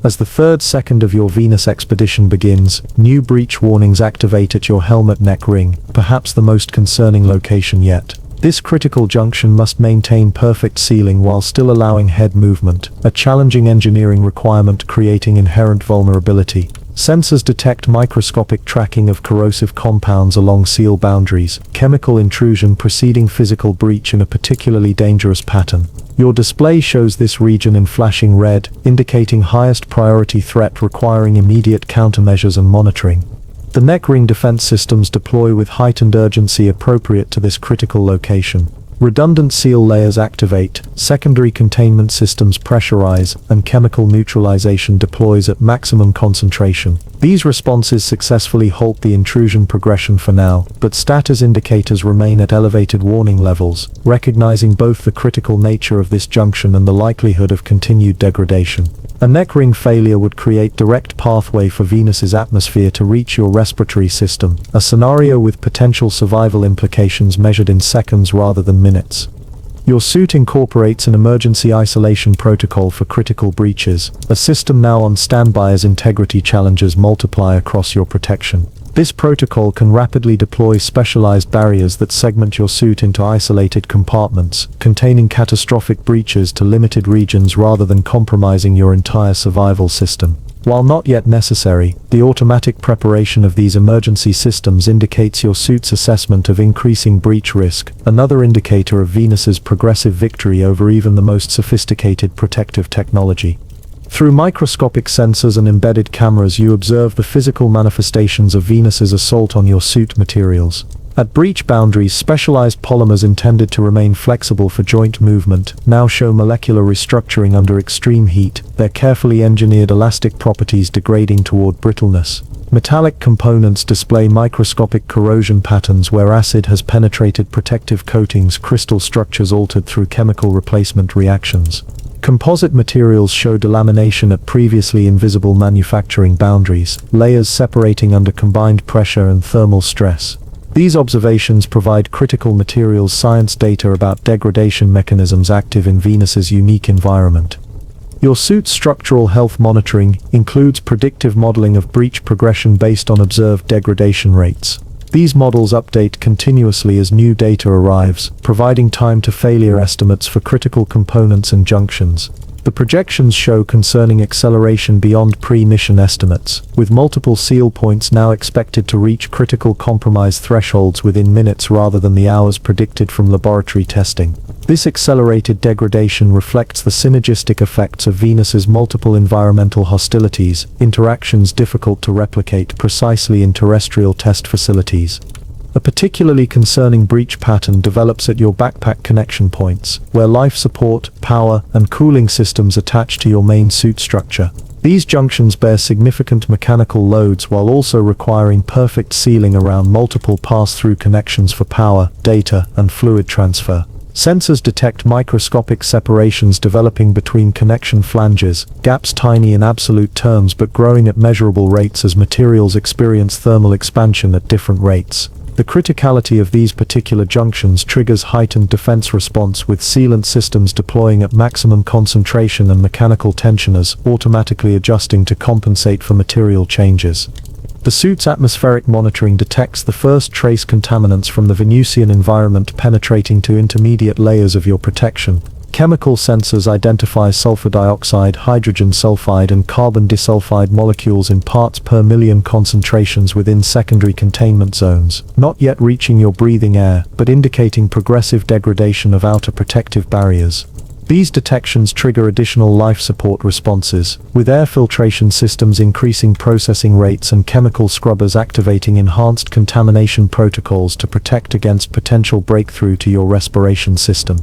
As the third second of your Venus expedition begins, new breach warnings activate at your helmet neck ring, perhaps the most concerning location yet. This critical junction must maintain perfect sealing while still allowing head movement, a challenging engineering requirement creating inherent vulnerability. Sensors detect microscopic tracking of corrosive compounds along seal boundaries, chemical intrusion preceding physical breach in a particularly dangerous pattern. Your display shows this region in flashing red, indicating highest priority threat requiring immediate countermeasures and monitoring. The neck ring defense systems deploy with heightened urgency appropriate to this critical location. Redundant seal layers activate, secondary containment systems pressurize, and chemical neutralization deploys at maximum concentration. These responses successfully halt the intrusion progression for now, but status indicators remain at elevated warning levels, recognizing both the critical nature of this junction and the likelihood of continued degradation. A neck ring failure would create direct pathway for Venus's atmosphere to reach your respiratory system, a scenario with potential survival implications measured in seconds rather than minutes. Your suit incorporates an emergency isolation protocol for critical breaches, a system now on standby as integrity challenges multiply across your protection. This protocol can rapidly deploy specialized barriers that segment your suit into isolated compartments, containing catastrophic breaches to limited regions rather than compromising your entire survival system. While not yet necessary, the automatic preparation of these emergency systems indicates your suit's assessment of increasing breach risk, another indicator of Venus's progressive victory over even the most sophisticated protective technology. Through microscopic sensors and embedded cameras you observe the physical manifestations of Venus's assault on your suit materials. At breach boundaries, specialized polymers intended to remain flexible for joint movement now show molecular restructuring under extreme heat, their carefully engineered elastic properties degrading toward brittleness. Metallic components display microscopic corrosion patterns where acid has penetrated protective coatings, crystal structures altered through chemical replacement reactions. Composite materials show delamination at previously invisible manufacturing boundaries, layers separating under combined pressure and thermal stress. These observations provide critical materials science data about degradation mechanisms active in Venus's unique environment. Your suit's structural health monitoring includes predictive modeling of breach progression based on observed degradation rates. These models update continuously as new data arrives, providing time to failure estimates for critical components and junctions. The projections show concerning acceleration beyond pre-mission estimates, with multiple seal points now expected to reach critical compromise thresholds within minutes rather than the hours predicted from laboratory testing. This accelerated degradation reflects the synergistic effects of Venus's multiple environmental hostilities, interactions difficult to replicate precisely in terrestrial test facilities. A particularly concerning breach pattern develops at your backpack connection points, where life support, power, and cooling systems attach to your main suit structure. These junctions bear significant mechanical loads while also requiring perfect sealing around multiple pass-through connections for power, data, and fluid transfer. Sensors detect microscopic separations developing between connection flanges, gaps tiny in absolute terms but growing at measurable rates as materials experience thermal expansion at different rates. The criticality of these particular junctions triggers heightened defense response, with sealant systems deploying at maximum concentration and mechanical tensioners automatically adjusting to compensate for material changes. The suit's atmospheric monitoring detects the first trace contaminants from the Venusian environment penetrating to intermediate layers of your protection. Chemical sensors identify sulfur dioxide, hydrogen sulfide, and carbon disulfide molecules in parts per million concentrations within secondary containment zones, not yet reaching your breathing air, but indicating progressive degradation of outer protective barriers. These detections trigger additional life support responses, with air filtration systems increasing processing rates and chemical scrubbers activating enhanced contamination protocols to protect against potential breakthrough to your respiration system.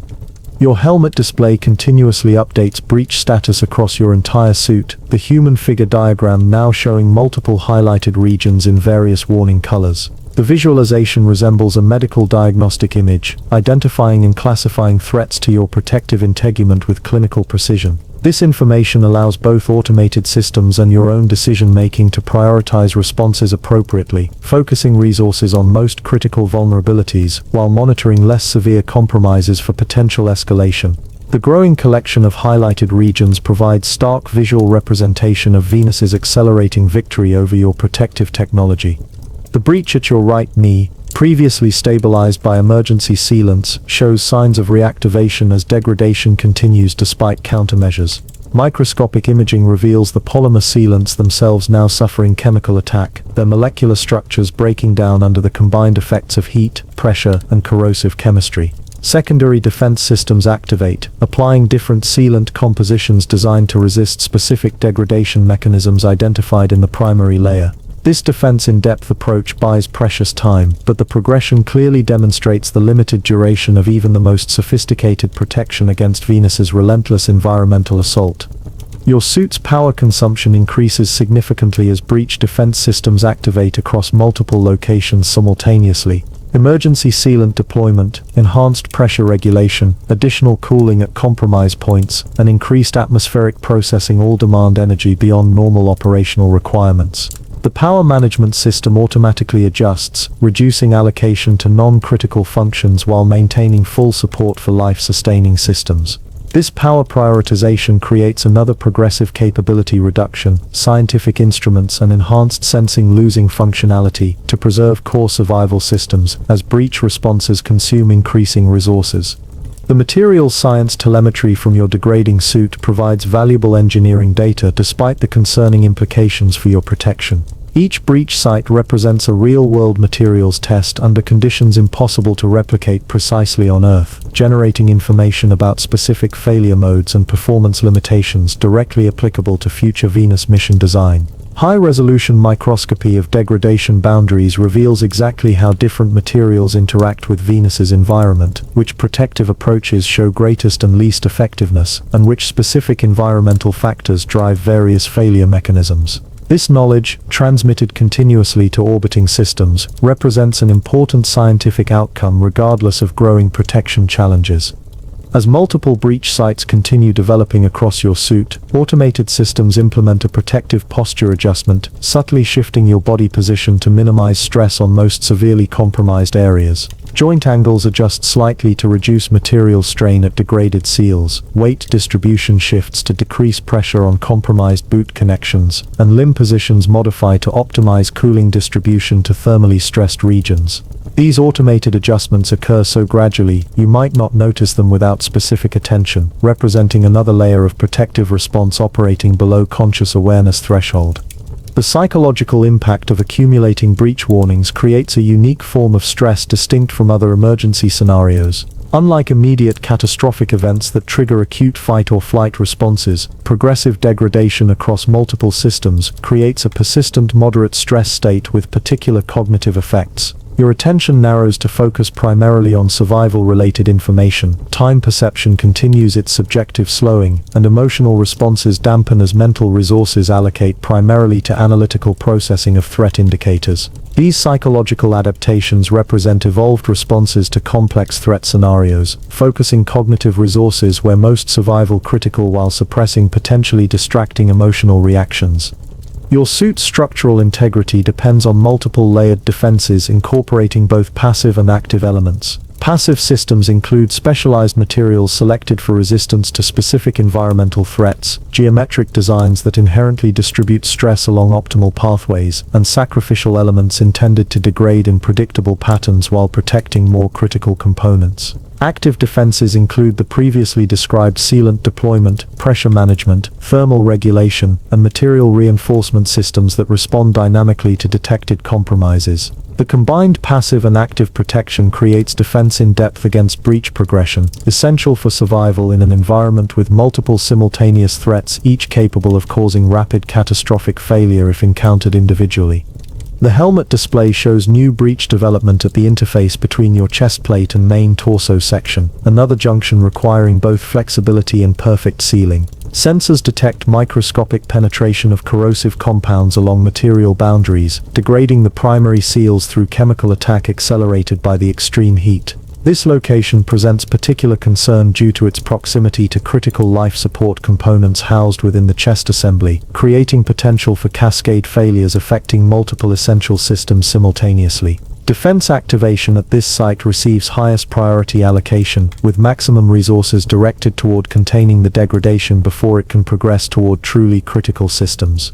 Your helmet display continuously updates breach status across your entire suit, the human figure diagram now showing multiple highlighted regions in various warning colors. The visualization resembles a medical diagnostic image, identifying and classifying threats to your protective integument with clinical precision. This information allows both automated systems and your own decision-making to prioritize responses appropriately, focusing resources on most critical vulnerabilities while monitoring less severe compromises for potential escalation. The growing collection of highlighted regions provides stark visual representation of Venus's accelerating victory over your protective technology. The breach at your right knee, previously stabilized by emergency sealants, shows signs of reactivation as degradation continues despite countermeasures. Microscopic imaging reveals the polymer sealants themselves now suffering chemical attack, their molecular structures breaking down under the combined effects of heat, pressure, and corrosive chemistry. Secondary defense systems activate, applying different sealant compositions designed to resist specific degradation mechanisms identified in the primary layer. This defense-in-depth approach buys precious time, but the progression clearly demonstrates the limited duration of even the most sophisticated protection against Venus's relentless environmental assault. Your suit's power consumption increases significantly as breach defense systems activate across multiple locations simultaneously. Emergency sealant deployment, enhanced pressure regulation, additional cooling at compromise points, and increased atmospheric processing all demand energy beyond normal operational requirements. The power management system automatically adjusts, reducing allocation to non-critical functions while maintaining full support for life-sustaining systems. This power prioritization creates another progressive capability reduction, scientific instruments and enhanced sensing losing functionality to preserve core survival systems as breach responses consume increasing resources. The materials science telemetry from your degrading suit provides valuable engineering data despite the concerning implications for your protection. Each breach site represents a real-world materials test under conditions impossible to replicate precisely on Earth, generating information about specific failure modes and performance limitations directly applicable to future Venus mission design. High-resolution microscopy of degradation boundaries reveals exactly how different materials interact with Venus's environment, which protective approaches show greatest and least effectiveness, and which specific environmental factors drive various failure mechanisms. This knowledge, transmitted continuously to orbiting systems, represents an important scientific outcome regardless of growing protection challenges. As multiple breach sites continue developing across your suit, automated systems implement a protective posture adjustment, subtly shifting your body position to minimize stress on most severely compromised areas. Joint angles adjust slightly to reduce material strain at degraded seals, weight distribution shifts to decrease pressure on compromised boot connections, and limb positions modify to optimize cooling distribution to thermally stressed regions. These automated adjustments occur so gradually, you might not notice them without specific attention, representing another layer of protective response operating below conscious awareness threshold. The psychological impact of accumulating breach warnings creates a unique form of stress distinct from other emergency scenarios. Unlike immediate catastrophic events that trigger acute fight or flight responses, progressive degradation across multiple systems creates a persistent moderate stress state with particular cognitive effects. Your attention narrows to focus primarily on survival-related information, time perception continues its subjective slowing, and emotional responses dampen as mental resources allocate primarily to analytical processing of threat indicators. These psychological adaptations represent evolved responses to complex threat scenarios, focusing cognitive resources where most survival critical while suppressing potentially distracting emotional reactions. Your suit's structural integrity depends on multiple layered defenses incorporating both passive and active elements. Passive systems include specialized materials selected for resistance to specific environmental threats, geometric designs that inherently distribute stress along optimal pathways, and sacrificial elements intended to degrade in predictable patterns while protecting more critical components. Active defenses include the previously described sealant deployment, pressure management, thermal regulation, and material reinforcement systems that respond dynamically to detected compromises. The combined passive and active protection creates defense in depth against breach progression, essential for survival in an environment with multiple simultaneous threats, each capable of causing rapid catastrophic failure if encountered individually. The helmet display shows new breach development at the interface between your chest plate and main torso section, another junction requiring both flexibility and perfect sealing. Sensors detect microscopic penetration of corrosive compounds along material boundaries, degrading the primary seals through chemical attack accelerated by the extreme heat. This location presents particular concern due to its proximity to critical life support components housed within the chest assembly, creating potential for cascade failures affecting multiple essential systems simultaneously. Defense activation at this site receives highest priority allocation, with maximum resources directed toward containing the degradation before it can progress toward truly critical systems.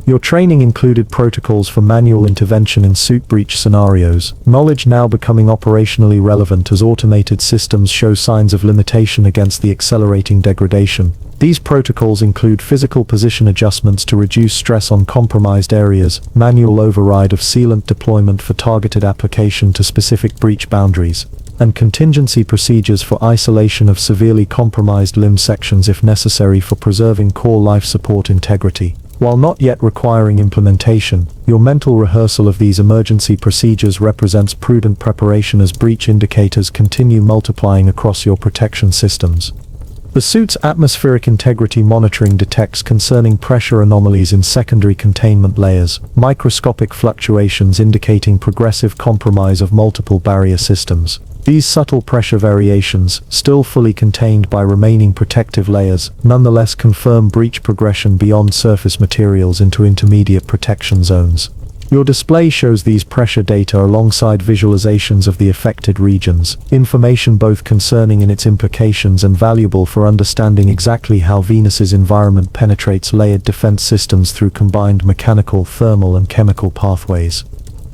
Your training included protocols for manual intervention in suit breach scenarios, knowledge now becoming operationally relevant as automated systems show signs of limitation against the accelerating degradation. These protocols include physical position adjustments to reduce stress on compromised areas, manual override of sealant deployment for targeted application to specific breach boundaries, and contingency procedures for isolation of severely compromised limb sections if necessary for preserving core life support integrity. While not yet requiring implementation, your mental rehearsal of these emergency procedures represents prudent preparation as breach indicators continue multiplying across your protection systems. The suit's atmospheric integrity monitoring detects concerning pressure anomalies in secondary containment layers, microscopic fluctuations indicating progressive compromise of multiple barrier systems. These subtle pressure variations, still fully contained by remaining protective layers, nonetheless confirm breach progression beyond surface materials into intermediate protection zones. Your display shows these pressure data alongside visualizations of the affected regions, information both concerning in its implications and valuable for understanding exactly how Venus's environment penetrates layered defense systems through combined mechanical, thermal and chemical pathways.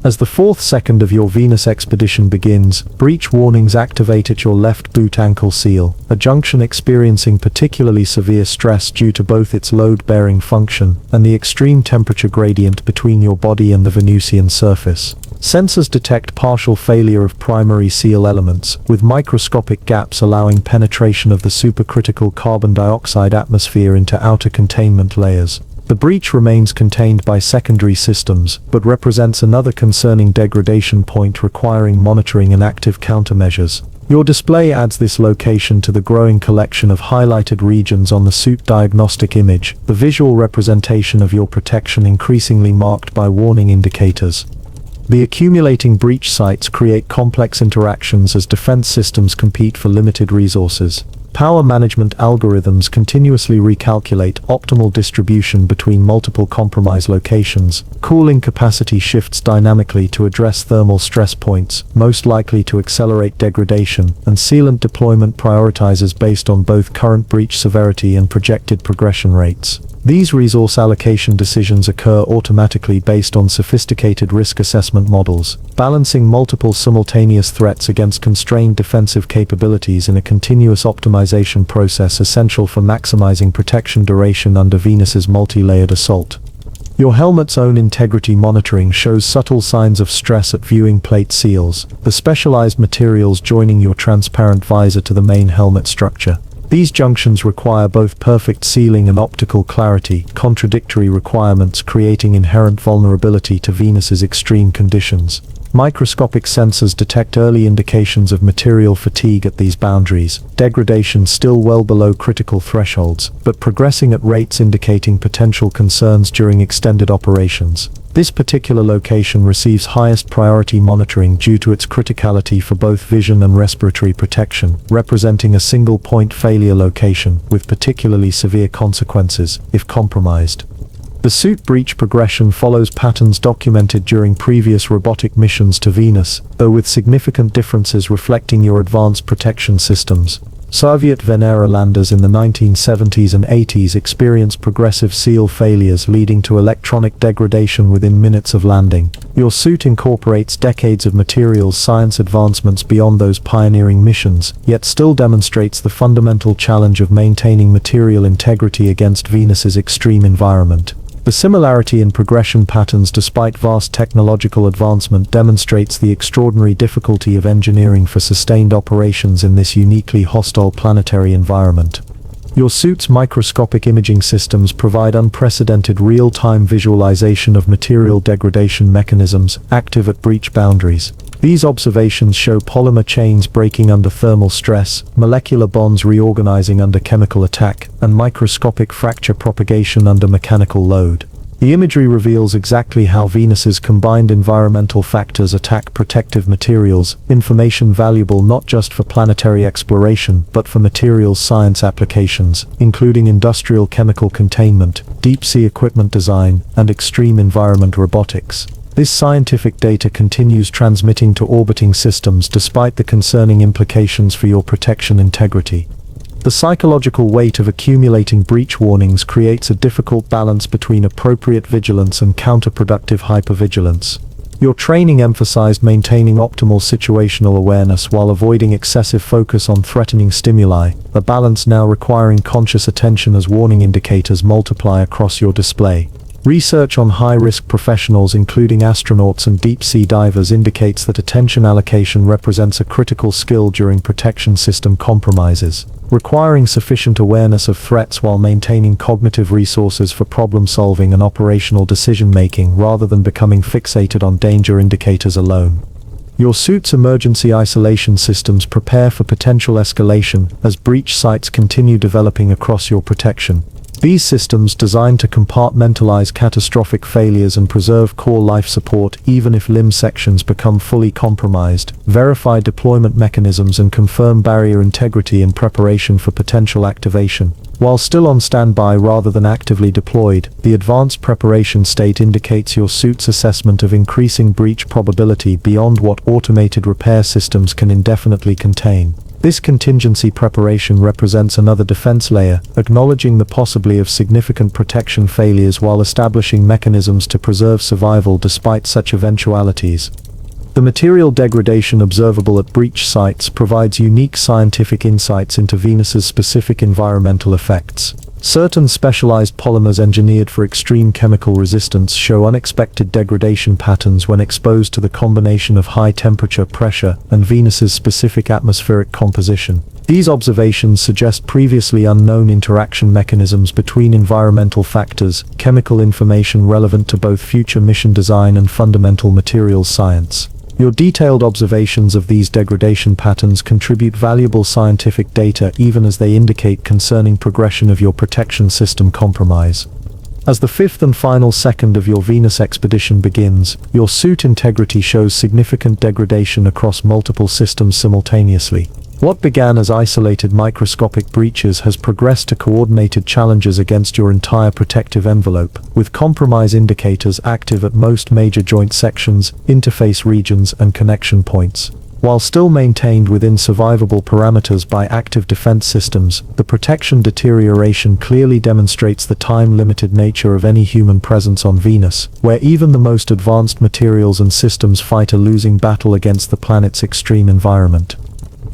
As the fourth second of your Venus expedition begins, breach warnings activate at your left boot ankle seal, a junction experiencing particularly severe stress due to both its load-bearing function and the extreme temperature gradient between your body and the Venusian surface. Sensors detect partial failure of primary seal elements, with microscopic gaps allowing penetration of the supercritical carbon dioxide atmosphere into outer containment layers. The breach remains contained by secondary systems, but represents another concerning degradation point requiring monitoring and active countermeasures. Your display adds this location to the growing collection of highlighted regions on the suit diagnostic image, the visual representation of your protection increasingly marked by warning indicators. The accumulating breach sites create complex interactions as defense systems compete for limited resources. Power management algorithms continuously recalculate optimal distribution between multiple compromise locations. Cooling capacity shifts dynamically to address thermal stress points, most likely to accelerate degradation, and sealant deployment prioritizes based on both current breach severity and projected progression rates. These resource allocation decisions occur automatically based on sophisticated risk assessment models, balancing multiple simultaneous threats against constrained defensive capabilities in a continuous optimization process essential for maximizing protection duration under Venus's multi-layered assault. Your helmet's own integrity monitoring shows subtle signs of stress at viewing plate seals, the specialized materials joining your transparent visor to the main helmet structure. These junctions require both perfect sealing and optical clarity, contradictory requirements creating inherent vulnerability to Venus's extreme conditions. Microscopic sensors detect early indications of material fatigue at these boundaries, degradation still well below critical thresholds, but progressing at rates indicating potential concerns during extended operations. This particular location receives highest priority monitoring due to its criticality for both vision and respiratory protection, representing a single point failure location with particularly severe consequences if compromised. The suit breach progression follows patterns documented during previous robotic missions to Venus, though with significant differences reflecting your advanced protection systems. Soviet Venera landers in the 1970s and 80s experienced progressive seal failures leading to electronic degradation within minutes of landing. Your suit incorporates decades of materials science advancements beyond those pioneering missions, yet still demonstrates the fundamental challenge of maintaining material integrity against Venus's extreme environment. The similarity in progression patterns despite vast technological advancement demonstrates the extraordinary difficulty of engineering for sustained operations in this uniquely hostile planetary environment. Your suit's microscopic imaging systems provide unprecedented real-time visualization of material degradation mechanisms active at breach boundaries. These observations show polymer chains breaking under thermal stress, molecular bonds reorganizing under chemical attack, and microscopic fracture propagation under mechanical load. The imagery reveals exactly how Venus's combined environmental factors attack protective materials, information valuable not just for planetary exploration but for materials science applications, including industrial chemical containment, deep-sea equipment design, and extreme environment robotics. This scientific data continues transmitting to orbiting systems despite the concerning implications for your protection integrity. The psychological weight of accumulating breach warnings creates a difficult balance between appropriate vigilance and counterproductive hypervigilance. Your training emphasized maintaining optimal situational awareness while avoiding excessive focus on threatening stimuli, a balance now requiring conscious attention as warning indicators multiply across your display. Research on high-risk professionals including astronauts and deep-sea divers indicates that attention allocation represents a critical skill during protection system compromises, requiring sufficient awareness of threats while maintaining cognitive resources for problem-solving and operational decision-making rather than becoming fixated on danger indicators alone. Your suit's emergency isolation systems prepare for potential escalation as breach sites continue developing across your protection. These systems, designed to compartmentalize catastrophic failures and preserve core life support even if limb sections become fully compromised, verify deployment mechanisms and confirm barrier integrity in preparation for potential activation. While still on standby rather than actively deployed, the advanced preparation state indicates your suit's assessment of increasing breach probability beyond what automated repair systems can indefinitely contain. This contingency preparation represents another defense layer, acknowledging the possibility of significant protection failures while establishing mechanisms to preserve survival despite such eventualities. The material degradation observable at breach sites provides unique scientific insights into Venus's specific environmental effects. Certain specialized polymers engineered for extreme chemical resistance show unexpected degradation patterns when exposed to the combination of high temperature, pressure, and Venus's specific atmospheric composition. These observations suggest previously unknown interaction mechanisms between environmental factors, chemical information relevant to both future mission design and fundamental materials science. Your detailed observations of these degradation patterns contribute valuable scientific data even as they indicate concerning progression of your protection system compromise. As the fifth and final second of your Venus expedition begins, your suit integrity shows significant degradation across multiple systems simultaneously. What began as isolated microscopic breaches has progressed to coordinated challenges against your entire protective envelope, with compromise indicators active at most major joint sections, interface regions, and connection points. While still maintained within survivable parameters by active defense systems, the protection deterioration clearly demonstrates the time-limited nature of any human presence on Venus, where even the most advanced materials and systems fight a losing battle against the planet's extreme environment.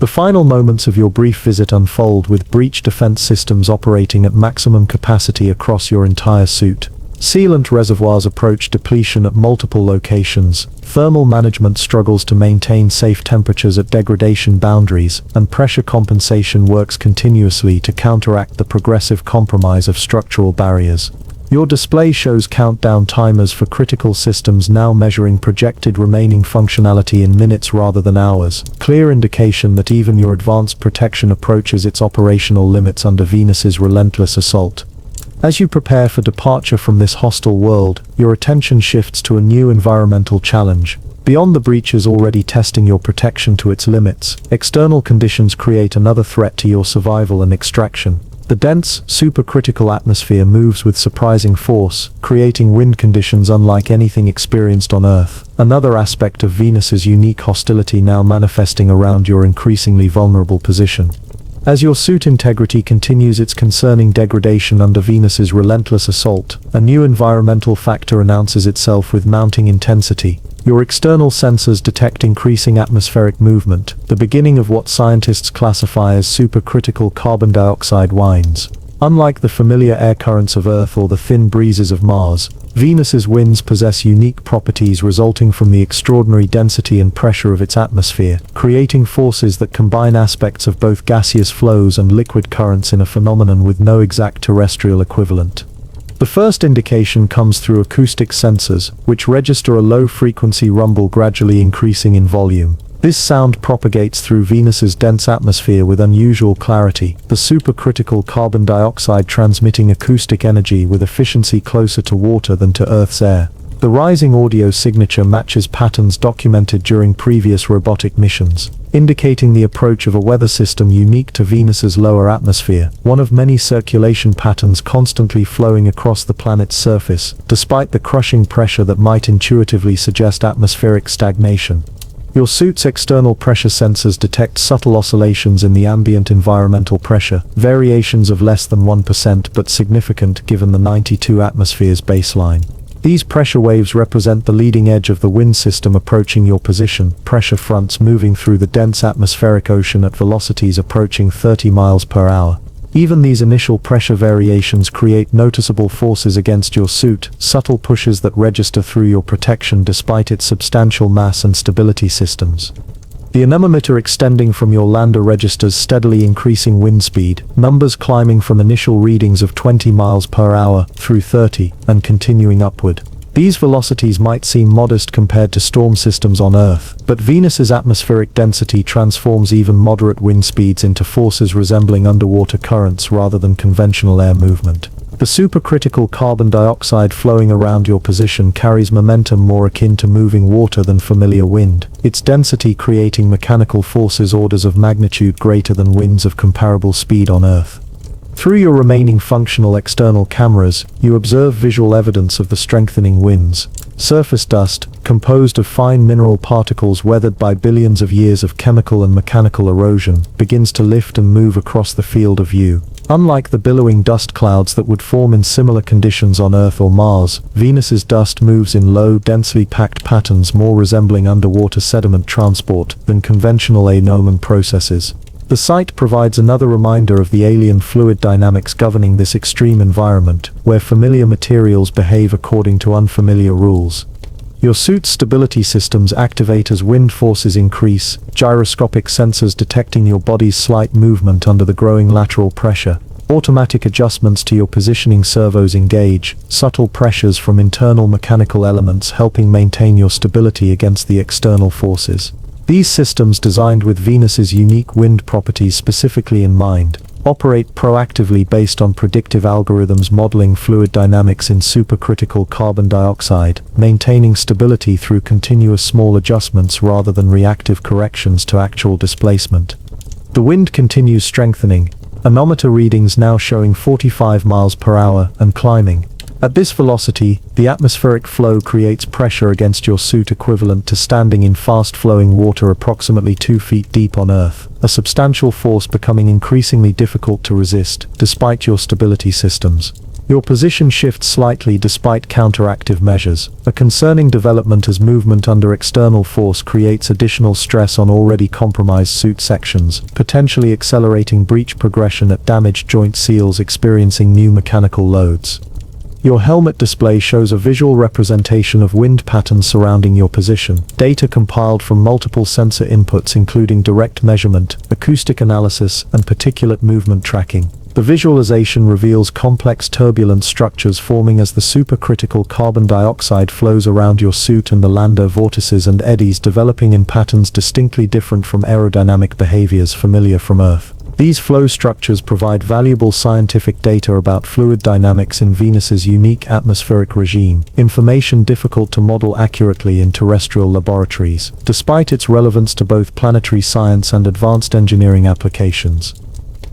The final moments of your brief visit unfold with breach defense systems operating at maximum capacity across your entire suit. Sealant reservoirs approach depletion at multiple locations, thermal management struggles to maintain safe temperatures at degradation boundaries, and pressure compensation works continuously to counteract the progressive compromise of structural barriers. Your display shows countdown timers for critical systems now measuring projected remaining functionality in minutes rather than hours, clear indication that even your advanced protection approaches its operational limits under Venus's relentless assault. As you prepare for departure from this hostile world, your attention shifts to a new environmental challenge. Beyond the breaches already testing your protection to its limits, external conditions create another threat to your survival and extraction. The dense, supercritical atmosphere moves with surprising force, creating wind conditions unlike anything experienced on Earth, another aspect of Venus's unique hostility now manifesting around your increasingly vulnerable position. As your suit integrity continues its concerning degradation under Venus's relentless assault, a new environmental factor announces itself with mounting intensity. Your external sensors detect increasing atmospheric movement, the beginning of what scientists classify as supercritical carbon dioxide winds. Unlike the familiar air currents of Earth or the thin breezes of Mars, Venus's winds possess unique properties resulting from the extraordinary density and pressure of its atmosphere, creating forces that combine aspects of both gaseous flows and liquid currents in a phenomenon with no exact terrestrial equivalent. The first indication comes through acoustic sensors, which register a low-frequency rumble gradually increasing in volume. This sound propagates through Venus's dense atmosphere with unusual clarity, the supercritical carbon dioxide transmitting acoustic energy with efficiency closer to water than to Earth's air. The rising audio signature matches patterns documented during previous robotic missions, indicating the approach of a weather system unique to Venus's lower atmosphere, one of many circulation patterns constantly flowing across the planet's surface, despite the crushing pressure that might intuitively suggest atmospheric stagnation. Your suit's external pressure sensors detect subtle oscillations in the ambient environmental pressure, variations of less than 1% but significant given the 92 atmosphere's baseline. These pressure waves represent the leading edge of the wind system approaching your position, pressure fronts moving through the dense atmospheric ocean at velocities approaching 30 miles per hour. Even these initial pressure variations create noticeable forces against your suit, subtle pushes that register through your protection despite its substantial mass and stability systems. The anemometer extending from your lander registers steadily increasing wind speed, numbers climbing from initial readings of 20 miles per hour through 30 and continuing upward. These velocities might seem modest compared to storm systems on Earth, but Venus's atmospheric density transforms even moderate wind speeds into forces resembling underwater currents rather than conventional air movement. The supercritical carbon dioxide flowing around your position carries momentum more akin to moving water than familiar wind, its density creating mechanical forces orders of magnitude greater than winds of comparable speed on Earth. Through your remaining functional external cameras, you observe visual evidence of the strengthening winds. Surface dust, composed of fine mineral particles weathered by billions of years of chemical and mechanical erosion, begins to lift and move across the field of view. Unlike the billowing dust clouds that would form in similar conditions on Earth or Mars, Venus's dust moves in low, densely packed patterns more resembling underwater sediment transport than conventional anoman processes. The site provides another reminder of the alien fluid dynamics governing this extreme environment, where familiar materials behave according to unfamiliar rules. Your suit's stability systems activate as wind forces increase, gyroscopic sensors detecting your body's slight movement under the growing lateral pressure. Automatic adjustments to your positioning servos engage, subtle pressures from internal mechanical elements helping maintain your stability against the external forces. These systems, designed with Venus's unique wind properties specifically in mind, operate proactively based on predictive algorithms modeling fluid dynamics in supercritical carbon dioxide, maintaining stability through continuous small adjustments rather than reactive corrections to actual displacement. The wind continues strengthening, anemometer readings now showing 45 miles per hour and climbing. At this velocity, the atmospheric flow creates pressure against your suit equivalent to standing in fast-flowing water approximately 2 feet deep on Earth, a substantial force becoming increasingly difficult to resist, despite your stability systems. Your position shifts slightly despite counteractive measures, a concerning development as movement under external force creates additional stress on already compromised suit sections, potentially accelerating breach progression at damaged joint seals experiencing new mechanical loads. Your helmet display shows a visual representation of wind patterns surrounding your position, data compiled from multiple sensor inputs including direct measurement, acoustic analysis, and particulate movement tracking. The visualization reveals complex turbulent structures forming as the supercritical carbon dioxide flows around your suit and the lander vortices and eddies developing in patterns distinctly different from aerodynamic behaviors familiar from Earth. These flow structures provide valuable scientific data about fluid dynamics in Venus's unique atmospheric regime, information difficult to model accurately in terrestrial laboratories, despite its relevance to both planetary science and advanced engineering applications.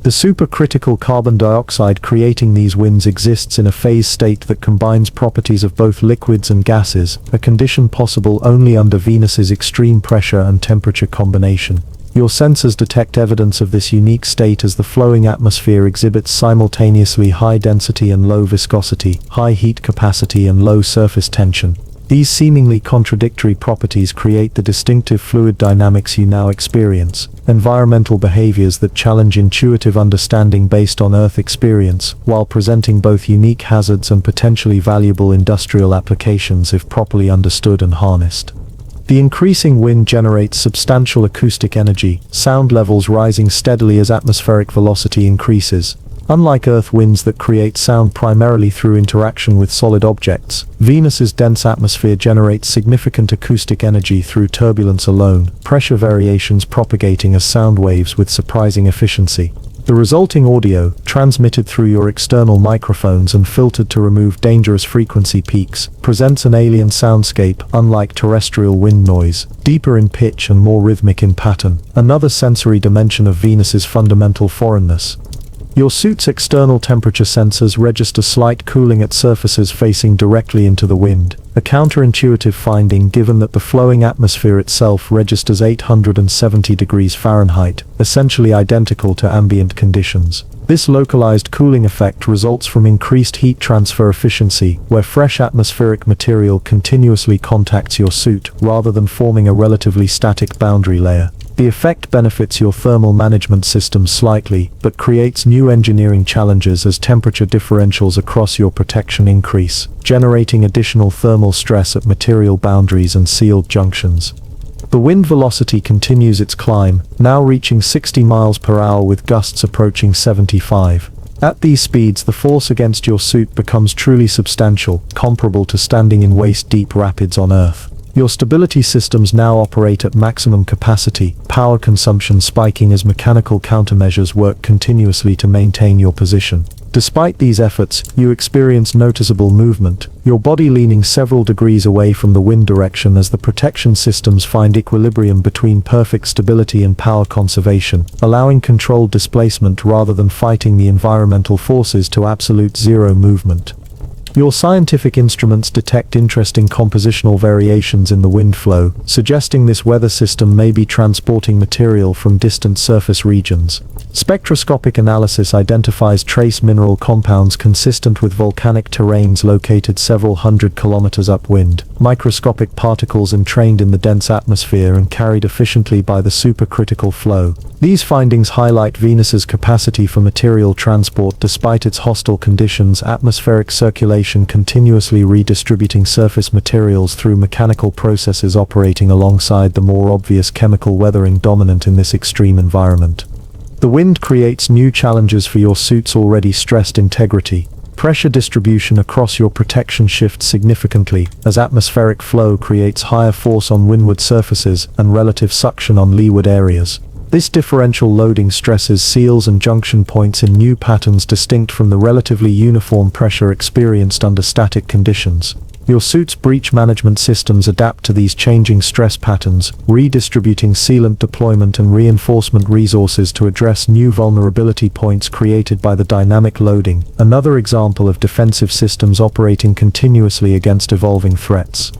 The supercritical carbon dioxide creating these winds exists in a phase state that combines properties of both liquids and gases, a condition possible only under Venus's extreme pressure and temperature combination. Your sensors detect evidence of this unique state as the flowing atmosphere exhibits simultaneously high density and low viscosity, high heat capacity and low surface tension. These seemingly contradictory properties create the distinctive fluid dynamics you now experience, environmental behaviors that challenge intuitive understanding based on Earth experience, while presenting both unique hazards and potentially valuable industrial applications if properly understood and harnessed. The increasing wind generates substantial acoustic energy, sound levels rising steadily as atmospheric velocity increases. Unlike Earth winds that create sound primarily through interaction with solid objects, Venus's dense atmosphere generates significant acoustic energy through turbulence alone, pressure variations propagating as sound waves with surprising efficiency. The resulting audio, transmitted through your external microphones and filtered to remove dangerous frequency peaks, presents an alien soundscape unlike terrestrial wind noise, deeper in pitch and more rhythmic in pattern, another sensory dimension of Venus's fundamental foreignness. Your suit's external temperature sensors register slight cooling at surfaces facing directly into the wind, a counterintuitive finding given that the flowing atmosphere itself registers 870 degrees Fahrenheit, essentially identical to ambient conditions. This localized cooling effect results from increased heat transfer efficiency, where fresh atmospheric material continuously contacts your suit, rather than forming a relatively static boundary layer. The effect benefits your thermal management system slightly, but creates new engineering challenges as temperature differentials across your protection increase, generating additional thermal stress at material boundaries and sealed junctions. The wind velocity continues its climb, now reaching 60 miles per hour with gusts approaching 75. At these speeds, the force against your suit becomes truly substantial, comparable to standing in waist-deep rapids on Earth. Your stability systems now operate at maximum capacity, power consumption spiking as mechanical countermeasures work continuously to maintain your position. Despite these efforts, you experience noticeable movement, your body leaning several degrees away from the wind direction as the protection systems find equilibrium between perfect stability and power conservation, allowing controlled displacement rather than fighting the environmental forces to absolute zero movement. Your scientific instruments detect interesting compositional variations in the wind flow, suggesting this weather system may be transporting material from distant surface regions. Spectroscopic analysis identifies trace mineral compounds consistent with volcanic terrains located several hundred kilometers upwind, microscopic particles entrained in the dense atmosphere and carried efficiently by the supercritical flow. These findings highlight Venus's capacity for material transport despite its hostile conditions. Atmospheric circulation continuously redistributing surface materials through mechanical processes operating alongside the more obvious chemical weathering dominant in this extreme environment. The wind creates new challenges for your suit's already stressed integrity. Pressure distribution across your protection shifts significantly, as atmospheric flow creates higher force on windward surfaces and relative suction on leeward areas. This differential loading stresses seals and junction points in new patterns distinct from the relatively uniform pressure experienced under static conditions. Your suit's breach management systems adapt to these changing stress patterns, redistributing sealant deployment and reinforcement resources to address new vulnerability points created by the dynamic loading, another example of defensive systems operating continuously against evolving threats.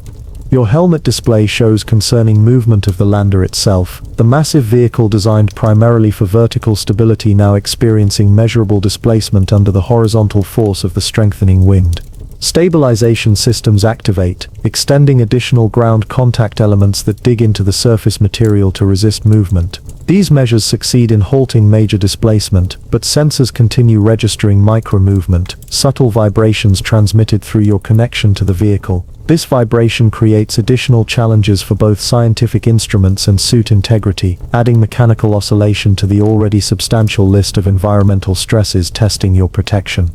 Your helmet display shows concerning movement of the lander itself, the massive vehicle designed primarily for vertical stability now experiencing measurable displacement under the horizontal force of the strengthening wind. Stabilization systems activate, extending additional ground contact elements that dig into the surface material to resist movement. These measures succeed in halting major displacement, but sensors continue registering micro-movement, subtle vibrations transmitted through your connection to the vehicle. This vibration creates additional challenges for both scientific instruments and suit integrity, adding mechanical oscillation to the already substantial list of environmental stresses testing your protection.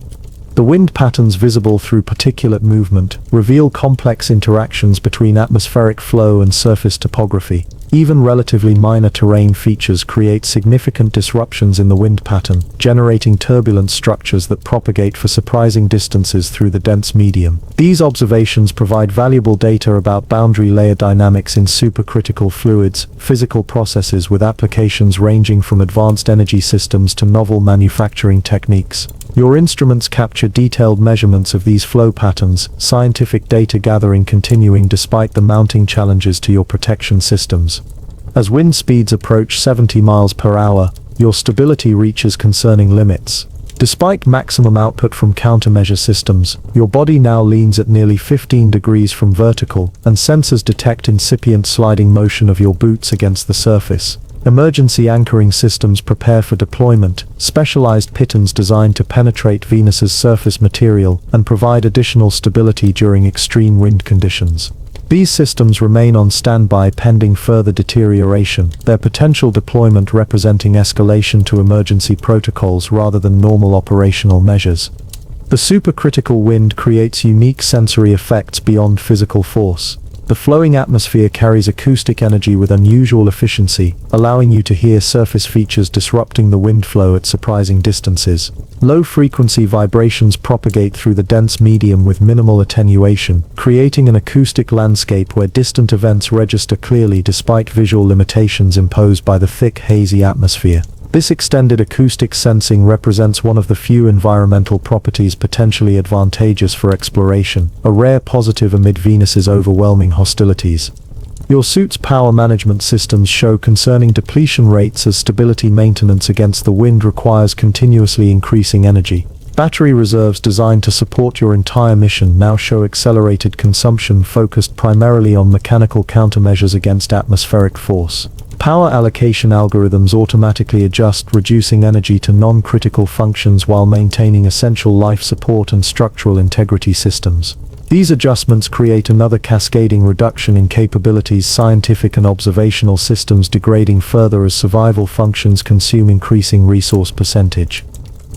The wind patterns visible through particulate movement reveal complex interactions between atmospheric flow and surface topography. Even relatively minor terrain features create significant disruptions in the wind pattern, generating turbulent structures that propagate for surprising distances through the dense medium. These observations provide valuable data about boundary layer dynamics in supercritical fluids, physical processes with applications ranging from advanced energy systems to novel manufacturing techniques. Your instruments capture detailed measurements of these flow patterns, scientific data gathering continuing despite the mounting challenges to your protection systems. As wind speeds approach 70 miles per hour, your stability reaches concerning limits. Despite maximum output from countermeasure systems, your body now leans at nearly 15 degrees from vertical, and sensors detect incipient sliding motion of your boots against the surface. Emergency anchoring systems prepare for deployment, specialized pitons designed to penetrate Venus's surface material and provide additional stability during extreme wind conditions. These systems remain on standby pending further deterioration, their potential deployment representing escalation to emergency protocols rather than normal operational measures. The supercritical wind creates unique sensory effects beyond physical force. The flowing atmosphere carries acoustic energy with unusual efficiency, allowing you to hear surface features disrupting the wind flow at surprising distances. Low-frequency vibrations propagate through the dense medium with minimal attenuation, creating an acoustic landscape where distant events register clearly despite visual limitations imposed by the thick, hazy atmosphere. This extended acoustic sensing represents one of the few environmental properties potentially advantageous for exploration, a rare positive amid Venus's overwhelming hostilities. Your suit's power management systems show concerning depletion rates as stability maintenance against the wind requires continuously increasing energy. Battery reserves designed to support your entire mission now show accelerated consumption focused primarily on mechanical countermeasures against atmospheric force. Power allocation algorithms automatically adjust, reducing energy to non-critical functions while maintaining essential life support and structural integrity systems. These adjustments create another cascading reduction in capabilities, scientific and observational systems degrading further as survival functions consume increasing resource percentage.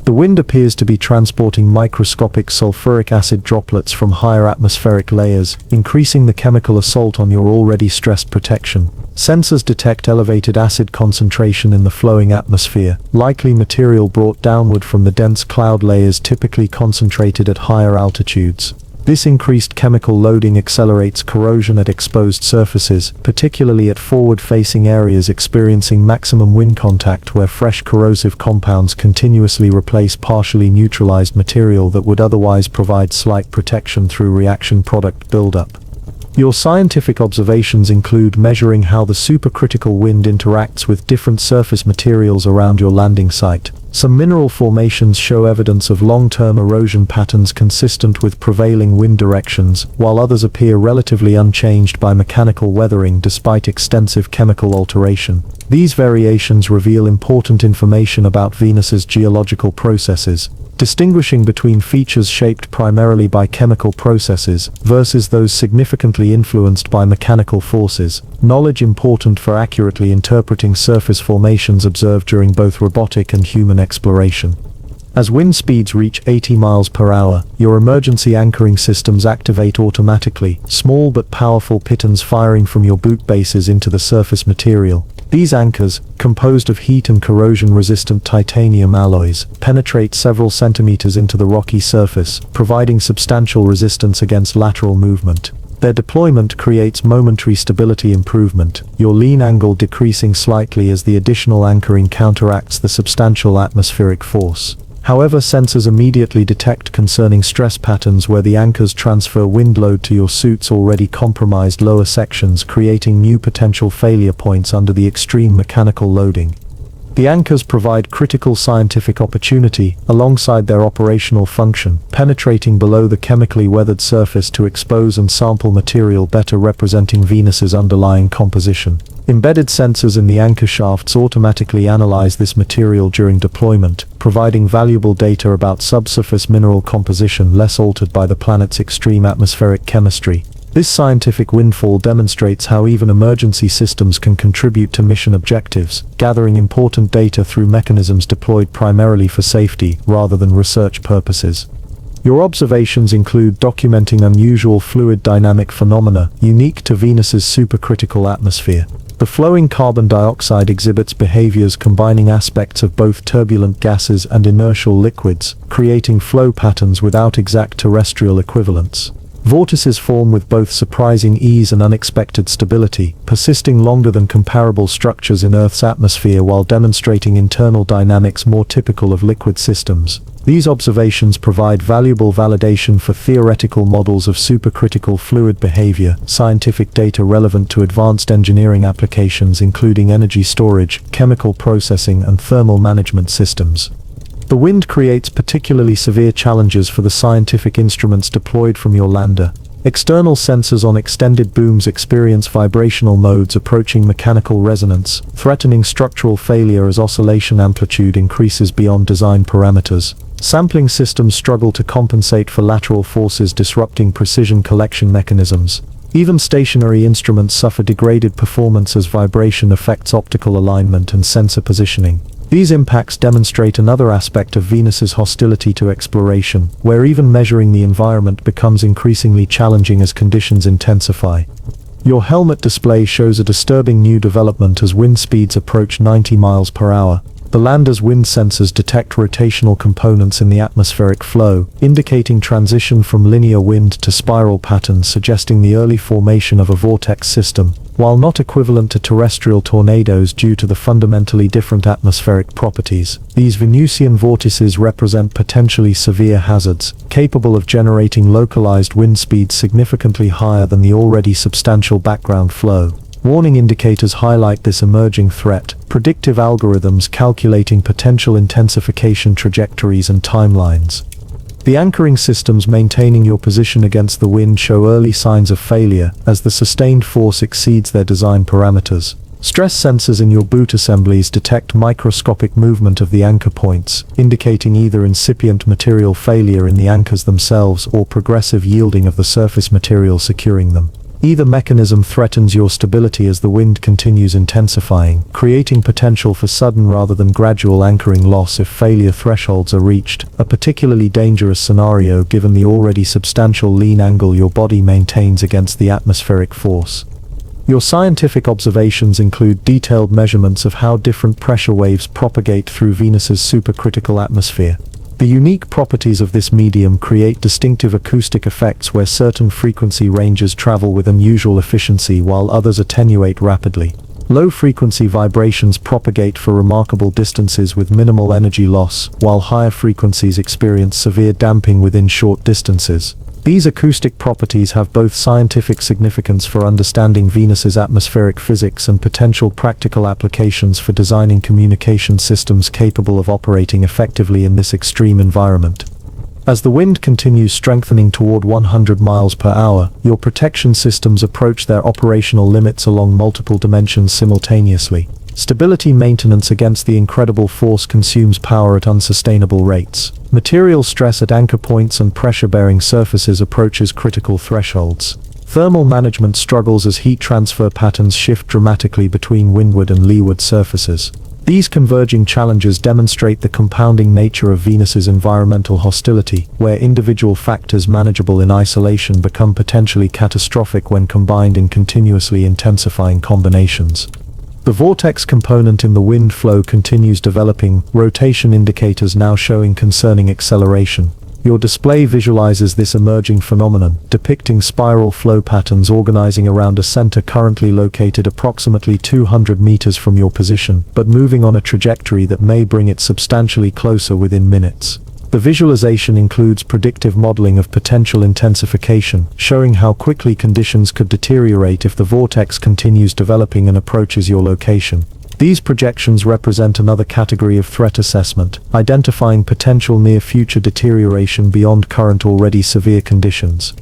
The wind appears to be transporting microscopic sulfuric acid droplets from higher atmospheric layers, increasing the chemical assault on your already stressed protection. Sensors detect elevated acid concentration in the flowing atmosphere, likely material brought downward from the dense cloud layers typically concentrated at higher altitudes. This increased chemical loading accelerates corrosion at exposed surfaces, particularly at forward-facing areas experiencing maximum wind contact where fresh corrosive compounds continuously replace partially neutralized material that would otherwise provide slight protection through reaction product buildup. Your scientific observations include measuring how the supercritical wind interacts with different surface materials around your landing site. Some mineral formations show evidence of long-term erosion patterns consistent with prevailing wind directions, while others appear relatively unchanged by mechanical weathering despite extensive chemical alteration. These variations reveal important information about Venus's geological processes, distinguishing between features shaped primarily by chemical processes versus those significantly influenced by mechanical forces, knowledge important for accurately interpreting surface formations observed during both robotic and human exploration. As wind speeds reach 80 miles per hour, your emergency anchoring systems activate automatically, small but powerful pitons firing from your boot bases into the surface material. These anchors, composed of heat and corrosion-resistant titanium alloys, penetrate several centimeters into the rocky surface, providing substantial resistance against lateral movement. Their deployment creates momentary stability improvement, your lean angle decreasing slightly as the additional anchoring counteracts the substantial atmospheric force. However, sensors immediately detect concerning stress patterns where the anchors transfer wind load to your suit's already compromised lower sections, creating new potential failure points under the extreme mechanical loading. The anchors provide critical scientific opportunity, alongside their operational function, penetrating below the chemically weathered surface to expose and sample material better representing Venus's underlying composition. Embedded sensors in the anchor shafts automatically analyze this material during deployment, providing valuable data about subsurface mineral composition less altered by the planet's extreme atmospheric chemistry. This scientific windfall demonstrates how even emergency systems can contribute to mission objectives, gathering important data through mechanisms deployed primarily for safety rather than research purposes. Your observations include documenting unusual fluid dynamic phenomena unique to Venus's supercritical atmosphere. The flowing carbon dioxide exhibits behaviors combining aspects of both turbulent gases and inertial liquids, creating flow patterns without exact terrestrial equivalents. Vortices form with both surprising ease and unexpected stability, persisting longer than comparable structures in Earth's atmosphere while demonstrating internal dynamics more typical of liquid systems. These observations provide valuable validation for theoretical models of supercritical fluid behavior, scientific data relevant to advanced engineering applications including energy storage, chemical processing, and thermal management systems. The wind creates particularly severe challenges for the scientific instruments deployed from your lander. External sensors on extended booms experience vibrational modes approaching mechanical resonance, threatening structural failure as oscillation amplitude increases beyond design parameters. Sampling systems struggle to compensate for lateral forces disrupting precision collection mechanisms. Even stationary instruments suffer degraded performance as vibration affects optical alignment and sensor positioning. These impacts demonstrate another aspect of Venus's hostility to exploration, where even measuring the environment becomes increasingly challenging as conditions intensify. Your helmet display shows a disturbing new development as wind speeds approach 90 miles per hour. The lander's wind sensors detect rotational components in the atmospheric flow, indicating transition from linear wind to spiral patterns suggesting the early formation of a vortex system. While not equivalent to terrestrial tornadoes due to the fundamentally different atmospheric properties, these Venusian vortices represent potentially severe hazards, capable of generating localized wind speeds significantly higher than the already substantial background flow. Warning indicators highlight this emerging threat, predictive algorithms calculating potential intensification trajectories and timelines. The anchoring systems maintaining your position against the wind show early signs of failure as the sustained force exceeds their design parameters. Stress sensors in your boot assemblies detect microscopic movement of the anchor points, indicating either incipient material failure in the anchors themselves or progressive yielding of the surface material securing them. Either mechanism threatens your stability as the wind continues intensifying, creating potential for sudden rather than gradual anchoring loss if failure thresholds are reached, a particularly dangerous scenario given the already substantial lean angle your body maintains against the atmospheric force. Your scientific observations include detailed measurements of how different pressure waves propagate through Venus's supercritical atmosphere. The unique properties of this medium create distinctive acoustic effects where certain frequency ranges travel with unusual efficiency while others attenuate rapidly. Low-frequency vibrations propagate for remarkable distances with minimal energy loss, while higher frequencies experience severe damping within short distances. These acoustic properties have both scientific significance for understanding Venus's atmospheric physics and potential practical applications for designing communication systems capable of operating effectively in this extreme environment. As the wind continues strengthening toward 100 miles per hour, your protection systems approach their operational limits along multiple dimensions simultaneously. Stability maintenance against the incredible force consumes power at unsustainable rates. Material stress at anchor points and pressure-bearing surfaces approaches critical thresholds. Thermal management struggles as heat transfer patterns shift dramatically between windward and leeward surfaces. These converging challenges demonstrate the compounding nature of Venus's environmental hostility, where individual factors manageable in isolation become potentially catastrophic when combined in continuously intensifying combinations. The vortex component in the wind flow continues developing, rotation indicators now showing concerning acceleration. Your display visualizes this emerging phenomenon, depicting spiral flow patterns organizing around a center currently located approximately 200 meters from your position, but moving on a trajectory that may bring it substantially closer within minutes. The visualization includes predictive modeling of potential intensification, showing how quickly conditions could deteriorate if the vortex continues developing and approaches your location. These projections represent another category of threat assessment, identifying potential near-future deterioration beyond current already severe conditions.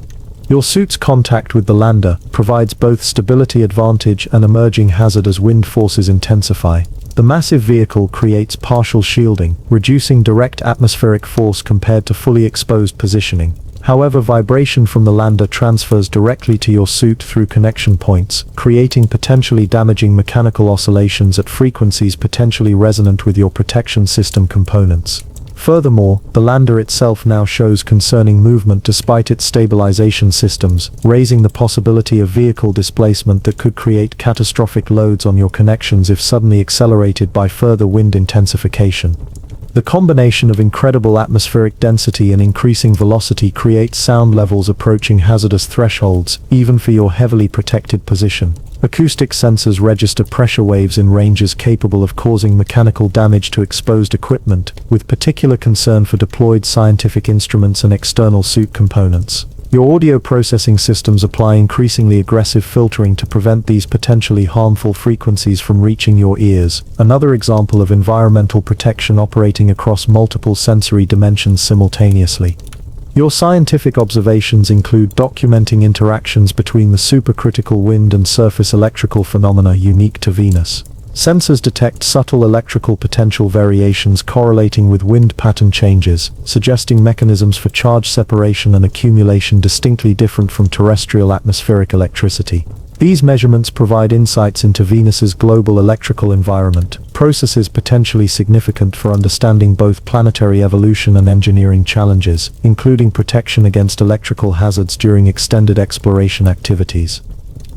Your suit's contact with the lander provides both stability advantage and emerging hazard as wind forces intensify. The massive vehicle creates partial shielding, reducing direct atmospheric force compared to fully exposed positioning. However, vibration from the lander transfers directly to your suit through connection points, creating potentially damaging mechanical oscillations at frequencies potentially resonant with your protection system components. Furthermore, the lander itself now shows concerning movement despite its stabilization systems, raising the possibility of vehicle displacement that could create catastrophic loads on your connections if suddenly accelerated by further wind intensification. The combination of incredible atmospheric density and increasing velocity creates sound levels approaching hazardous thresholds, even for your heavily protected position. Acoustic sensors register pressure waves in ranges capable of causing mechanical damage to exposed equipment, with particular concern for deployed scientific instruments and external suit components. Your audio processing systems apply increasingly aggressive filtering to prevent these potentially harmful frequencies from reaching your ears, another example of environmental protection operating across multiple sensory dimensions simultaneously. Your scientific observations include documenting interactions between the supercritical wind and surface electrical phenomena unique to Venus. Sensors detect subtle electrical potential variations correlating with wind pattern changes, suggesting mechanisms for charge separation and accumulation distinctly different from terrestrial atmospheric electricity. These measurements provide insights into Venus's global electrical environment, processes potentially significant for understanding both planetary evolution and engineering challenges, including protection against electrical hazards during extended exploration activities.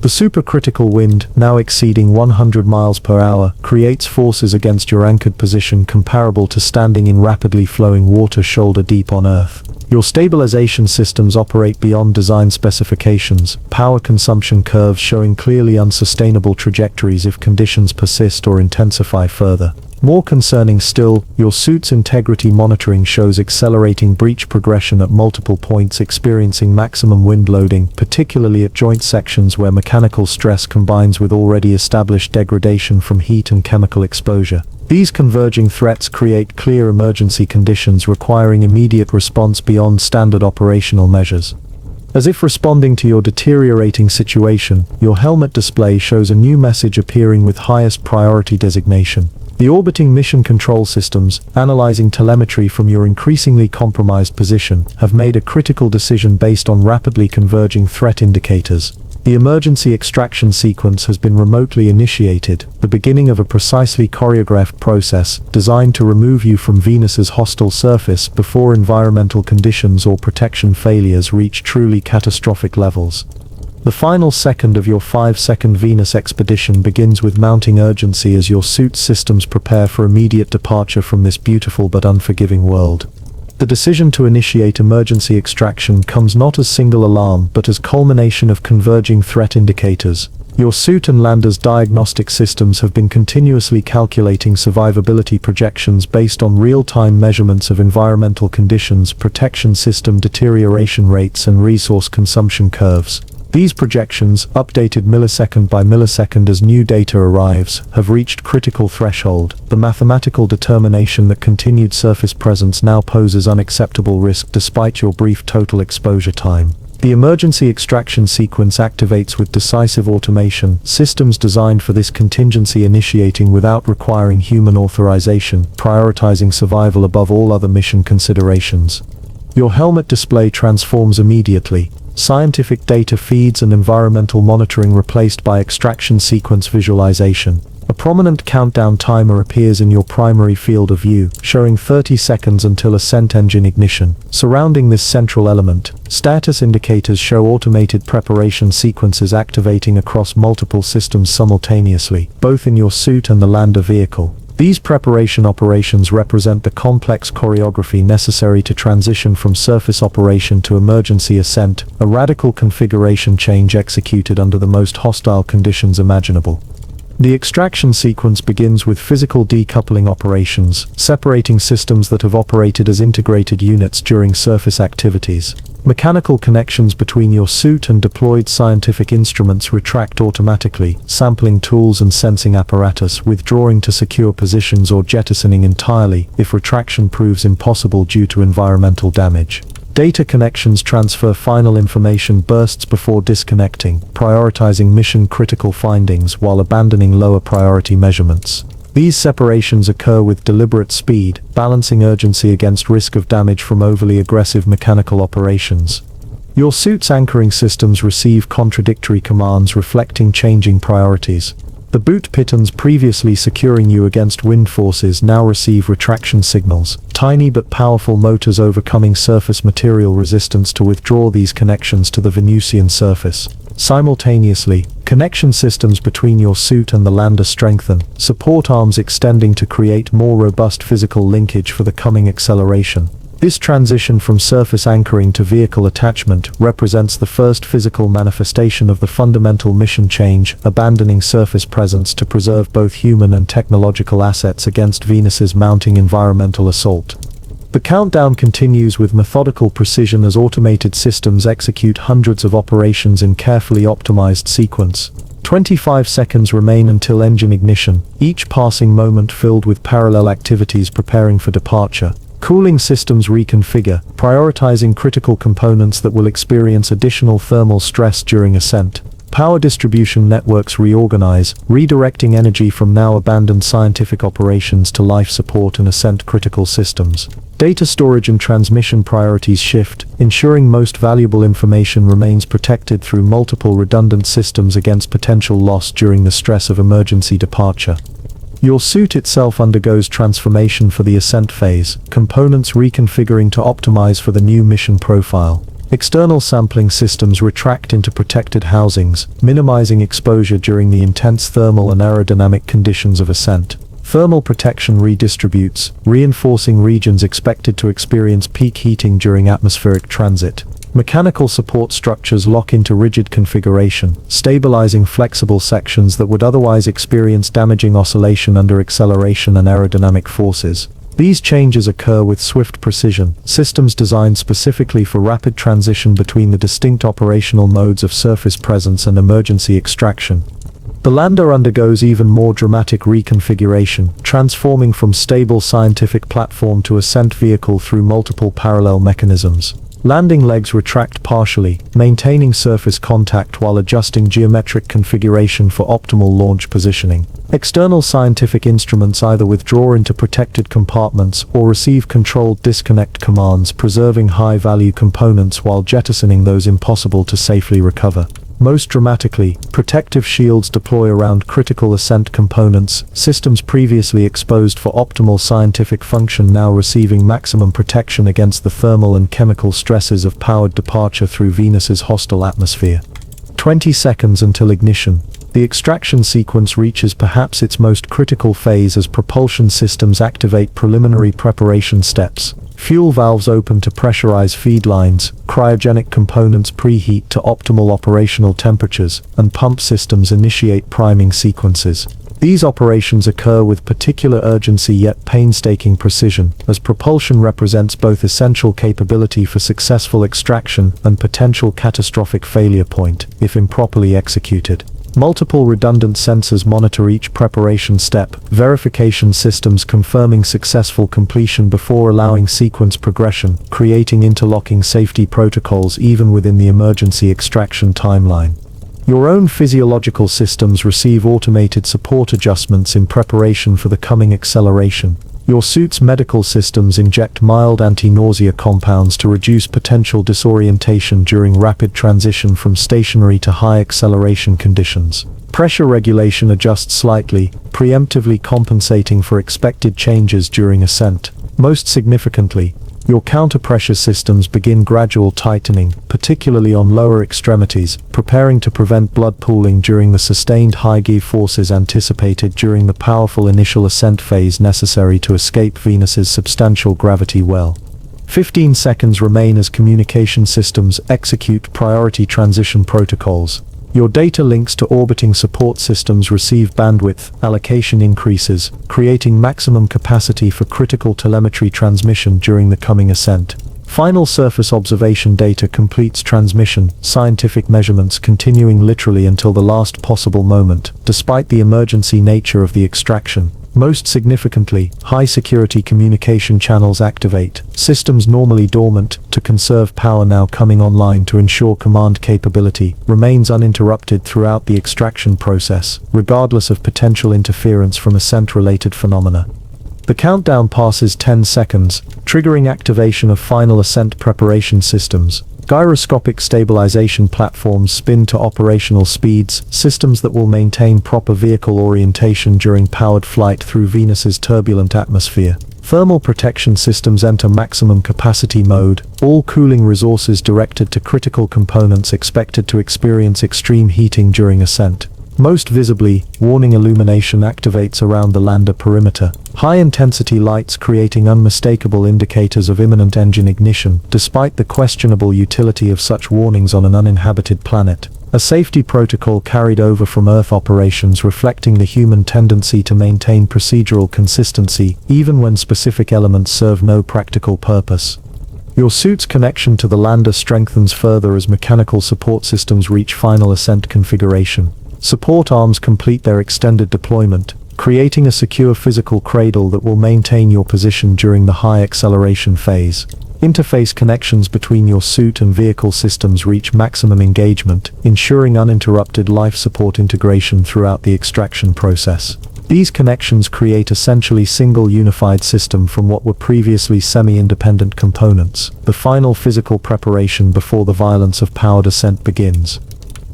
The supercritical wind, now exceeding 100 miles per hour, creates forces against your anchored position comparable to standing in rapidly flowing water shoulder deep on Earth. Your stabilization systems operate beyond design specifications, power consumption curves showing clearly unsustainable trajectories if conditions persist or intensify further. More concerning still, your suit's integrity monitoring shows accelerating breach progression at multiple points experiencing maximum wind loading, particularly at joint sections where mechanical stress combines with already established degradation from heat and chemical exposure. These converging threats create clear emergency conditions requiring immediate response beyond standard operational measures. As if responding to your deteriorating situation, your helmet display shows a new message appearing with highest priority designation. The orbiting mission control systems, analyzing telemetry from your increasingly compromised position, have made a critical decision based on rapidly converging threat indicators. The emergency extraction sequence has been remotely initiated, the beginning of a precisely choreographed process designed to remove you from Venus's hostile surface before environmental conditions or protection failures reach truly catastrophic levels. The final second of your 5-second Venus expedition begins with mounting urgency as your suit's systems prepare for immediate departure from this beautiful but unforgiving world. The decision to initiate emergency extraction comes not as single alarm but as culmination of converging threat indicators. Your suit and lander's diagnostic systems have been continuously calculating survivability projections based on real-time measurements of environmental conditions, protection system deterioration rates, and resource consumption curves. These projections, updated millisecond by millisecond as new data arrives, have reached critical threshold. The mathematical determination that continued surface presence now poses unacceptable risk despite your brief total exposure time. The emergency extraction sequence activates with decisive automation, systems designed for this contingency initiating without requiring human authorization, prioritizing survival above all other mission considerations. Your helmet display transforms immediately. Scientific data feeds and environmental monitoring replaced by extraction sequence visualization. A prominent countdown timer appears in your primary field of view, showing 30 seconds until ascent engine ignition. Surrounding this central element, status indicators show automated preparation sequences activating across multiple systems simultaneously, both in your suit and the lander vehicle. These preparation operations represent the complex choreography necessary to transition from surface operation to emergency ascent, a radical configuration change executed under the most hostile conditions imaginable. The extraction sequence begins with physical decoupling operations, separating systems that have operated as integrated units during surface activities. Mechanical connections between your suit and deployed scientific instruments retract automatically, sampling tools and sensing apparatus, withdrawing to secure positions or jettisoning entirely if retraction proves impossible due to environmental damage. Data connections transfer final information bursts before disconnecting, prioritizing mission-critical findings while abandoning lower-priority measurements. These separations occur with deliberate speed, balancing urgency against risk of damage from overly aggressive mechanical operations. Your suit's anchoring systems receive contradictory commands reflecting changing priorities. The boot pitons previously securing you against wind forces now receive retraction signals, tiny but powerful motors overcoming surface material resistance to withdraw these connections to the Venusian surface. Simultaneously, connection systems between your suit and the lander strengthen, support arms extending to create more robust physical linkage for the coming acceleration. This transition from surface anchoring to vehicle attachment represents the first physical manifestation of the fundamental mission change, abandoning surface presence to preserve both human and technological assets against Venus's mounting environmental assault. The countdown continues with methodical precision as automated systems execute hundreds of operations in carefully optimized sequence. 25 seconds remain until engine ignition, each passing moment filled with parallel activities preparing for departure. Cooling systems reconfigure, prioritizing critical components that will experience additional thermal stress during ascent. Power distribution networks reorganize, redirecting energy from now abandoned scientific operations to life support and ascent-critical systems. Data storage and transmission priorities shift, ensuring most valuable information remains protected through multiple redundant systems against potential loss during the stress of emergency departure. Your suit itself undergoes transformation for the ascent phase, components reconfiguring to optimize for the new mission profile. External sampling systems retract into protected housings, minimizing exposure during the intense thermal and aerodynamic conditions of ascent. Thermal protection redistributes, reinforcing regions expected to experience peak heating during atmospheric transit. Mechanical support structures lock into rigid configuration, stabilizing flexible sections that would otherwise experience damaging oscillation under acceleration and aerodynamic forces. These changes occur with swift precision, systems designed specifically for rapid transition between the distinct operational modes of surface presence and emergency extraction. The lander undergoes even more dramatic reconfiguration, transforming from stable scientific platform to ascent vehicle through multiple parallel mechanisms. Landing legs retract partially, maintaining surface contact while adjusting geometric configuration for optimal launch positioning. External scientific instruments either withdraw into protected compartments or receive controlled disconnect commands, preserving high-value components while jettisoning those impossible to safely recover. Most dramatically, protective shields deploy around critical ascent components, systems previously exposed for optimal scientific function now receiving maximum protection against the thermal and chemical stresses of powered departure through Venus's hostile atmosphere. 20 seconds until ignition. The extraction sequence reaches perhaps its most critical phase as propulsion systems activate preliminary preparation steps. Fuel valves open to pressurize feed lines, cryogenic components preheat to optimal operational temperatures, and pump systems initiate priming sequences. These operations occur with particular urgency yet painstaking precision, as propulsion represents both essential capability for successful extraction and potential catastrophic failure point, if improperly executed. Multiple redundant sensors monitor each preparation step, verification systems confirming successful completion before allowing sequence progression, creating interlocking safety protocols even within the emergency extraction timeline. Your own physiological systems receive automated support adjustments in preparation for the coming acceleration. Your suit's medical systems inject mild anti-nausea compounds to reduce potential disorientation during rapid transition from stationary to high acceleration conditions. Pressure regulation adjusts slightly, preemptively compensating for expected changes during ascent. Most significantly, your counterpressure systems begin gradual tightening, particularly on lower extremities, preparing to prevent blood pooling during the sustained high G forces anticipated during the powerful initial ascent phase necessary to escape Venus's substantial gravity well. 15 seconds remain as communication systems execute priority transition protocols. Your data links to orbiting support systems receive bandwidth allocation increases, creating maximum capacity for critical telemetry transmission during the coming ascent. Final surface observation data completes transmission, scientific measurements continuing literally until the last possible moment, despite the emergency nature of the extraction. Most significantly, high-security communication channels activate, systems normally dormant, to conserve power now coming online to ensure command capability remains uninterrupted throughout the extraction process, regardless of potential interference from ascent-related phenomena. The countdown passes 10 seconds, triggering activation of final ascent preparation systems. Gyroscopic stabilization platforms spin to operational speeds, systems that will maintain proper vehicle orientation during powered flight through Venus's turbulent atmosphere. Thermal protection systems enter maximum capacity mode, all cooling resources directed to critical components expected to experience extreme heating during ascent. Most visibly, warning illumination activates around the lander perimeter. High-intensity lights creating unmistakable indicators of imminent engine ignition, despite the questionable utility of such warnings on an uninhabited planet. A safety protocol carried over from Earth operations reflecting the human tendency to maintain procedural consistency, even when specific elements serve no practical purpose. Your suit's connection to the lander strengthens further as mechanical support systems reach final ascent configuration. Support arms complete their extended deployment, creating a secure physical cradle that will maintain your position during the high acceleration phase. Interface connections between your suit and vehicle systems reach maximum engagement, ensuring uninterrupted life support integration throughout the extraction process. These connections create essentially single unified system from what were previously semi-independent components, the final physical preparation before the violence of powered ascent begins.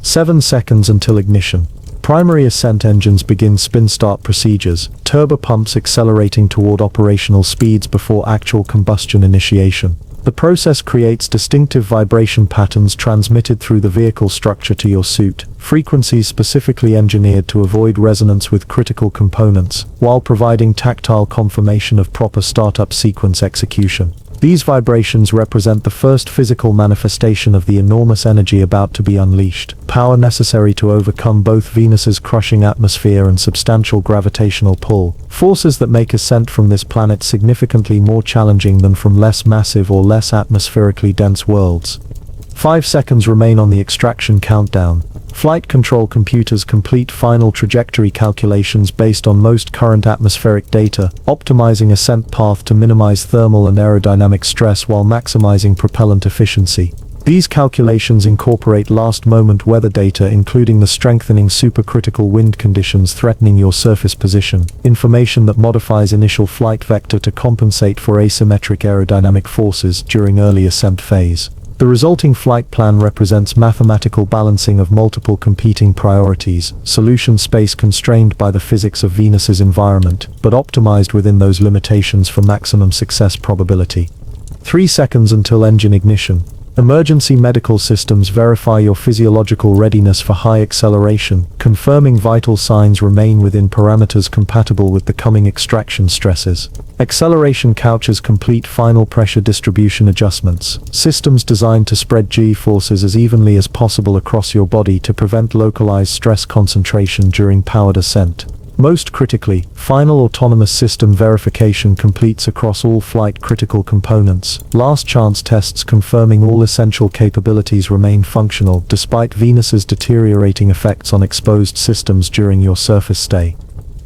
7 seconds until ignition. Primary ascent engines begin spin-start procedures, turbopumps accelerating toward operational speeds before actual combustion initiation. The process creates distinctive vibration patterns transmitted through the vehicle structure to your suit, frequencies specifically engineered to avoid resonance with critical components, while providing tactile confirmation of proper startup sequence execution. These vibrations represent the first physical manifestation of the enormous energy about to be unleashed, power necessary to overcome both Venus's crushing atmosphere and substantial gravitational pull, forces that make ascent from this planet significantly more challenging than from less massive or less atmospherically dense worlds. 5 seconds remain on the extraction countdown. Flight control computers complete final trajectory calculations based on most current atmospheric data, optimizing ascent path to minimize thermal and aerodynamic stress while maximizing propellant efficiency. These calculations incorporate last-moment weather data including the strengthening supercritical wind conditions threatening your surface position, information that modifies initial flight vector to compensate for asymmetric aerodynamic forces during early ascent phase. The resulting flight plan represents mathematical balancing of multiple competing priorities, solution space constrained by the physics of Venus's environment, but optimized within those limitations for maximum success probability. 3 seconds until engine ignition. Emergency medical systems verify your physiological readiness for high acceleration, confirming vital signs remain within parameters compatible with the coming extraction stresses. Acceleration couches complete final pressure distribution adjustments, systems designed to spread G-forces as evenly as possible across your body to prevent localized stress concentration during powered ascent. Most critically, final autonomous system verification completes across all flight critical components. Last chance tests confirming all essential capabilities remain functional despite Venus's deteriorating effects on exposed systems during your surface stay.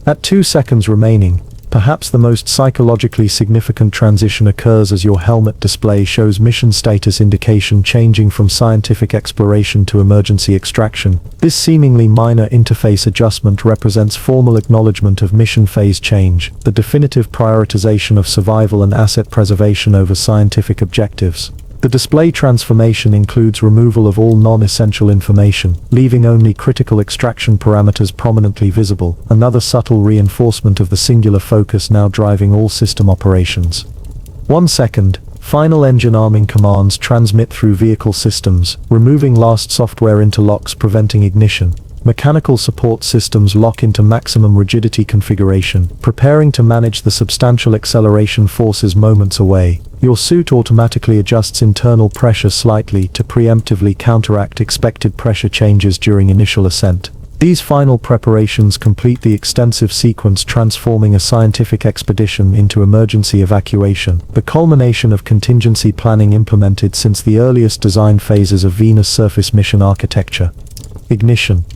At 2 seconds remaining, perhaps the most psychologically significant transition occurs as your helmet display shows mission status indication changing from scientific exploration to emergency extraction. This seemingly minor interface adjustment represents formal acknowledgement of mission phase change, the definitive prioritization of survival and asset preservation over scientific objectives. The display transformation includes removal of all non-essential information, leaving only critical extraction parameters prominently visible, another subtle reinforcement of the singular focus now driving all system operations. 1 second. Final engine arming commands transmit through vehicle systems, removing last software interlocks preventing ignition. Mechanical support systems lock into maximum rigidity configuration, preparing to manage the substantial acceleration forces moments away. Your suit automatically adjusts internal pressure slightly to preemptively counteract expected pressure changes during initial ascent. These final preparations complete the extensive sequence transforming a scientific expedition into emergency evacuation, the culmination of contingency planning implemented since the earliest design phases of Venus surface mission architecture. Ignition.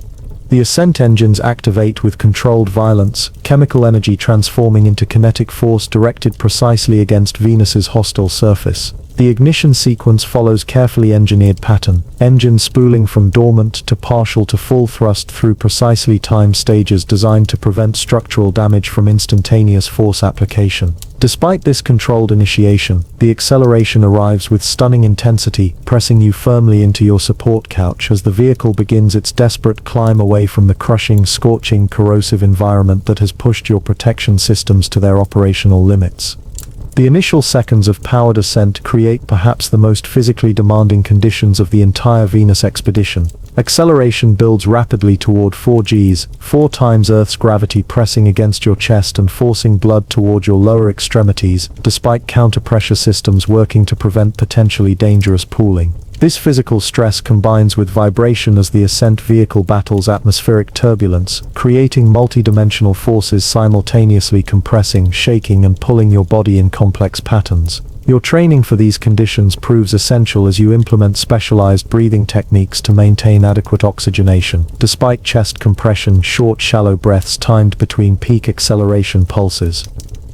The ascent engines activate with controlled violence, chemical energy transforming into kinetic force directed precisely against Venus's hostile surface. The ignition sequence follows carefully engineered pattern, engines spooling from dormant to partial to full thrust through precisely timed stages designed to prevent structural damage from instantaneous force application. Despite this controlled initiation, the acceleration arrives with stunning intensity, pressing you firmly into your support couch as the vehicle begins its desperate climb away from the crushing, scorching, corrosive environment that has pushed your protection systems to their operational limits. The initial seconds of powered ascent create perhaps the most physically demanding conditions of the entire Venus expedition. Acceleration builds rapidly toward 4Gs, 4 times Earth's gravity pressing against your chest and forcing blood toward your lower extremities, despite counter-pressure systems working to prevent potentially dangerous pooling. This physical stress combines with vibration as the ascent vehicle battles atmospheric turbulence, creating multidimensional forces simultaneously compressing, shaking and pulling your body in complex patterns. Your training for these conditions proves essential as you implement specialized breathing techniques to maintain adequate oxygenation, despite chest compression, short shallow breaths timed between peak acceleration pulses.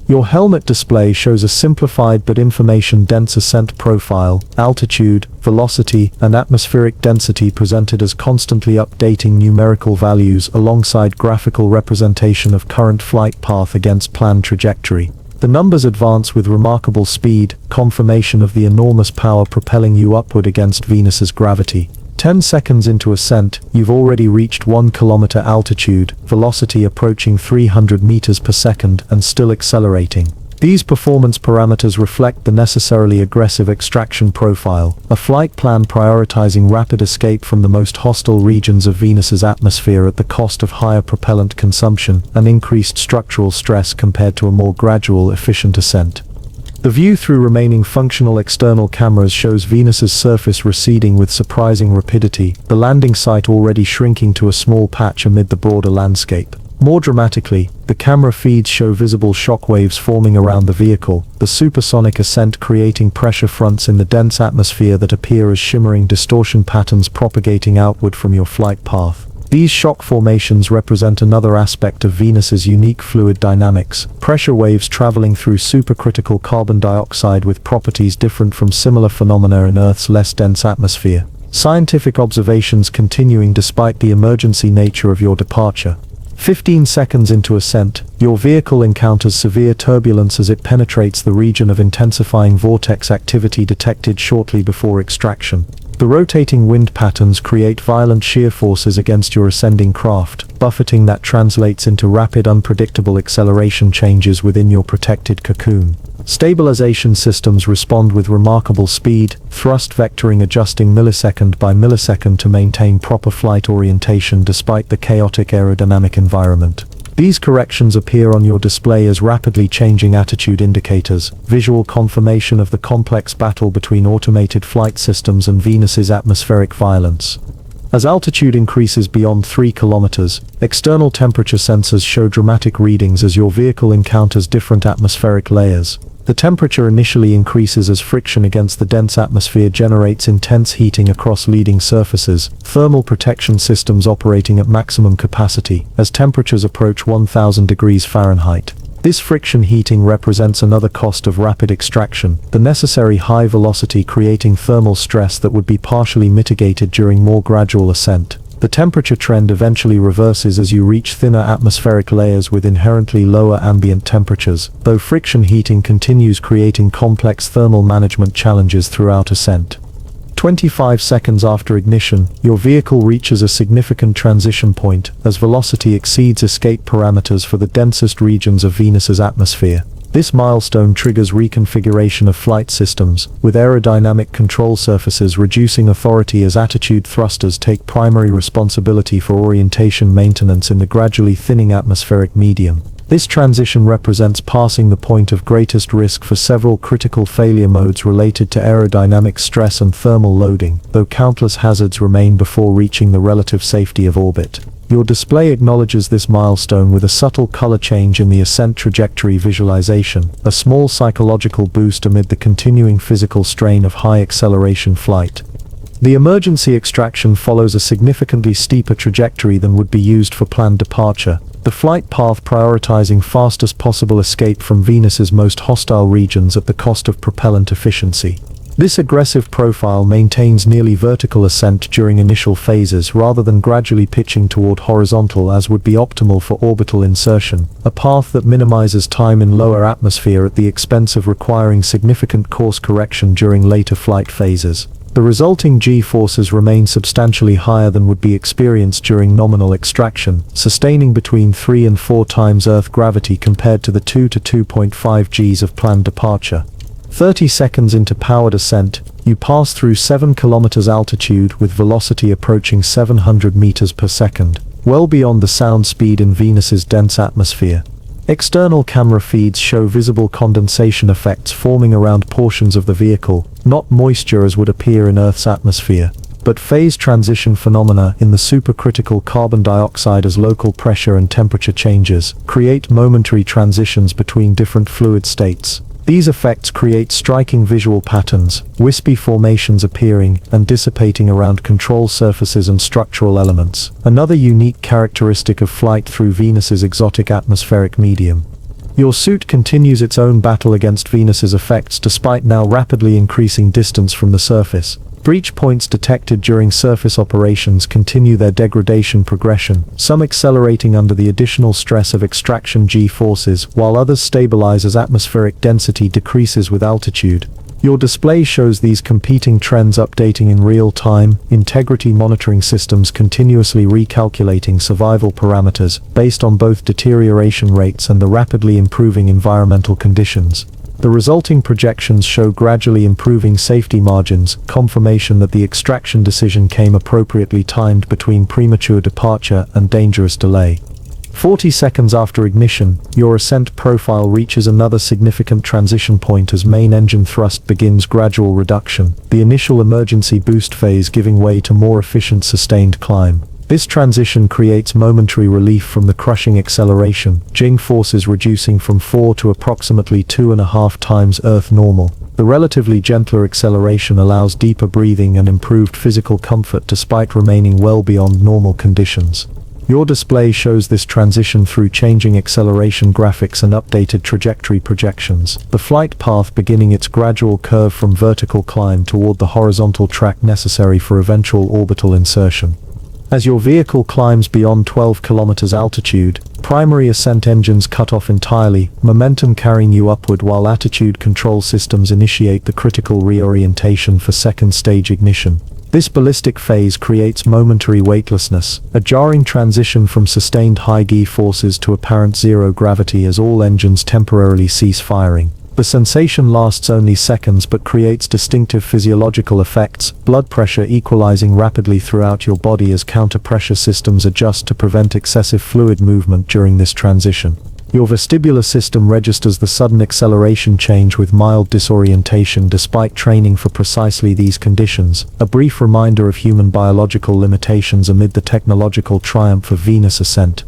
Your helmet display shows a simplified but information-dense ascent profile, altitude, velocity, and atmospheric density presented as constantly updating numerical values alongside graphical representation of current flight path against planned trajectory. The numbers advance with remarkable speed, confirmation of the enormous power propelling you upward against Venus's gravity. 10 seconds into ascent, you've already reached 1 kilometer altitude, velocity approaching 300 meters per second and still accelerating. These performance parameters reflect the necessarily aggressive extraction profile, a flight plan prioritizing rapid escape from the most hostile regions of Venus's atmosphere at the cost of higher propellant consumption and increased structural stress compared to a more gradual, efficient ascent. The view through remaining functional external cameras shows Venus's surface receding with surprising rapidity, the landing site already shrinking to a small patch amid the broader landscape. More dramatically, the camera feeds show visible shock waves forming around the vehicle, the supersonic ascent creating pressure fronts in the dense atmosphere that appear as shimmering distortion patterns propagating outward from your flight path. These shock formations represent another aspect of Venus's unique fluid dynamics, pressure waves traveling through supercritical carbon dioxide with properties different from similar phenomena in Earth's less dense atmosphere. Scientific observations continuing despite the emergency nature of your departure. 15 seconds into ascent, your vehicle encounters severe turbulence as it penetrates the region of intensifying vortex activity detected shortly before extraction. The rotating wind patterns create violent shear forces against your ascending craft, buffeting that translates into rapid unpredictable acceleration changes within your protected cocoon. Stabilization systems respond with remarkable speed, thrust vectoring adjusting millisecond by millisecond to maintain proper flight orientation despite the chaotic aerodynamic environment. These corrections appear on your display as rapidly changing attitude indicators, visual confirmation of the complex battle between automated flight systems and Venus's atmospheric violence. As altitude increases beyond 3 kilometers, external temperature sensors show dramatic readings as your vehicle encounters different atmospheric layers. The temperature initially increases as friction against the dense atmosphere generates intense heating across leading surfaces, thermal protection systems operating at maximum capacity, as temperatures approach 1000 degrees Fahrenheit. This friction heating represents another cost of rapid extraction, the necessary high velocity creating thermal stress that would be partially mitigated during more gradual ascent. The temperature trend eventually reverses as you reach thinner atmospheric layers with inherently lower ambient temperatures, though friction heating continues creating complex thermal management challenges throughout ascent. 25 seconds after ignition, your vehicle reaches a significant transition point, as velocity exceeds escape parameters for the densest regions of Venus's atmosphere. This milestone triggers reconfiguration of flight systems, with aerodynamic control surfaces reducing authority as attitude thrusters take primary responsibility for orientation maintenance in the gradually thinning atmospheric medium. This transition represents passing the point of greatest risk for several critical failure modes related to aerodynamic stress and thermal loading, though countless hazards remain before reaching the relative safety of orbit. Your display acknowledges this milestone with a subtle color change in the ascent trajectory visualization, a small psychological boost amid the continuing physical strain of high acceleration flight. The emergency extraction follows a significantly steeper trajectory than would be used for planned departure, the flight path prioritizing fastest possible escape from Venus's most hostile regions at the cost of propellant efficiency. This aggressive profile maintains nearly vertical ascent during initial phases rather than gradually pitching toward horizontal as would be optimal for orbital insertion, a path that minimizes time in lower atmosphere at the expense of requiring significant course correction during later flight phases. The resulting G-forces remain substantially higher than would be experienced during nominal extraction, sustaining between 3 and 4 times Earth gravity compared to the 2 to 2.5 Gs of planned departure. 30 seconds into powered ascent, you pass through 7 kilometers altitude with velocity approaching 700 meters per second, well beyond the sound speed in Venus's dense atmosphere. External camera feeds show visible condensation effects forming around portions of the vehicle, not moisture as would appear in Earth's atmosphere, but phase transition phenomena in the supercritical carbon dioxide as local pressure and temperature changes create momentary transitions between different fluid states. These effects create striking visual patterns, wispy formations appearing and dissipating around control surfaces and structural elements, another unique characteristic of flight through Venus's exotic atmospheric medium. Your suit continues its own battle against Venus's effects despite now rapidly increasing distance from the surface. Breach points detected during surface operations continue their degradation progression, some accelerating under the additional stress of extraction G-forces, while others stabilize as atmospheric density decreases with altitude. Your display shows these competing trends updating in real time, integrity monitoring systems continuously recalculating survival parameters based on both deterioration rates and the rapidly improving environmental conditions. The resulting projections show gradually improving safety margins, confirmation that the extraction decision came appropriately timed between premature departure and dangerous delay. 40 seconds after ignition, your ascent profile reaches another significant transition point as main engine thrust begins gradual reduction, the initial emergency boost phase giving way to more efficient sustained climb. This transition creates momentary relief from the crushing acceleration, G-forces reducing from 4 to approximately 2.5 times Earth normal. The relatively gentler acceleration allows deeper breathing and improved physical comfort despite remaining well beyond normal conditions. Your display shows this transition through changing acceleration graphics and updated trajectory projections, the flight path beginning its gradual curve from vertical climb toward the horizontal track necessary for eventual orbital insertion. As your vehicle climbs beyond 12 kilometers altitude, primary ascent engines cut off entirely, momentum carrying you upward while attitude control systems initiate the critical reorientation for second stage ignition. This ballistic phase creates momentary weightlessness, a jarring transition from sustained high G forces to apparent zero gravity as all engines temporarily cease firing. The sensation lasts only seconds but creates distinctive physiological effects, blood pressure equalizing rapidly throughout your body as counter-pressure systems adjust to prevent excessive fluid movement during this transition. Your vestibular system registers the sudden acceleration change with mild disorientation despite training for precisely these conditions, a brief reminder of human biological limitations amid the technological triumph of Venus ascent.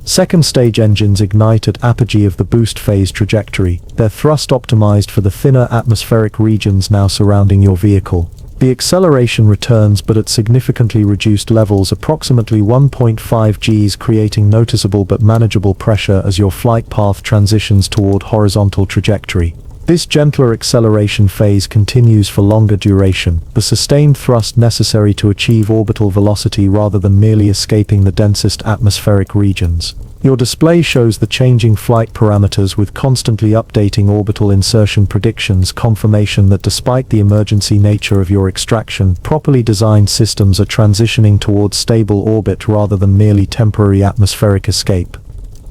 Second stage engines ignite at apogee of the boost phase trajectory, their thrust optimized for the thinner atmospheric regions now surrounding your vehicle. The acceleration returns but at significantly reduced levels, approximately 1.5 Gs, creating noticeable but manageable pressure as your flight path transitions toward horizontal trajectory. This gentler acceleration phase continues for longer duration, the sustained thrust necessary to achieve orbital velocity rather than merely escaping the densest atmospheric regions. Your display shows the changing flight parameters with constantly updating orbital insertion predictions, confirmation that despite the emergency nature of your extraction, properly designed systems are transitioning towards stable orbit rather than merely temporary atmospheric escape.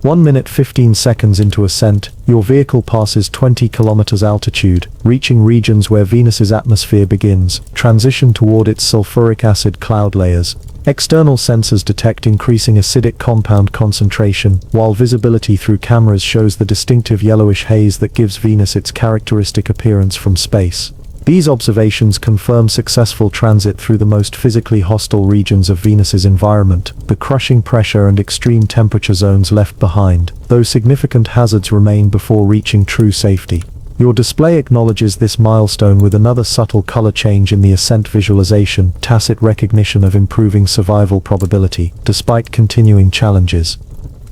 1 minute 15 seconds into ascent, your vehicle passes 20 kilometers altitude, reaching regions where Venus's atmosphere begins, transition toward its sulfuric acid cloud layers. External sensors detect increasing acidic compound concentration, while visibility through cameras shows the distinctive yellowish haze that gives Venus its characteristic appearance from space. These observations confirm successful transit through the most physically hostile regions of Venus's environment, the crushing pressure and extreme temperature zones left behind, though significant hazards remain before reaching true safety. Your display acknowledges this milestone with another subtle color change in the ascent visualization, tacit recognition of improving survival probability, despite continuing challenges.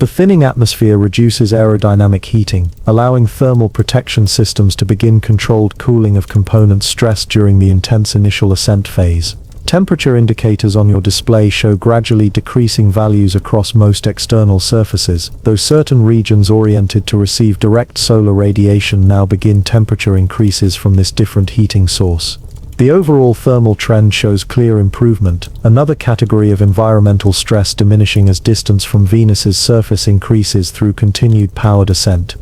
The thinning atmosphere reduces aerodynamic heating, allowing thermal protection systems to begin controlled cooling of components stressed during the intense initial ascent phase. Temperature indicators on your display show gradually decreasing values across most external surfaces, though certain regions oriented to receive direct solar radiation now begin temperature increases from this different heating source. The overall thermal trend shows clear improvement, another category of environmental stress diminishing as distance from Venus's surface increases through continued powered ascent.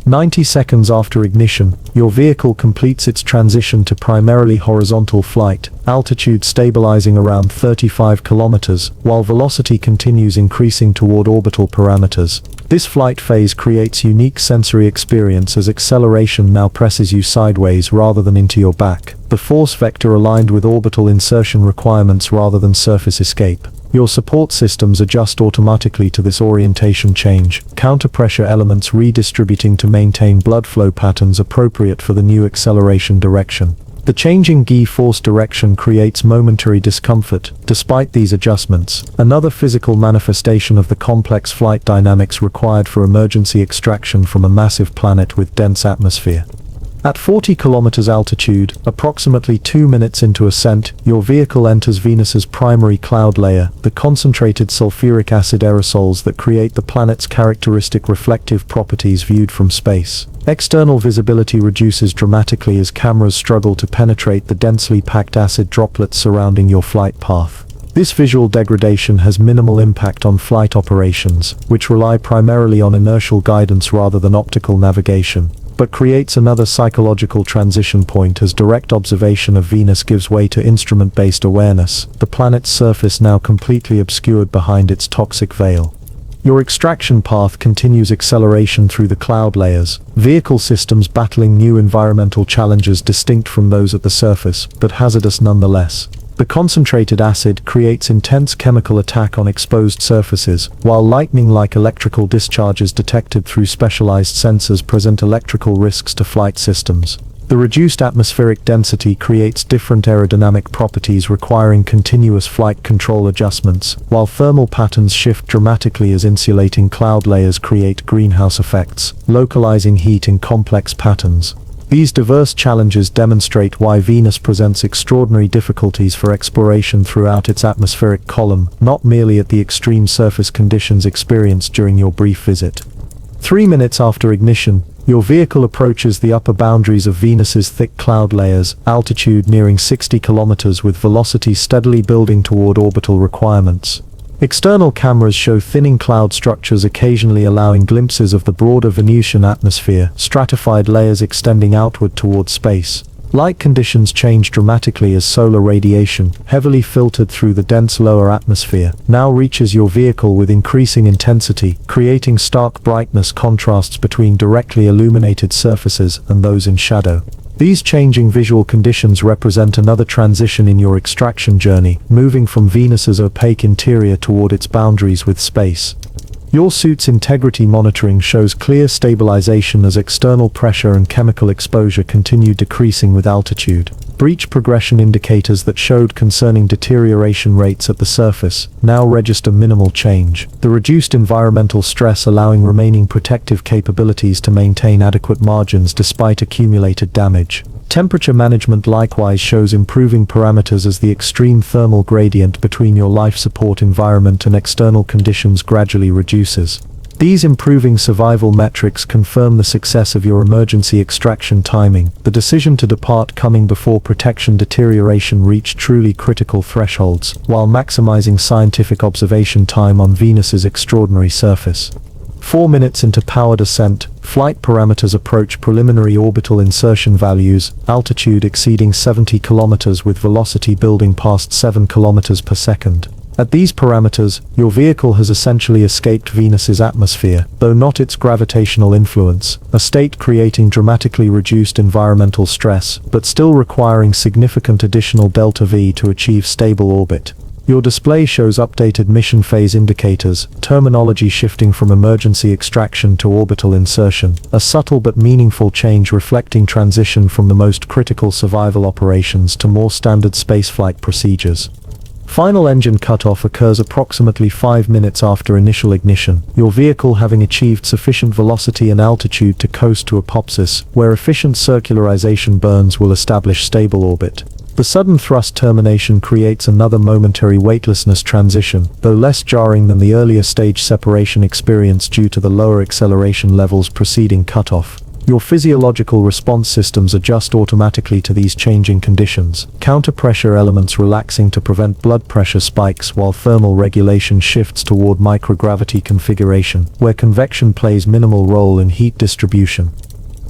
90 seconds after ignition, your vehicle completes its transition to primarily horizontal flight, altitude stabilizing around 35 kilometers, while velocity continues increasing toward orbital parameters. This flight phase creates unique sensory experience as acceleration now presses you sideways rather than into your back, the force vector aligned with orbital insertion requirements rather than surface escape. Your support systems adjust automatically to this orientation change, counter-pressure elements redistributing to maintain blood flow patterns appropriate for the new acceleration direction. The changing G-force direction creates momentary discomfort. Despite these adjustments, another physical manifestation of the complex flight dynamics required for emergency extraction from a massive planet with dense atmosphere. At 40 kilometers altitude, approximately 2 minutes into ascent, your vehicle enters Venus's primary cloud layer, the concentrated sulfuric acid aerosols that create the planet's characteristic reflective properties viewed from space. External visibility reduces dramatically as cameras struggle to penetrate the densely packed acid droplets surrounding your flight path. This visual degradation has minimal impact on flight operations, which rely primarily on inertial guidance rather than optical navigation, but creates another psychological transition point as direct observation of Venus gives way to instrument-based awareness, the planet's surface now completely obscured behind its toxic veil. Your extraction path continues acceleration through the cloud layers, vehicle systems battling new environmental challenges distinct from those at the surface, but hazardous nonetheless. The concentrated acid creates intense chemical attack on exposed surfaces, while lightning-like electrical discharges detected through specialized sensors present electrical risks to flight systems. The reduced atmospheric density creates different aerodynamic properties requiring continuous flight control adjustments, while thermal patterns shift dramatically as insulating cloud layers create greenhouse effects, localizing heat in complex patterns. These diverse challenges demonstrate why Venus presents extraordinary difficulties for exploration throughout its atmospheric column, not merely at the extreme surface conditions experienced during your brief visit. 3 minutes after ignition, your vehicle approaches the upper boundaries of Venus's thick cloud layers, altitude nearing 60 kilometers with velocity steadily building toward orbital requirements. External cameras show thinning cloud structures, occasionally allowing glimpses of the broader Venusian atmosphere, stratified layers extending outward toward space. Light conditions change dramatically as solar radiation, heavily filtered through the dense lower atmosphere, now reaches your vehicle with increasing intensity, creating stark brightness contrasts between directly illuminated surfaces and those in shadow. These changing visual conditions represent another transition in your extraction journey, moving from Venus's opaque interior toward its boundaries with space. Your suit's integrity monitoring shows clear stabilization as external pressure and chemical exposure continue decreasing with altitude. Breach progression indicators that showed concerning deterioration rates at the surface now register minimal change. The reduced environmental stress allowing remaining protective capabilities to maintain adequate margins despite accumulated damage. Temperature management likewise shows improving parameters as the extreme thermal gradient between your life support environment and external conditions gradually reduces. These improving survival metrics confirm the success of your emergency extraction timing, the decision to depart coming before protection deterioration reached truly critical thresholds, while maximizing scientific observation time on Venus's extraordinary surface. 4 minutes into powered ascent, flight parameters approach preliminary orbital insertion values, altitude exceeding 70 kilometers with velocity building past 7 kilometers per second. At these parameters, your vehicle has essentially escaped Venus's atmosphere, though not its gravitational influence, a state creating dramatically reduced environmental stress, but still requiring significant additional delta-V to achieve stable orbit. Your display shows updated mission phase indicators, terminology shifting from emergency extraction to orbital insertion, a subtle but meaningful change reflecting transition from the most critical survival operations to more standard spaceflight procedures. Final engine cutoff occurs approximately 5 minutes after initial ignition, your vehicle having achieved sufficient velocity and altitude to coast to apopsis, where efficient circularization burns will establish stable orbit. The sudden thrust termination creates another momentary weightlessness transition, though less jarring than the earlier stage separation experience due to the lower acceleration levels preceding cutoff. Your physiological response systems adjust automatically to these changing conditions, counter-pressure elements relaxing to prevent blood pressure spikes while thermal regulation shifts toward microgravity configuration, where convection plays minimal role in heat distribution.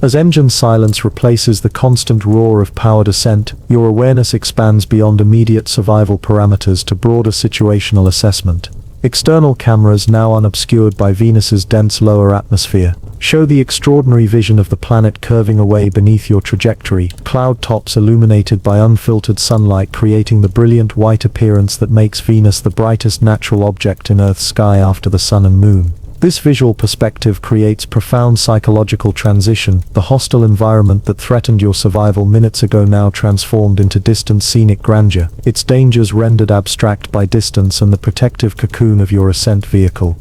As engine silence replaces the constant roar of powered ascent, your awareness expands beyond immediate survival parameters to broader situational assessment. External cameras, now unobscured by Venus's dense lower atmosphere, show the extraordinary vision of the planet curving away beneath your trajectory, cloud tops illuminated by unfiltered sunlight creating the brilliant white appearance that makes Venus the brightest natural object in Earth's sky after the sun and moon. This visual perspective creates profound psychological transition, the hostile environment that threatened your survival minutes ago now transformed into distant scenic grandeur, its dangers rendered abstract by distance and the protective cocoon of your ascent vehicle.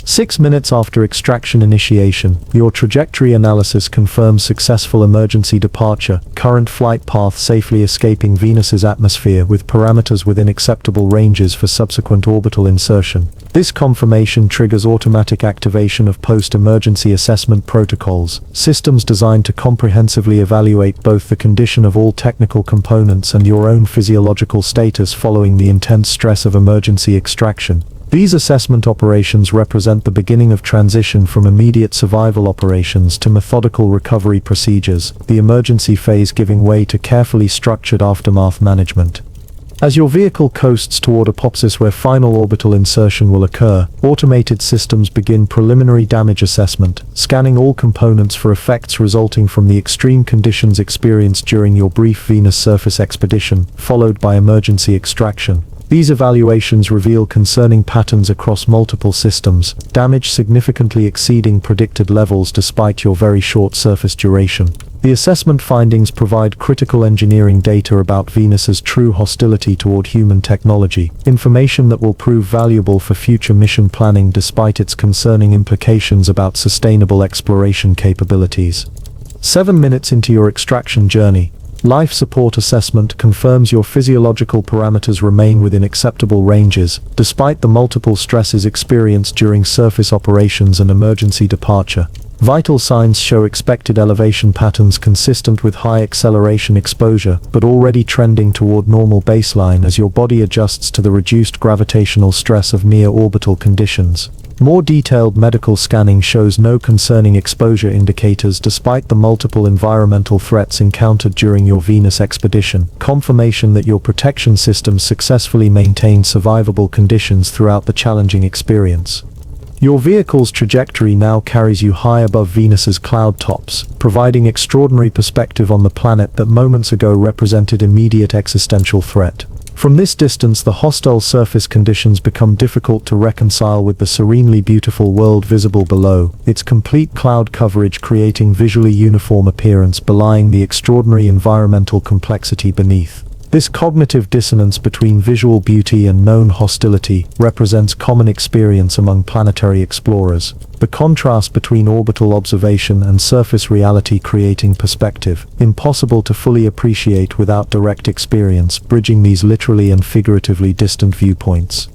6 minutes after extraction initiation, your trajectory analysis confirms successful emergency departure, current flight path safely escaping Venus's atmosphere with parameters within acceptable ranges for subsequent orbital insertion. This confirmation triggers automatic activation of post-emergency assessment protocols, systems designed to comprehensively evaluate both the condition of all technical components and your own physiological status following the intense stress of emergency extraction. These assessment operations represent the beginning of transition from immediate survival operations to methodical recovery procedures, the emergency phase giving way to carefully structured aftermath management. As your vehicle coasts toward apopsis where final orbital insertion will occur, automated systems begin preliminary damage assessment, scanning all components for effects resulting from the extreme conditions experienced during your brief Venus surface expedition, followed by emergency extraction. These evaluations reveal concerning patterns across multiple systems, damage significantly exceeding predicted levels despite your very short surface duration. The assessment findings provide critical engineering data about Venus's true hostility toward human technology, information that will prove valuable for future mission planning despite its concerning implications about sustainable exploration capabilities. 7 minutes into your extraction journey, life support assessment confirms your physiological parameters remain within acceptable ranges, despite the multiple stresses experienced during surface operations and emergency departure. Vital signs show expected elevation patterns consistent with high acceleration exposure, but already trending toward normal baseline as your body adjusts to the reduced gravitational stress of near-orbital conditions. More detailed medical scanning shows no concerning exposure indicators despite the multiple environmental threats encountered during your Venus expedition, confirmation that your protection systems successfully maintained survivable conditions throughout the challenging experience. Your vehicle's trajectory now carries you high above Venus's cloud tops, providing extraordinary perspective on the planet that moments ago represented immediate existential threat. From this distance, the hostile surface conditions become difficult to reconcile with the serenely beautiful world visible below, its complete cloud coverage creating visually uniform appearance belying the extraordinary environmental complexity beneath. This cognitive dissonance between visual beauty and known hostility represents common experience among planetary explorers. The contrast between orbital observation and surface reality creating perspective, impossible to fully appreciate without direct experience, bridging these literally and figuratively distant viewpoints.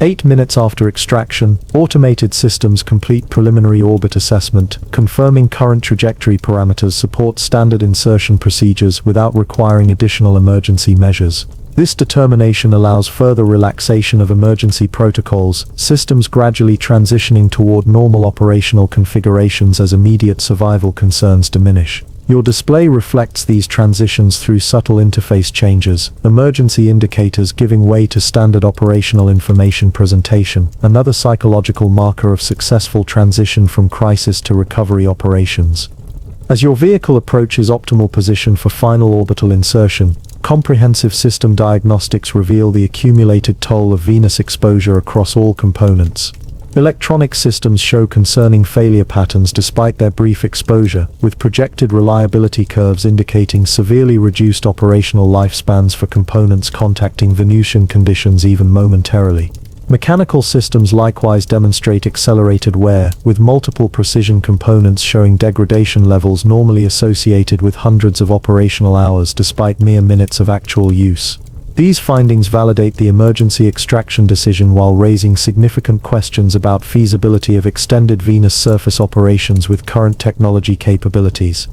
8 minutes after extraction, automated systems complete preliminary orbit assessment, confirming current trajectory parameters support standard insertion procedures without requiring additional emergency measures. This determination allows further relaxation of emergency protocols, systems gradually transitioning toward normal operational configurations as immediate survival concerns diminish. Your display reflects these transitions through subtle interface changes, emergency indicators giving way to standard operational information presentation, another psychological marker of successful transition from crisis to recovery operations. As your vehicle approaches optimal position for final orbital insertion, comprehensive system diagnostics reveal the accumulated toll of Venus exposure across all components. Electronic systems show concerning failure patterns despite their brief exposure, with projected reliability curves indicating severely reduced operational lifespans for components contacting Venusian conditions even momentarily. Mechanical systems likewise demonstrate accelerated wear, with multiple precision components showing degradation levels normally associated with hundreds of operational hours despite mere minutes of actual use. These findings validate the emergency extraction decision while raising significant questions about feasibility of extended Venus surface operations with current technology capabilities.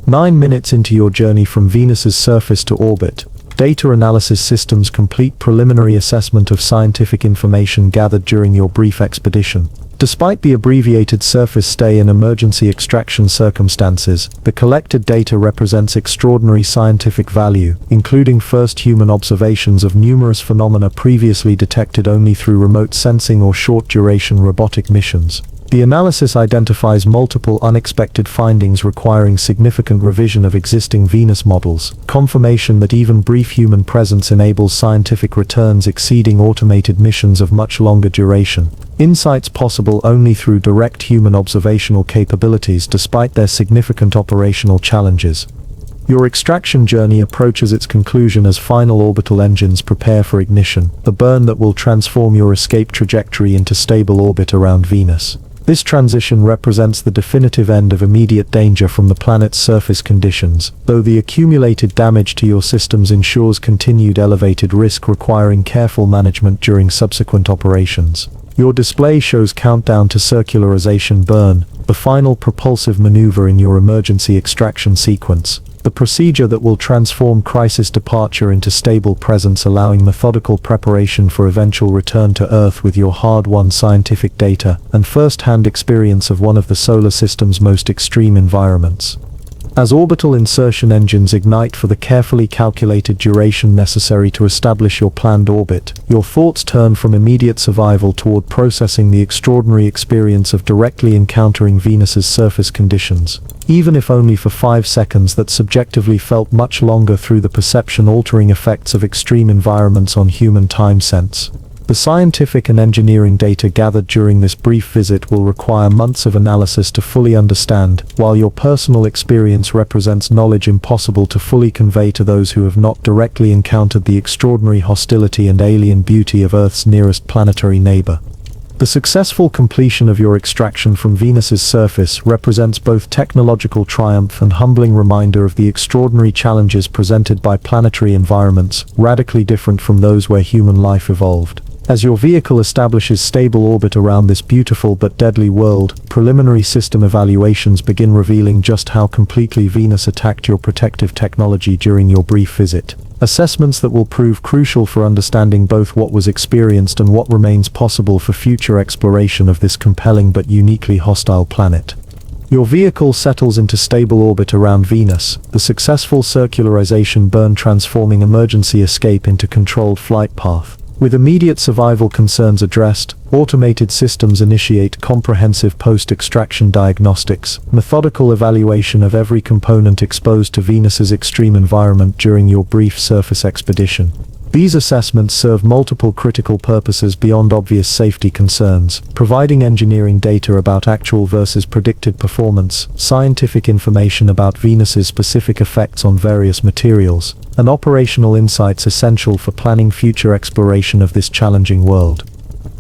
9 minutes into your journey from Venus's surface to orbit, data analysis systems complete preliminary assessment of scientific information gathered during your brief expedition. Despite the abbreviated surface stay in emergency extraction circumstances, the collected data represents extraordinary scientific value, including first human observations of numerous phenomena previously detected only through remote sensing or short-duration robotic missions. The analysis identifies multiple unexpected findings requiring significant revision of existing Venus models, confirmation that even brief human presence enables scientific returns exceeding automated missions of much longer duration. Insights possible only through direct human observational capabilities despite their significant operational challenges. Your extraction journey approaches its conclusion as final orbital engines prepare for ignition, the burn that will transform your escape trajectory into stable orbit around Venus. This transition represents the definitive end of immediate danger from the planet's surface conditions, though the accumulated damage to your systems ensures continued elevated risk requiring careful management during subsequent operations. Your display shows countdown to circularization burn, the final propulsive maneuver in your emergency extraction sequence. The procedure that will transform crisis departure into stable presence, allowing methodical preparation for eventual return to Earth with your hard-won scientific data and first-hand experience of one of the solar system's most extreme environments. As orbital insertion engines ignite for the carefully calculated duration necessary to establish your planned orbit, your thoughts turn from immediate survival toward processing the extraordinary experience of directly encountering Venus's surface conditions, even if only for 5 seconds that subjectively felt much longer through the perception-altering effects of extreme environments on human time sense. The scientific and engineering data gathered during this brief visit will require months of analysis to fully understand, while your personal experience represents knowledge impossible to fully convey to those who have not directly encountered the extraordinary hostility and alien beauty of Earth's nearest planetary neighbor. The successful completion of your extraction from Venus's surface represents both technological triumph and humbling reminder of the extraordinary challenges presented by planetary environments, radically different from those where human life evolved. As your vehicle establishes stable orbit around this beautiful but deadly world, preliminary system evaluations begin revealing just how completely Venus attacked your protective technology during your brief visit. Assessments that will prove crucial for understanding both what was experienced and what remains possible for future exploration of this compelling but uniquely hostile planet. Your vehicle settles into stable orbit around Venus, the successful circularization burn transforming emergency escape into controlled flight path. With immediate survival concerns addressed, automated systems initiate comprehensive post-extraction diagnostics, methodical evaluation of every component exposed to Venus's extreme environment during your brief surface expedition. These assessments serve multiple critical purposes beyond obvious safety concerns, providing engineering data about actual versus predicted performance, scientific information about Venus's specific effects on various materials, and operational insights essential for planning future exploration of this challenging world.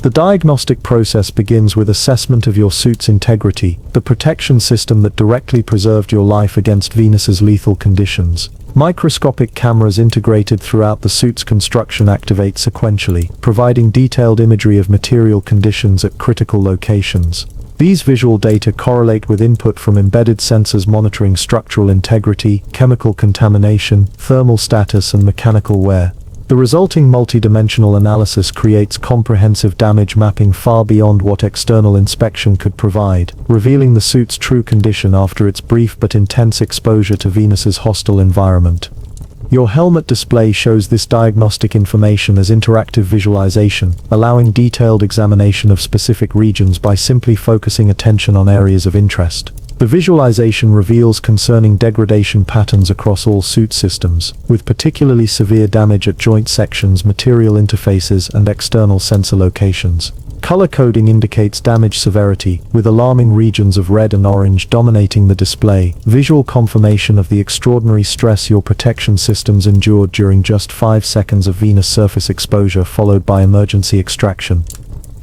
The diagnostic process begins with assessment of your suit's integrity, the protection system that directly preserved your life against Venus's lethal conditions. Microscopic cameras integrated throughout the suit's construction activate sequentially, providing detailed imagery of material conditions at critical locations. These visual data correlate with input from embedded sensors monitoring structural integrity, chemical contamination, thermal status, and mechanical wear. The resulting multidimensional analysis creates comprehensive damage mapping far beyond what external inspection could provide, revealing the suit's true condition after its brief but intense exposure to Venus's hostile environment. Your helmet display shows this diagnostic information as interactive visualization, allowing detailed examination of specific regions by simply focusing attention on areas of interest. The visualization reveals concerning degradation patterns across all suit systems, with particularly severe damage at joint sections, material interfaces, and external sensor locations. Color coding indicates damage severity, with alarming regions of red and orange dominating the display, visual confirmation of the extraordinary stress your protection systems endured during just 5 seconds of Venus surface exposure followed by emergency extraction.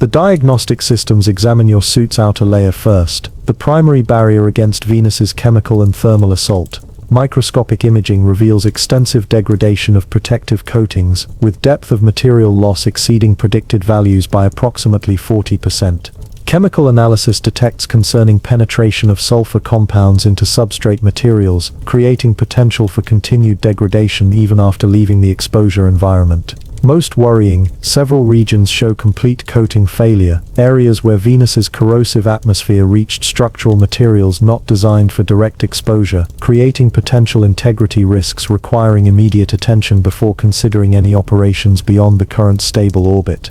The diagnostic systems examine your suit's outer layer first, the primary barrier against Venus's chemical and thermal assault. Microscopic imaging reveals extensive degradation of protective coatings, with depth of material loss exceeding predicted values by approximately 40%. Chemical analysis detects concerning penetration of sulfur compounds into substrate materials, creating potential for continued degradation even after leaving the exposure environment. Most worrying, several regions show complete coating failure, areas where Venus's corrosive atmosphere reached structural materials not designed for direct exposure, creating potential integrity risks requiring immediate attention before considering any operations beyond the current stable orbit.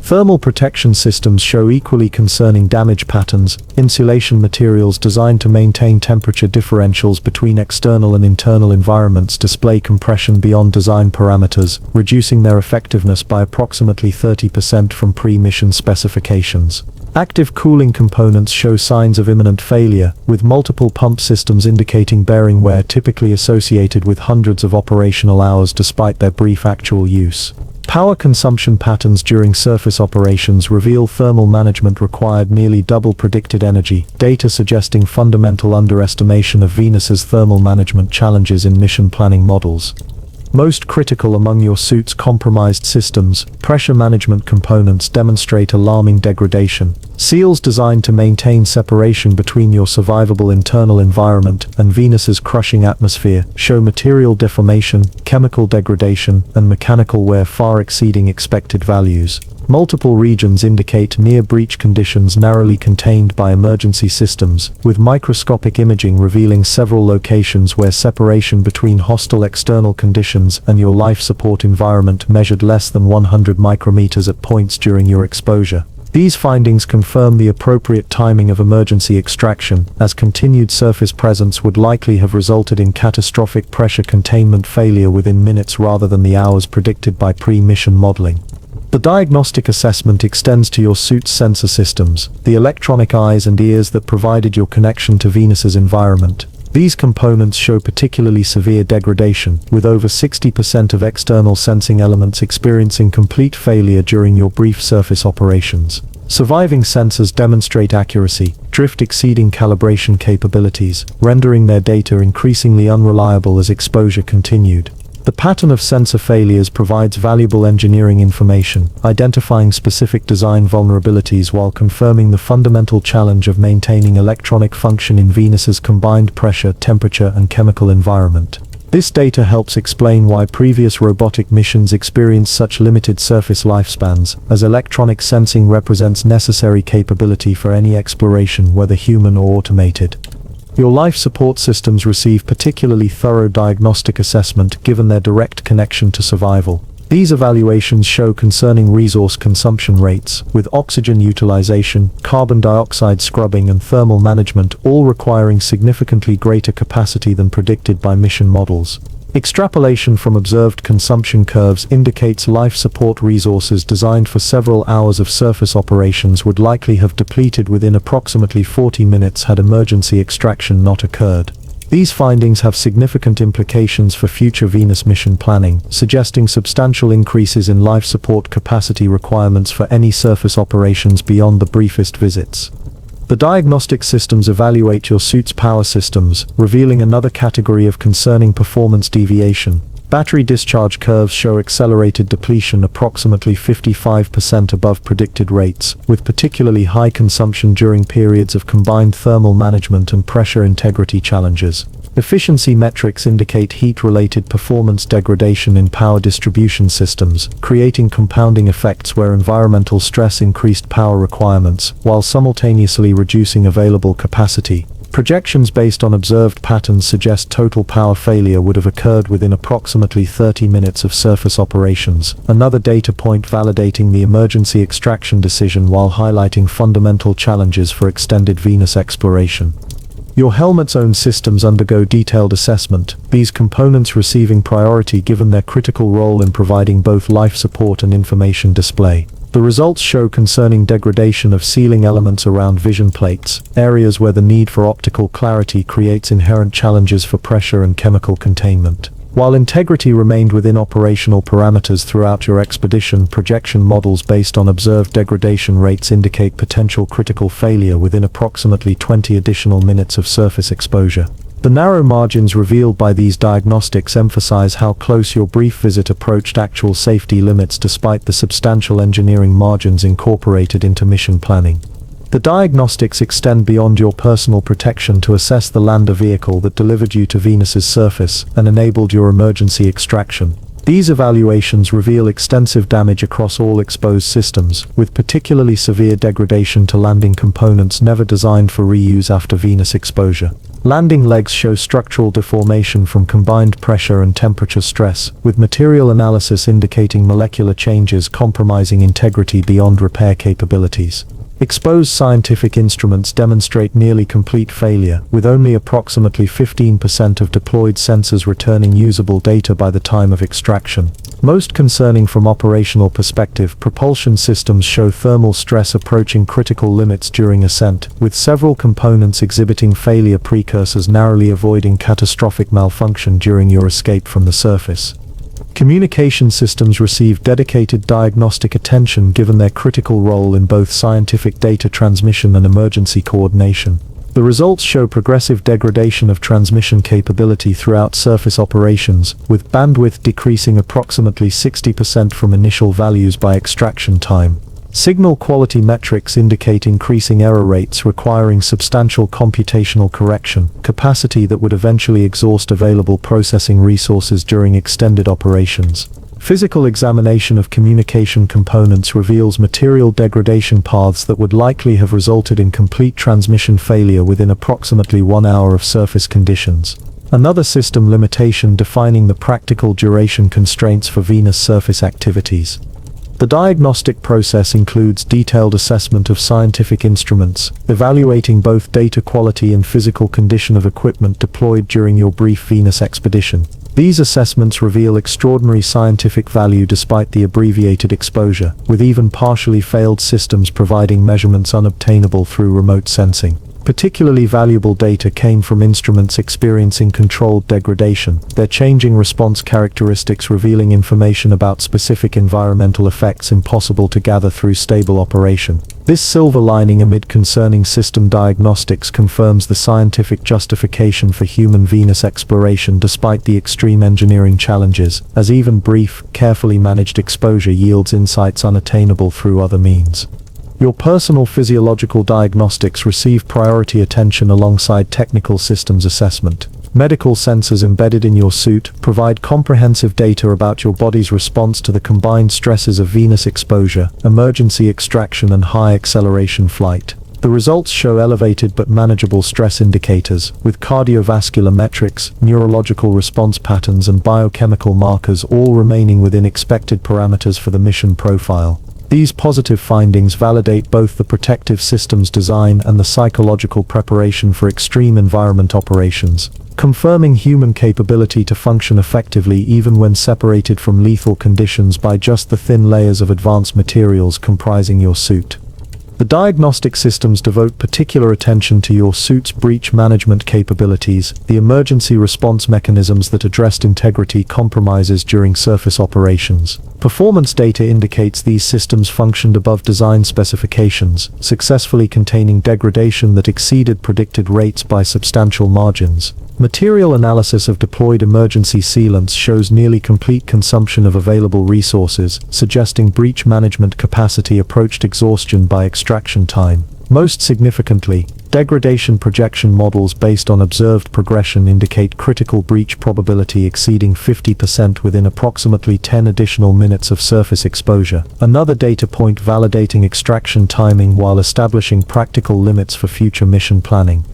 Thermal protection systems show equally concerning damage patterns. Insulation materials designed to maintain temperature differentials between external and internal environments display compression beyond design parameters, reducing their effectiveness by approximately 30% from pre-mission specifications. Active cooling components show signs of imminent failure, with multiple pump systems indicating bearing wear typically associated with hundreds of operational hours despite their brief actual use. Power consumption patterns during surface operations reveal thermal management required nearly double predicted energy, data suggesting fundamental underestimation of Venus's thermal management challenges in mission planning models. Most critical among your suit's compromised systems, pressure management components demonstrate alarming degradation. Seals designed to maintain separation between your survivable internal environment and Venus's crushing atmosphere show material deformation, chemical degradation, and mechanical wear far exceeding expected values. Multiple regions indicate near-breach conditions narrowly contained by emergency systems, with microscopic imaging revealing several locations where separation between hostile external conditions and your life support environment measured less than 100 micrometers at points during your exposure. These findings confirm the appropriate timing of emergency extraction, as continued surface presence would likely have resulted in catastrophic pressure containment failure within minutes rather than the hours predicted by pre-mission modeling. The diagnostic assessment extends to your suit's sensor systems, the electronic eyes and ears that provided your connection to Venus's environment. These components show particularly severe degradation, with over 60% of external sensing elements experiencing complete failure during your brief surface operations. Surviving sensors demonstrate accuracy, drift exceeding calibration capabilities, rendering their data increasingly unreliable as exposure continued. The pattern of sensor failures provides valuable engineering information, identifying specific design vulnerabilities while confirming the fundamental challenge of maintaining electronic function in Venus's combined pressure, temperature, and chemical environment. This data helps explain why previous robotic missions experienced such limited surface lifespans, as electronic sensing represents necessary capability for any exploration, whether human or automated. Your life support systems receive particularly thorough diagnostic assessment given their direct connection to survival. These evaluations show concerning resource consumption rates, with oxygen utilization, carbon dioxide scrubbing, and thermal management all requiring significantly greater capacity than predicted by mission models. Extrapolation from observed consumption curves indicates life support resources designed for several hours of surface operations would likely have depleted within approximately 40 minutes had emergency extraction not occurred. These findings have significant implications for future Venus mission planning, suggesting substantial increases in life support capacity requirements for any surface operations beyond the briefest visits. The diagnostic systems evaluate your suit's power systems, revealing another category of concerning performance deviation. Battery discharge curves show accelerated depletion approximately 55% above predicted rates, with particularly high consumption during periods of combined thermal management and pressure integrity challenges. Efficiency metrics indicate heat-related performance degradation in power distribution systems, creating compounding effects where environmental stress increased power requirements, while simultaneously reducing available capacity. Projections based on observed patterns suggest total power failure would have occurred within approximately 30 minutes of surface operations, another data point validating the emergency extraction decision while highlighting fundamental challenges for extended Venus exploration. Your helmet's own systems undergo detailed assessment, these components receiving priority given their critical role in providing both life support and information display. The results show concerning degradation of sealing elements around vision plates, areas where the need for optical clarity creates inherent challenges for pressure and chemical containment. While integrity remained within operational parameters throughout your expedition, projection models based on observed degradation rates indicate potential critical failure within approximately 20 additional minutes of surface exposure. The narrow margins revealed by these diagnostics emphasize how close your brief visit approached actual safety limits despite the substantial engineering margins incorporated into mission planning. The diagnostics extend beyond your personal protection to assess the lander vehicle that delivered you to Venus's surface and enabled your emergency extraction. These evaluations reveal extensive damage across all exposed systems, with particularly severe degradation to landing components never designed for reuse after Venus exposure. Landing legs show structural deformation from combined pressure and temperature stress, with material analysis indicating molecular changes compromising integrity beyond repair capabilities. Exposed scientific instruments demonstrate nearly complete failure, with only approximately 15% of deployed sensors returning usable data by the time of extraction. Most concerning from operational perspective, propulsion systems show thermal stress approaching critical limits during ascent, with several components exhibiting failure precursors narrowly avoiding catastrophic malfunction during your escape from the surface. Communication systems receive dedicated diagnostic attention given their critical role in both scientific data transmission and emergency coordination. The results show progressive degradation of transmission capability throughout surface operations, with bandwidth decreasing approximately 60% from initial values by extraction time. Signal quality metrics indicate increasing error rates requiring substantial computational correction, capacity that would eventually exhaust available processing resources during extended operations. Physical examination of communication components reveals material degradation paths that would likely have resulted in complete transmission failure within approximately 1 hour of surface conditions. Another system limitation defining the practical duration constraints for Venus surface activities. The diagnostic process includes detailed assessment of scientific instruments, evaluating both data quality and physical condition of equipment deployed during your brief Venus expedition. These assessments reveal extraordinary scientific value despite the abbreviated exposure, with even partially failed systems providing measurements unobtainable through remote sensing. Particularly valuable data came from instruments experiencing controlled degradation, their changing response characteristics revealing information about specific environmental effects impossible to gather through stable operation. This silver lining amid concerning system diagnostics confirms the scientific justification for human Venus exploration despite the extreme engineering challenges, as even brief, carefully managed exposure yields insights unattainable through other means. Your personal physiological diagnostics receive priority attention alongside technical systems assessment. Medical sensors embedded in your suit provide comprehensive data about your body's response to the combined stresses of Venus exposure, emergency extraction and high acceleration flight. The results show elevated but manageable stress indicators, with cardiovascular metrics, neurological response patterns and biochemical markers all remaining within expected parameters for the mission profile. These positive findings validate both the protective system's design and the psychological preparation for extreme environment operations, confirming human capability to function effectively even when separated from lethal conditions by just the thin layers of advanced materials comprising your suit. The diagnostic systems devote particular attention to your suit's breach management capabilities, the emergency response mechanisms that addressed integrity compromises during surface operations. Performance data indicates these systems functioned above design specifications, successfully containing degradation that exceeded predicted rates by substantial margins. Material analysis of deployed emergency sealants shows nearly complete consumption of available resources, suggesting breach management capacity approached exhaustion by extraction time. Most significantly, degradation projection models based on observed progression indicate critical breach probability exceeding 50% within approximately 10 additional minutes of surface exposure, another data point validating extraction timing while establishing practical limits for future mission planning.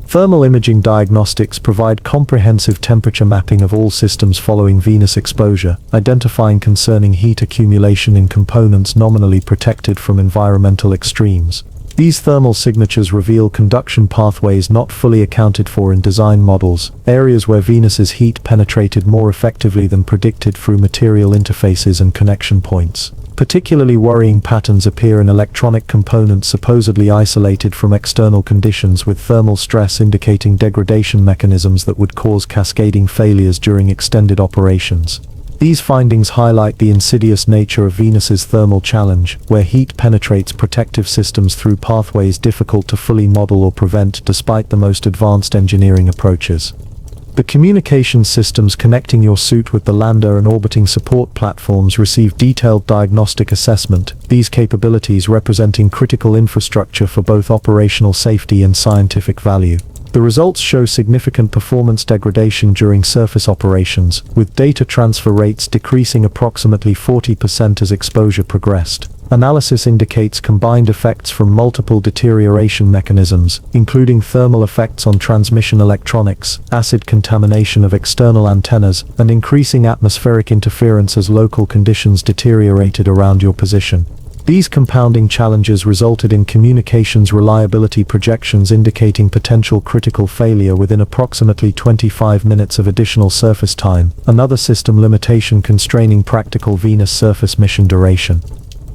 Thermal imaging diagnostics provide comprehensive temperature mapping of all systems following Venus exposure, identifying concerning heat accumulation in components nominally protected from environmental extremes. These thermal signatures reveal conduction pathways not fully accounted for in design models, areas where Venus's heat penetrated more effectively than predicted through material interfaces and connection points. Particularly worrying patterns appear in electronic components supposedly isolated from external conditions, with thermal stress indicating degradation mechanisms that would cause cascading failures during extended operations. These findings highlight the insidious nature of Venus's thermal challenge, where heat penetrates protective systems through pathways difficult to fully model or prevent despite the most advanced engineering approaches. The communication systems connecting your suit with the lander and orbiting support platforms receive detailed diagnostic assessment, these capabilities representing critical infrastructure for both operational safety and scientific value. The results show significant performance degradation during surface operations, with data transfer rates decreasing approximately 40% as exposure progressed. Analysis indicates combined effects from multiple deterioration mechanisms, including thermal effects on transmission electronics, acid contamination of external antennas, and increasing atmospheric interference as local conditions deteriorated around your position. These compounding challenges resulted in communications reliability projections indicating potential critical failure within approximately 25 minutes of additional surface time, another system limitation constraining practical Venus surface mission duration.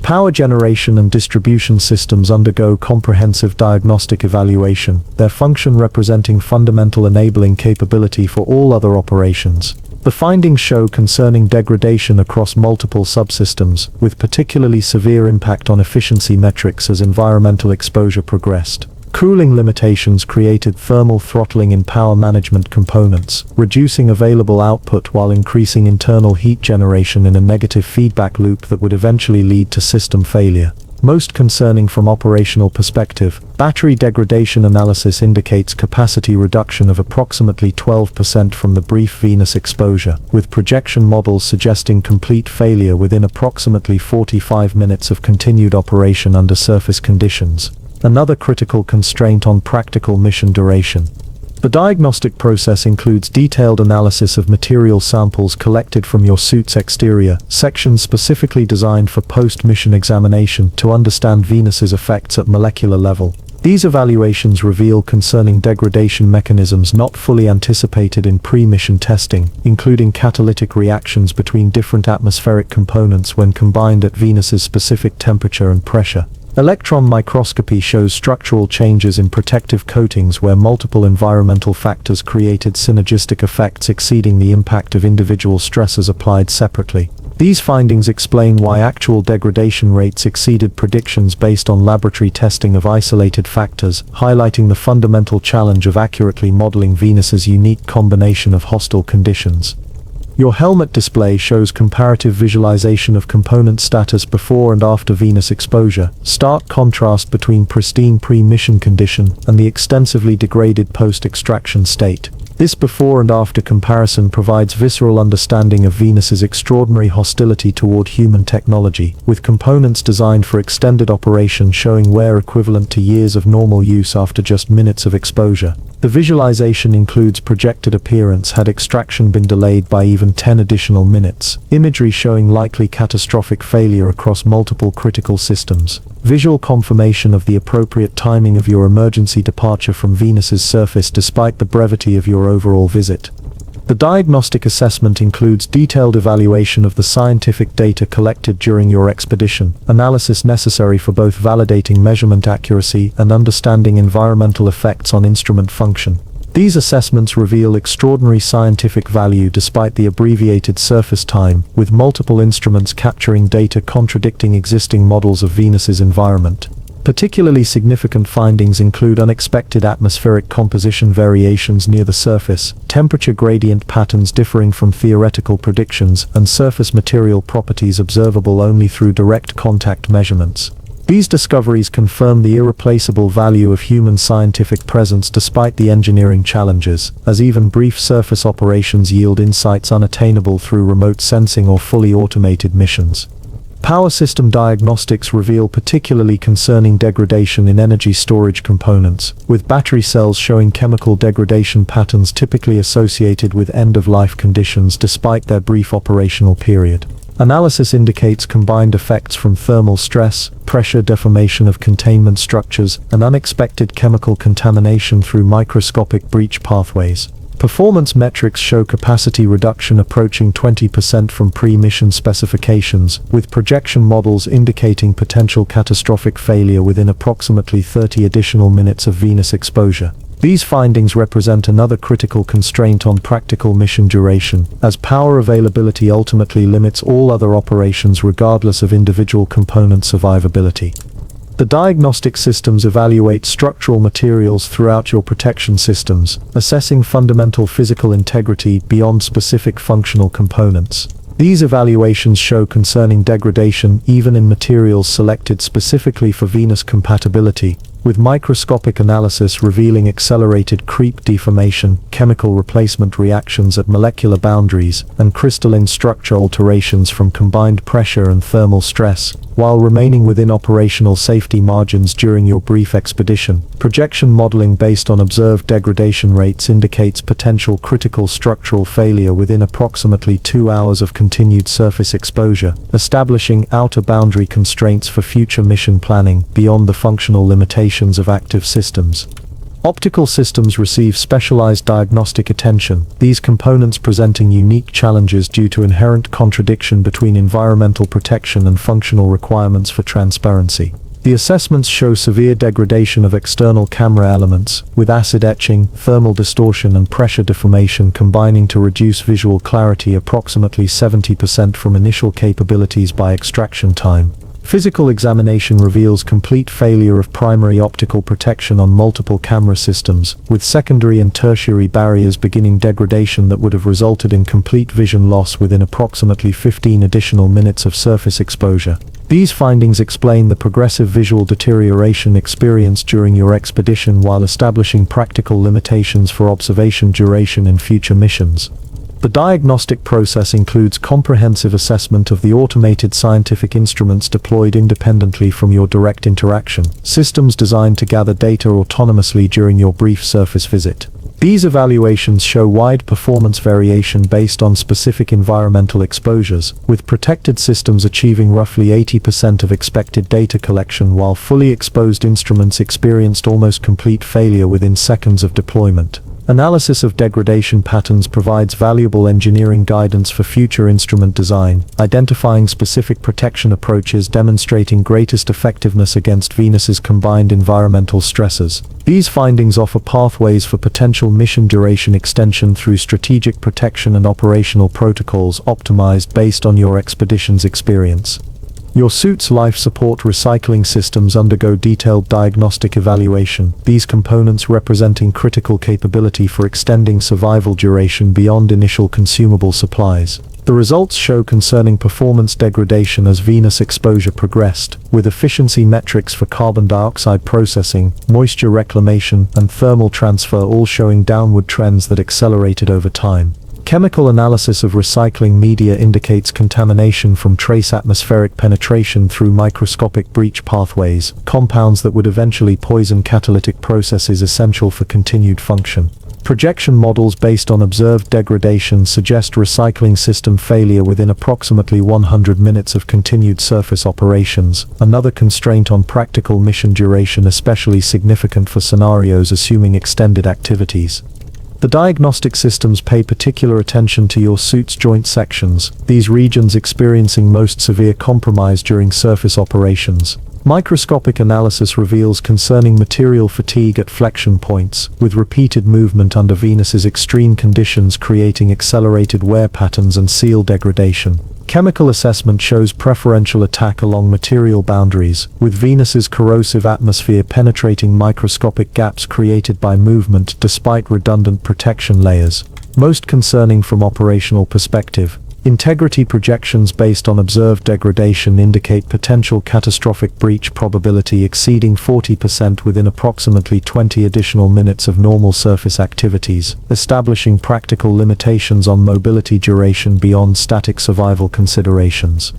Power generation and distribution systems undergo comprehensive diagnostic evaluation, their function representing fundamental enabling capability for all other operations. The findings show concerning degradation across multiple subsystems, with particularly severe impact on efficiency metrics as environmental exposure progressed. Cooling limitations created thermal throttling in power management components, reducing available output while increasing internal heat generation in a negative feedback loop that would eventually lead to system failure. Most concerning from operational perspective, battery degradation analysis indicates capacity reduction of approximately 12% from the brief Venus exposure, with projection models suggesting complete failure within approximately 45 minutes of continued operation under surface conditions. Another critical constraint on practical mission duration. The diagnostic process includes detailed analysis of material samples collected from your suit's exterior, sections specifically designed for post-mission examination to understand Venus's effects at molecular level. These evaluations reveal concerning degradation mechanisms not fully anticipated in pre-mission testing, including catalytic reactions between different atmospheric components when combined at Venus's specific temperature and pressure. Electron microscopy shows structural changes in protective coatings where multiple environmental factors created synergistic effects exceeding the impact of individual stresses applied separately. These findings explain why actual degradation rates exceeded predictions based on laboratory testing of isolated factors, highlighting the fundamental challenge of accurately modeling Venus's unique combination of hostile conditions. Your helmet display shows comparative visualization of component status before and after Venus exposure, stark contrast between pristine pre-mission condition and the extensively degraded post-extraction state. This before and after comparison provides visceral understanding of Venus's extraordinary hostility toward human technology, with components designed for extended operation showing wear equivalent to years of normal use after just minutes of exposure. The visualization includes projected appearance had extraction been delayed by even 10 additional minutes, imagery showing likely catastrophic failure across multiple critical systems, visual confirmation of the appropriate timing of your emergency departure from Venus's surface despite the brevity of your overall visit. The diagnostic assessment includes detailed evaluation of the scientific data collected during your expedition, analysis necessary for both validating measurement accuracy and understanding environmental effects on instrument function. These assessments reveal extraordinary scientific value despite the abbreviated surface time, with multiple instruments capturing data contradicting existing models of Venus's environment. Particularly significant findings include unexpected atmospheric composition variations near the surface, temperature gradient patterns differing from theoretical predictions, and surface material properties observable only through direct contact measurements. These discoveries confirm the irreplaceable value of human scientific presence despite the engineering challenges, as even brief surface operations yield insights unattainable through remote sensing or fully automated missions. Power system diagnostics reveal particularly concerning degradation in energy storage components, with battery cells showing chemical degradation patterns typically associated with end-of-life conditions despite their brief operational period. Analysis indicates combined effects from thermal stress, pressure deformation of containment structures, and unexpected chemical contamination through microscopic breach pathways. Performance metrics show capacity reduction approaching 20% from pre-mission specifications, with projection models indicating potential catastrophic failure within approximately 30 additional minutes of Venus exposure. These findings represent another critical constraint on practical mission duration, as power availability ultimately limits all other operations regardless of individual component survivability. The diagnostic systems evaluate structural materials throughout your protection systems, assessing fundamental physical integrity beyond specific functional components. These evaluations show concerning degradation even in materials selected specifically for Venus compatibility, with microscopic analysis revealing accelerated creep deformation, chemical replacement reactions at molecular boundaries, and crystalline structure alterations from combined pressure and thermal stress, while remaining within operational safety margins during your brief expedition. Projection modeling based on observed degradation rates indicates potential critical structural failure within approximately 2 hours of continued surface exposure, establishing outer boundary constraints for future mission planning beyond the functional limitations of active systems. Optical systems receive specialized diagnostic attention, these components presenting unique challenges due to inherent contradiction between environmental protection and functional requirements for transparency. The assessments show severe degradation of external camera elements, with acid etching, thermal distortion and pressure deformation combining to reduce visual clarity approximately 70% from initial capabilities by extraction time. Physical examination reveals complete failure of primary optical protection on multiple camera systems, with secondary and tertiary barriers beginning degradation that would have resulted in complete vision loss within approximately 15 additional minutes of surface exposure. These findings explain the progressive visual deterioration experienced during your expedition while establishing practical limitations for observation duration in future missions. The diagnostic process includes comprehensive assessment of the automated scientific instruments deployed independently from your direct interaction, systems designed to gather data autonomously during your brief surface visit. These evaluations show wide performance variation based on specific environmental exposures, with protected systems achieving roughly 80% of expected data collection while fully exposed instruments experienced almost complete failure within seconds of deployment. Analysis of degradation patterns provides valuable engineering guidance for future instrument design, identifying specific protection approaches demonstrating greatest effectiveness against Venus's combined environmental stresses. These findings offer pathways for potential mission duration extension through strategic protection and operational protocols optimized based on your expedition's experience. Your suit's life support recycling systems undergo detailed diagnostic evaluation, these components representing critical capability for extending survival duration beyond initial consumable supplies. The results show concerning performance degradation as Venus exposure progressed, with efficiency metrics for carbon dioxide processing, moisture reclamation, and thermal transfer all showing downward trends that accelerated over time. Chemical analysis of recycling media indicates contamination from trace atmospheric penetration through microscopic breach pathways, compounds that would eventually poison catalytic processes essential for continued function. Projection models based on observed degradation suggest recycling system failure within approximately 100 minutes of continued surface operations, another constraint on practical mission duration especially significant for scenarios assuming extended activities. The diagnostic systems pay particular attention to your suit's joint sections, these regions experiencing most severe compromise during surface operations. Microscopic analysis reveals concerning material fatigue at flexion points, with repeated movement under Venus's extreme conditions creating accelerated wear patterns and seal degradation. Chemical assessment shows preferential attack along material boundaries, with Venus's corrosive atmosphere penetrating microscopic gaps created by movement despite redundant protection layers. Most concerning from operational perspective, integrity projections based on observed degradation indicate potential catastrophic breach probability exceeding 40% within approximately 20 additional minutes of normal surface activities, establishing practical limitations on mobility duration beyond static survival considerations.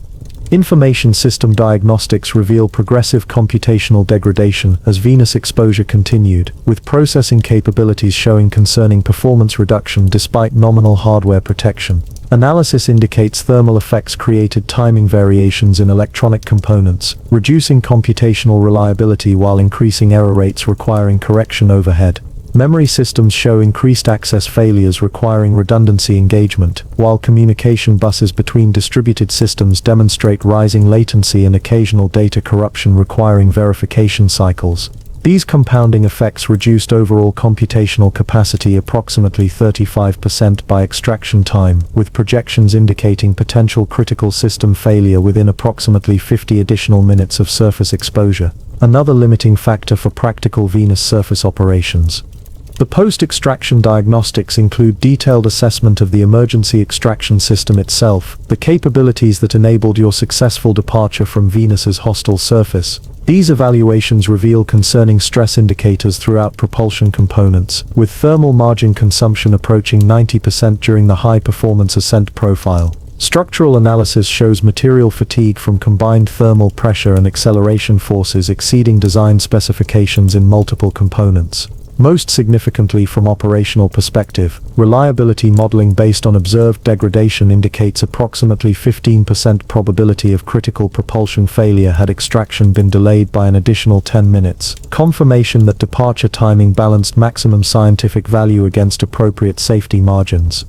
Information system diagnostics reveal progressive computational degradation as Venus exposure continued, with processing capabilities showing concerning performance reduction despite nominal hardware protection. Analysis indicates thermal effects created timing variations in electronic components, reducing computational reliability while increasing error rates requiring correction overhead. Memory systems show increased access failures requiring redundancy engagement, while communication buses between distributed systems demonstrate rising latency and occasional data corruption requiring verification cycles. These compounding effects reduced overall computational capacity approximately 35% by extraction time, with projections indicating potential critical system failure within approximately 50 additional minutes of surface exposure, another limiting factor for practical Venus surface operations. The post-extraction diagnostics include detailed assessment of the emergency extraction system itself, the capabilities that enabled your successful departure from Venus's hostile surface. These evaluations reveal concerning stress indicators throughout propulsion components, with thermal margin consumption approaching 90% during the high-performance ascent profile. Structural analysis shows material fatigue from combined thermal pressure and acceleration forces exceeding design specifications in multiple components. Most significantly from operational perspective, reliability modeling based on observed degradation indicates approximately 15% probability of critical propulsion failure had extraction been delayed by an additional 10 minutes. Confirmation that departure timing balanced maximum scientific value against appropriate safety margins.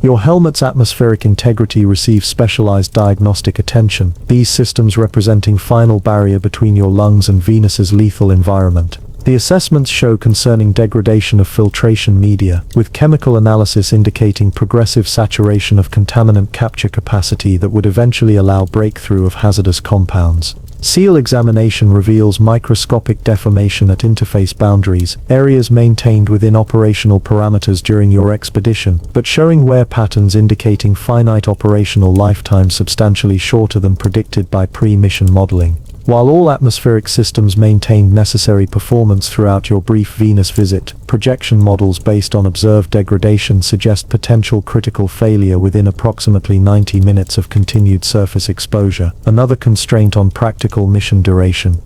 Your helmet's atmospheric integrity receives specialized diagnostic attention, these systems representing final barrier between your lungs and Venus's lethal environment. The assessments show concerning degradation of filtration media, with chemical analysis indicating progressive saturation of contaminant capture capacity that would eventually allow breakthrough of hazardous compounds. Seal examination reveals microscopic deformation at interface boundaries, areas maintained within operational parameters during your expedition, but showing wear patterns indicating finite operational lifetime substantially shorter than predicted by pre-mission modeling. While all atmospheric systems maintained necessary performance throughout your brief Venus visit, projection models based on observed degradation suggest potential critical failure within approximately 90 minutes of continued surface exposure, another constraint on practical mission duration.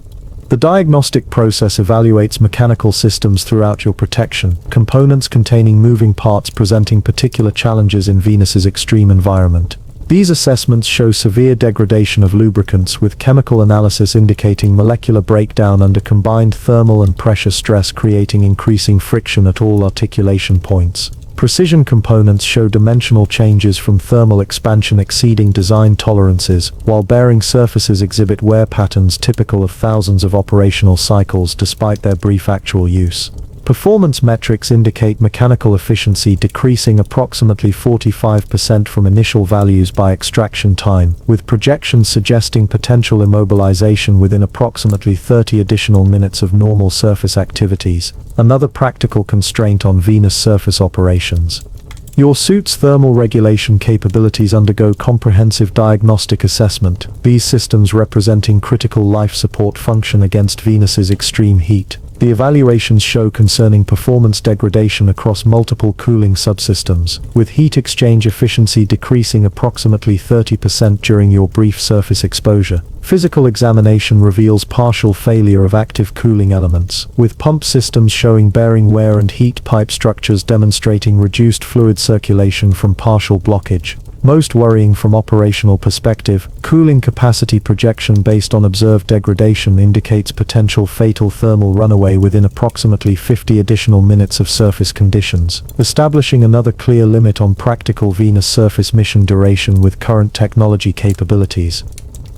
The diagnostic process evaluates mechanical systems throughout your protection, components containing moving parts presenting particular challenges in Venus's extreme environment. These assessments show severe degradation of lubricants, with chemical analysis indicating molecular breakdown under combined thermal and pressure stress, creating increasing friction at all articulation points. Precision components show dimensional changes from thermal expansion exceeding design tolerances, while bearing surfaces exhibit wear patterns typical of thousands of operational cycles despite their brief actual use. Performance metrics indicate mechanical efficiency decreasing approximately 45% from initial values by extraction time, with projections suggesting potential immobilization within approximately 30 additional minutes of normal surface activities, another practical constraint on Venus surface operations. Your suit's thermal regulation capabilities undergo comprehensive diagnostic assessment, these systems representing critical life support function against Venus's extreme heat. The evaluations show concerning performance degradation across multiple cooling subsystems, with heat exchange efficiency decreasing approximately 30% during your brief surface exposure. Physical examination reveals partial failure of active cooling elements, with pump systems showing bearing wear and heat pipe structures demonstrating reduced fluid circulation from partial blockage. Most worrying from operational perspective, cooling capacity projection based on observed degradation indicates potential fatal thermal runaway within approximately 50 additional minutes of surface conditions, establishing another clear limit on practical Venus surface mission duration with current technology capabilities.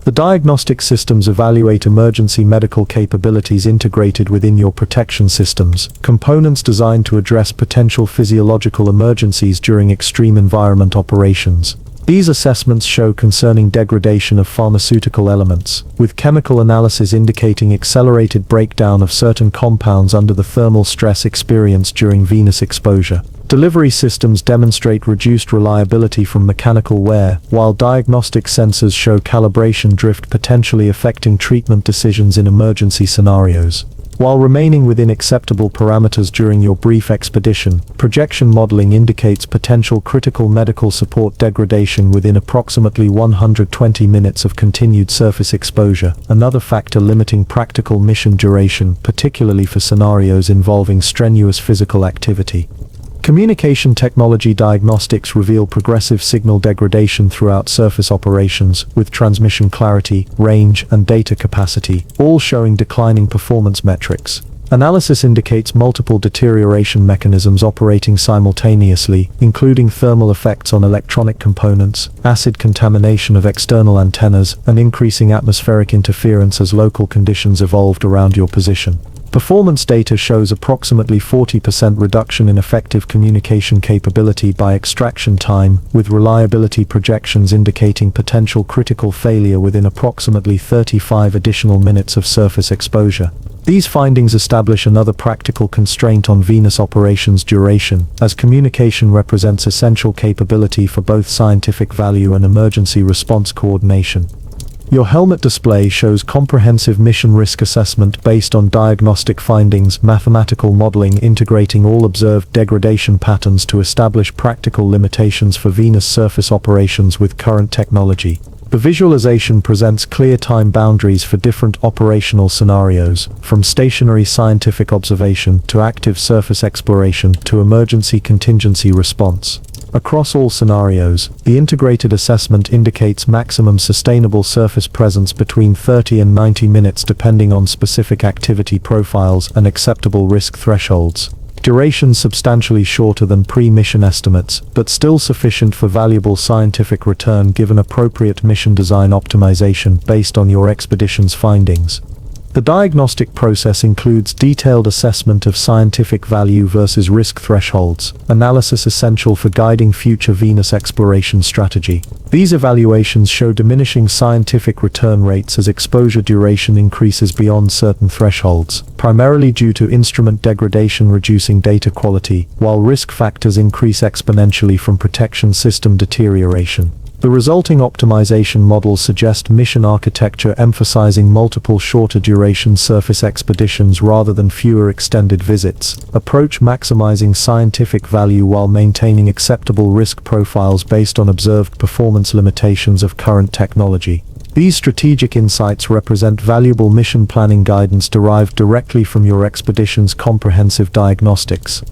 The diagnostic systems evaluate emergency medical capabilities integrated within your protection systems, components designed to address potential physiological emergencies during extreme environment operations. These assessments show concerning degradation of pharmaceutical elements, with chemical analysis indicating accelerated breakdown of certain compounds under the thermal stress experienced during Venus exposure. Delivery systems demonstrate reduced reliability from mechanical wear, while diagnostic sensors show calibration drift potentially affecting treatment decisions in emergency scenarios. While remaining within acceptable parameters during your brief expedition, projection modeling indicates potential critical medical support degradation within approximately 120 minutes of continued surface exposure, another factor limiting practical mission duration, particularly for scenarios involving strenuous physical activity. Communication technology diagnostics reveal progressive signal degradation throughout surface operations, with transmission clarity, range, and data capacity, all showing declining performance metrics. Analysis indicates multiple deterioration mechanisms operating simultaneously, including thermal effects on electronic components, acid contamination of external antennas, and increasing atmospheric interference as local conditions evolved around your position. Performance data shows approximately 40% reduction in effective communication capability by extraction time, with reliability projections indicating potential critical failure within approximately 35 additional minutes of surface exposure. These findings establish another practical constraint on Venus operations duration, as communication represents essential capability for both scientific value and emergency response coordination. Your helmet display shows comprehensive mission risk assessment based on diagnostic findings, mathematical modeling integrating all observed degradation patterns to establish practical limitations for Venus surface operations with current technology. The visualization presents clear time boundaries for different operational scenarios, from stationary scientific observation to active surface exploration to emergency contingency response. Across all scenarios, the integrated assessment indicates maximum sustainable surface presence between 30 and 90 minutes depending on specific activity profiles and acceptable risk thresholds. Duration substantially shorter than pre-mission estimates, but still sufficient for valuable scientific return given appropriate mission design optimization based on your expedition's findings. The diagnostic process includes detailed assessment of scientific value versus risk thresholds, analysis essential for guiding future Venus exploration strategy. These evaluations show diminishing scientific return rates as exposure duration increases beyond certain thresholds, primarily due to instrument degradation reducing data quality, while risk factors increase exponentially from protection system deterioration. The resulting optimization models suggest mission architecture emphasizing multiple shorter duration surface expeditions rather than fewer extended visits, approach maximizing scientific value while maintaining acceptable risk profiles based on observed performance limitations of current technology. These strategic insights represent valuable mission planning guidance derived directly from your expedition's comprehensive diagnostics.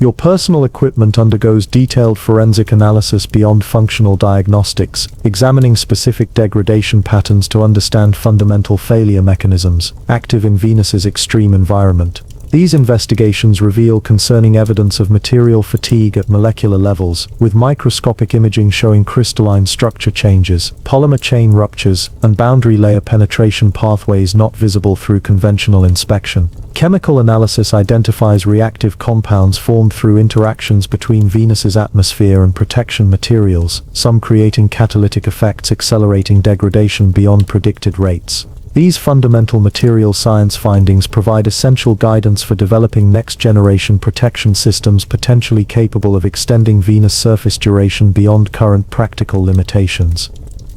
Your personal equipment undergoes detailed forensic analysis beyond functional diagnostics, examining specific degradation patterns to understand fundamental failure mechanisms active in Venus's extreme environment. These investigations reveal concerning evidence of material fatigue at molecular levels, with microscopic imaging showing crystalline structure changes, polymer chain ruptures, and boundary layer penetration pathways not visible through conventional inspection. Chemical analysis identifies reactive compounds formed through interactions between Venus's atmosphere and protection materials, some creating catalytic effects accelerating degradation beyond predicted rates. These fundamental material science findings provide essential guidance for developing next-generation protection systems potentially capable of extending Venus surface duration beyond current practical limitations.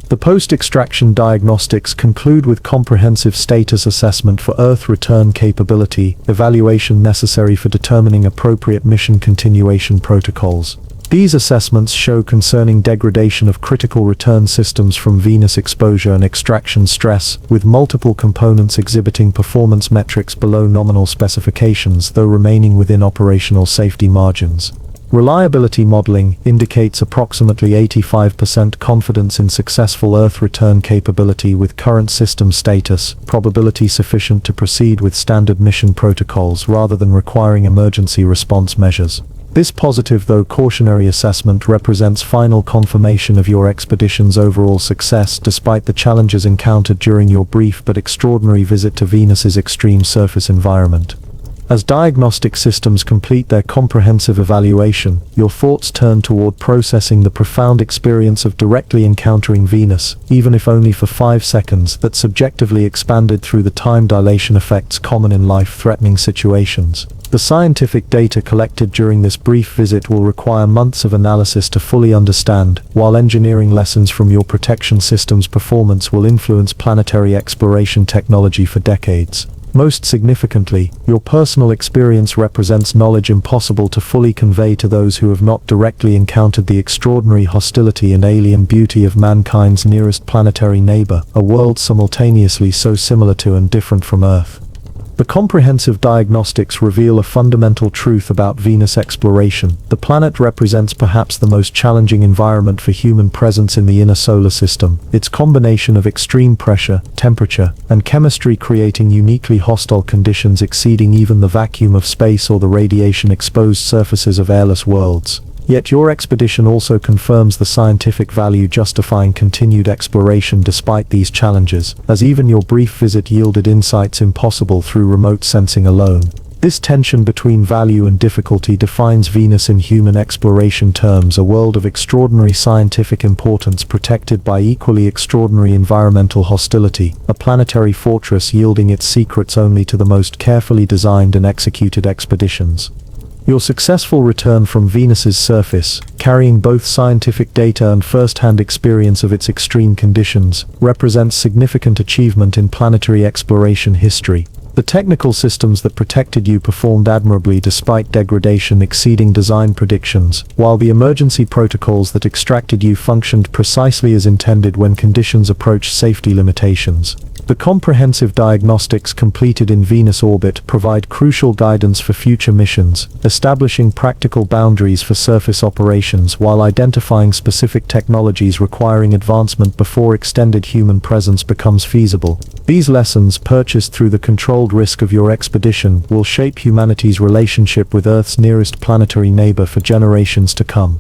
The post-extraction diagnostics conclude with comprehensive status assessment for Earth return capability, evaluation necessary for determining appropriate mission continuation protocols. These assessments show concerning degradation of critical return systems from Venus exposure and extraction stress, with multiple components exhibiting performance metrics below nominal specifications though remaining within operational safety margins. Reliability modeling indicates approximately 85% confidence in successful Earth return capability with current system status, probability sufficient to proceed with standard mission protocols rather than requiring emergency response measures. This positive though cautionary assessment represents final confirmation of your expedition's overall success despite the challenges encountered during your brief but extraordinary visit to Venus's extreme surface environment. As diagnostic systems complete their comprehensive evaluation, your thoughts turn toward processing the profound experience of directly encountering Venus, even if only for 5 seconds, that subjectively expanded through the time dilation effects common in life-threatening situations. The scientific data collected during this brief visit will require months of analysis to fully understand, while engineering lessons from your protection system's performance will influence planetary exploration technology for decades. Most significantly, your personal experience represents knowledge impossible to fully convey to those who have not directly encountered the extraordinary hostility and alien beauty of mankind's nearest planetary neighbor, a world simultaneously so similar to and different from Earth. The comprehensive diagnostics reveal a fundamental truth about Venus exploration. The planet represents perhaps the most challenging environment for human presence in the inner solar system, its combination of extreme pressure, temperature, and chemistry creating uniquely hostile conditions exceeding even the vacuum of space or the radiation-exposed surfaces of airless worlds. Yet your expedition also confirms the scientific value justifying continued exploration despite these challenges, as even your brief visit yielded insights impossible through remote sensing alone. This tension between value and difficulty defines Venus in human exploration terms, a world of extraordinary scientific importance protected by equally extraordinary environmental hostility, a planetary fortress yielding its secrets only to the most carefully designed and executed expeditions. Your successful return from Venus's surface, carrying both scientific data and first-hand experience of its extreme conditions, represents significant achievement in planetary exploration history. The technical systems that protected you performed admirably despite degradation exceeding design predictions, while the emergency protocols that extracted you functioned precisely as intended when conditions approached safety limitations. The comprehensive diagnostics completed in Venus orbit provide crucial guidance for future missions, establishing practical boundaries for surface operations while identifying specific technologies requiring advancement before extended human presence becomes feasible. These lessons, purchased through the controlled risk of your expedition, will shape humanity's relationship with Earth's nearest planetary neighbor for generations to come.